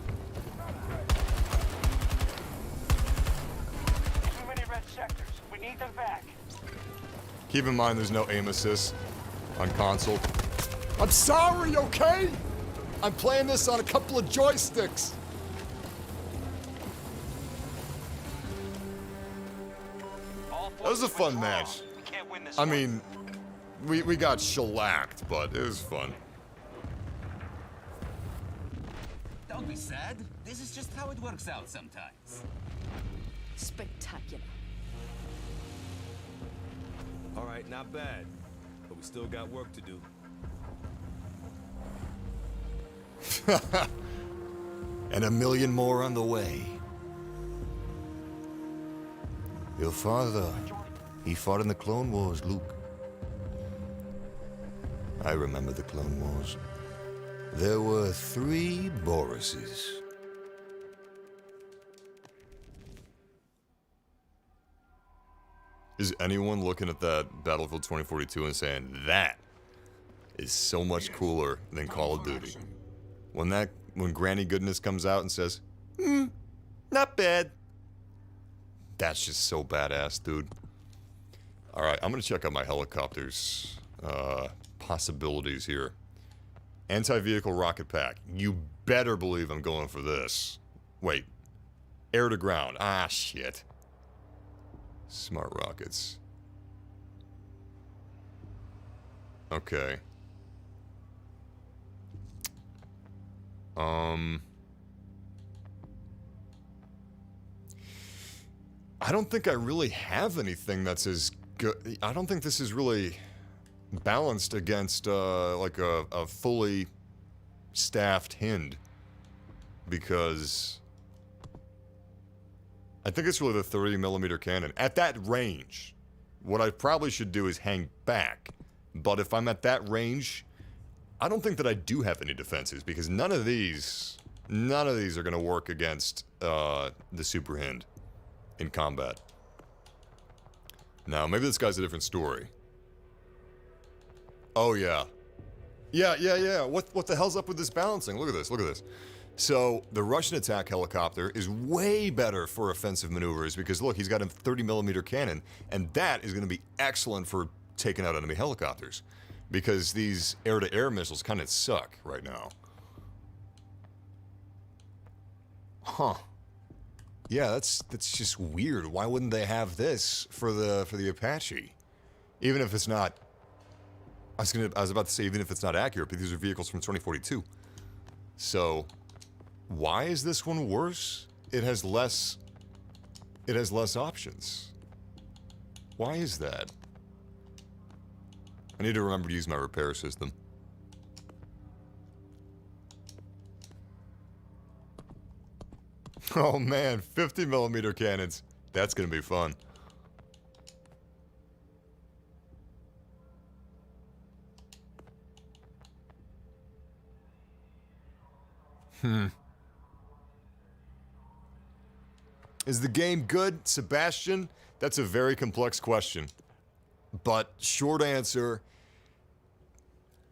Take them back. Keep in mind there's no aim assist on console. I'm sorry, okay? I'm playing this on a couple of joysticks. That was a fun match. We can't win this I one. mean, we got shellacked, but it was fun. Don't be sad. This is just how it works out sometimes. Spectacular. All right, not bad. But we still got work to do. And a million more on the way. Your father, he fought in the Clone Wars, Luke. I remember the Clone Wars. There were 3 Borises. Is anyone looking at that Battlefield 2042 and saying that is so much cooler than Call of Duty? When Granny Goodness comes out and says, not bad. That's just so badass, dude. All right, I'm gonna check out my helicopters possibilities here. Anti-vehicle rocket pack. You better believe I'm going for this. Wait, air to ground. Ah, shit. Smart rockets. Okay. I don't think I really have anything that's as good. I don't think this is really balanced against like a fully staffed Hind, because I think it's really the 30mm cannon. At that range, what I probably should do is hang back. But if I'm at that range, I don't think that I do have any defenses, because none of these are going to work against the Super Hind in combat. Now, maybe this guy's a different story. Oh, yeah. Yeah. What the hell's up with this balancing? Look at this. So, the Russian attack helicopter is way better for offensive maneuvers because, look, he's got a 30mm cannon, and that is going to be excellent for taking out enemy helicopters, because these air-to-air missiles kind of suck right now. Huh. Yeah, that's just weird. Why wouldn't they have this for the Apache? Even if it's not... I was about to say, even if it's not accurate, but these are vehicles from 2042. So... why is this one worse? It has less options. Why is that? I need to remember to use my repair system. Oh man, 50mm cannons. That's gonna be fun. Is the game good, Sebastian? That's a very complex question. But short answer,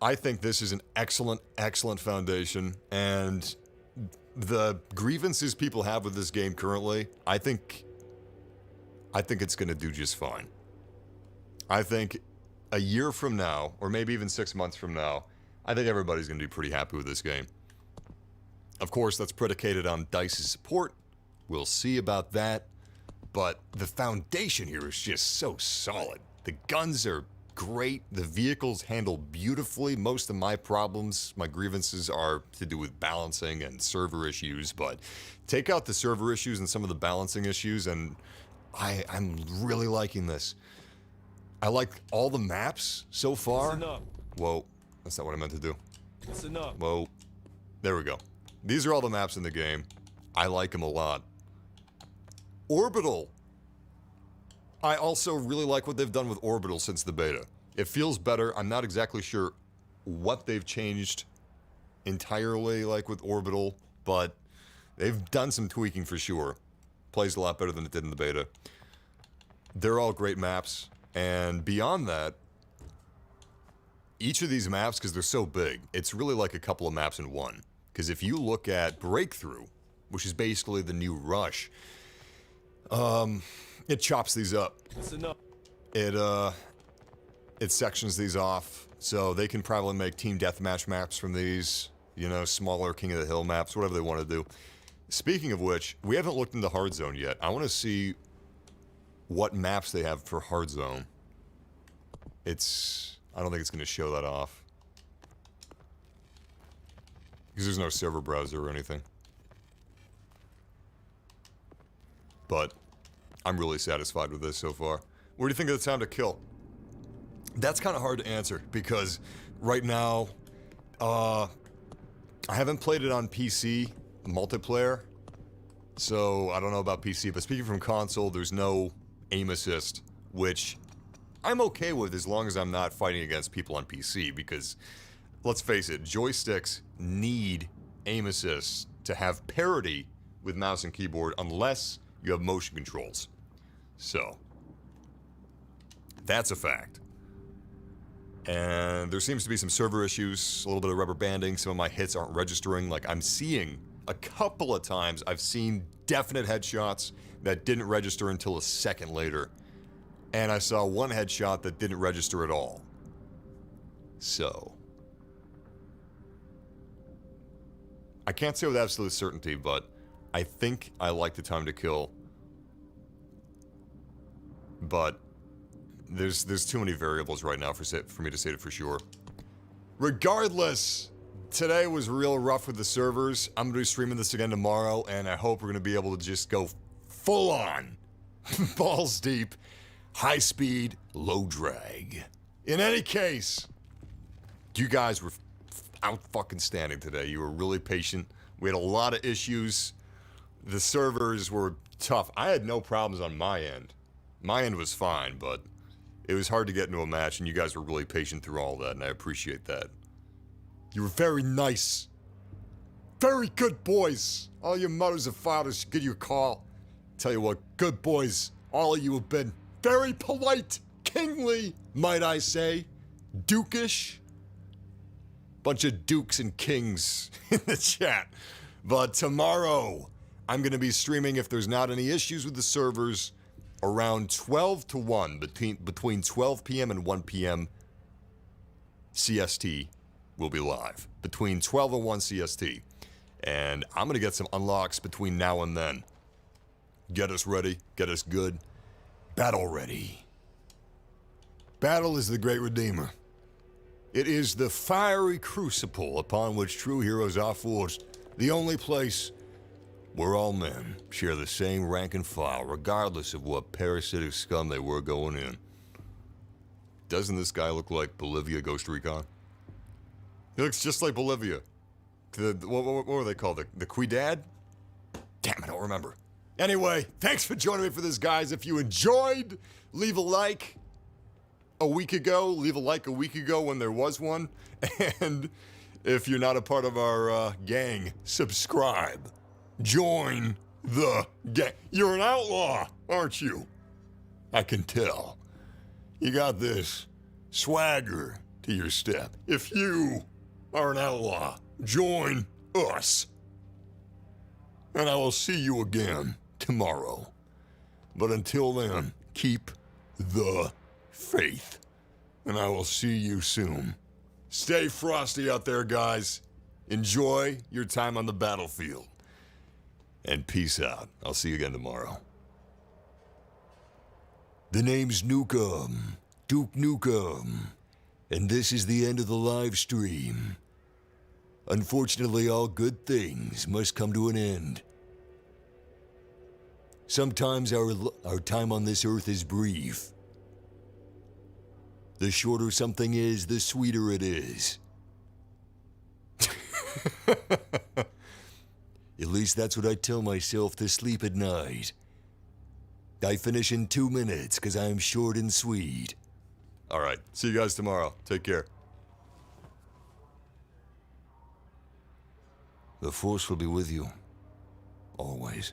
I think this is an excellent, excellent foundation. And the grievances people have with this game currently, I think it's going to do just fine. I think a year from now, or maybe even 6 months from now, I think everybody's going to be pretty happy with this game. Of course, that's predicated on DICE's support. We'll see about that. But the foundation here is just so solid. The guns are great. The vehicles handle beautifully. Most of my problems, my grievances, are to do with balancing and server issues. But take out the server issues and some of the balancing issues, and I'm really liking this. I like all the maps so far. Listen up. Whoa, that's not what I meant to do. Listen up. Whoa, there we go. These are all the maps in the game. I like them a lot. Orbital. I also really like what they've done with Orbital since the beta. It feels better. I'm not exactly sure what they've changed entirely, like with Orbital, but they've done some tweaking for sure. Plays a lot better than it did in the beta. They're all great maps, and beyond that, each of these maps, because they're so big, it's really like a couple of maps in one. Because if you look at Breakthrough, which is basically the new Rush, It chops these up. That's enough. It sections these off, so they can probably make team deathmatch maps from these, you know, smaller King of the Hill maps, whatever they want to do. Speaking of which, we haven't looked into Hard Zone yet. I want to see what maps they have for Hard Zone. I don't think it's going to show that off. Because there's no server browser or anything. But I'm really satisfied with this so far. What do you think of the time to kill? That's kind of hard to answer because right now, I haven't played it on PC multiplayer, so I don't know about PC, but speaking from console, there's no aim assist, which I'm okay with as long as I'm not fighting against people on PC because, let's face it, joysticks need aim assist to have parity with mouse and keyboard unless you have motion controls. So, that's a fact. And there seems to be some server issues, a little bit of rubber banding, some of my hits aren't registering. Like, I'm seeing a couple of times, I've seen definite headshots that didn't register until a second later. And I saw one headshot that didn't register at all. So, I can't say with absolute certainty, but I think I like the time to kill. But there's too many variables right now for me to say it for sure. Regardless, today was real rough with the servers. I'm gonna be streaming this again tomorrow, and I hope we're gonna be able to just go full on, balls deep, high speed, low drag. In any case, you guys were out fucking standing today. You were really patient. We had a lot of issues. The servers were tough. I had no problems on my end. My end was fine, but it was hard to get into a match, and you guys were really patient through all that, and I appreciate that. You were very nice. Very good boys. All your mothers and fathers should give you a call. Tell you what, good boys. All of you have been very polite, kingly, might I say. Dukish. Bunch of dukes and kings in the chat. But tomorrow, I'm going to be streaming, if there's not any issues with the servers, around 12 to 1, between 12 p.m. and 1 p.m. CST will be live. Between 12 and 1 CST. And I'm going to get some unlocks between now and then. Get us ready, get us good. Battle ready. Battle is the great redeemer. It is the fiery crucible upon which true heroes are forged. The only place where all men share the same rank and file, regardless of what parasitic scum they were going in. Doesn't this guy look like Bolivia Ghost Recon? He looks just like Bolivia. What were they called? The Quidad? Damn, I don't remember. Anyway, thanks for joining me for this, guys. If you enjoyed, leave a like a week ago. Leave a like a week ago when there was one. And if you're not a part of our gang, subscribe. Join the gang. You're an outlaw, aren't you? I can tell. You got this swagger to your step. If you are an outlaw, join us. And I will see you again tomorrow. But until then, keep the faith. And I will see you soon. Stay frosty out there, guys. Enjoy your time on the battlefield. And peace out. I'll see you again tomorrow. The name's Nukem, Duke Nukem, and this is the end of the live stream. Unfortunately, all good things must come to an end. Sometimes our time on this earth is brief. The shorter something is, the sweeter it is. At least that's what I tell myself to sleep at night. I finish in 2 minutes because I'm short and sweet. All right, see you guys tomorrow. Take care. The Force will be with you. Always.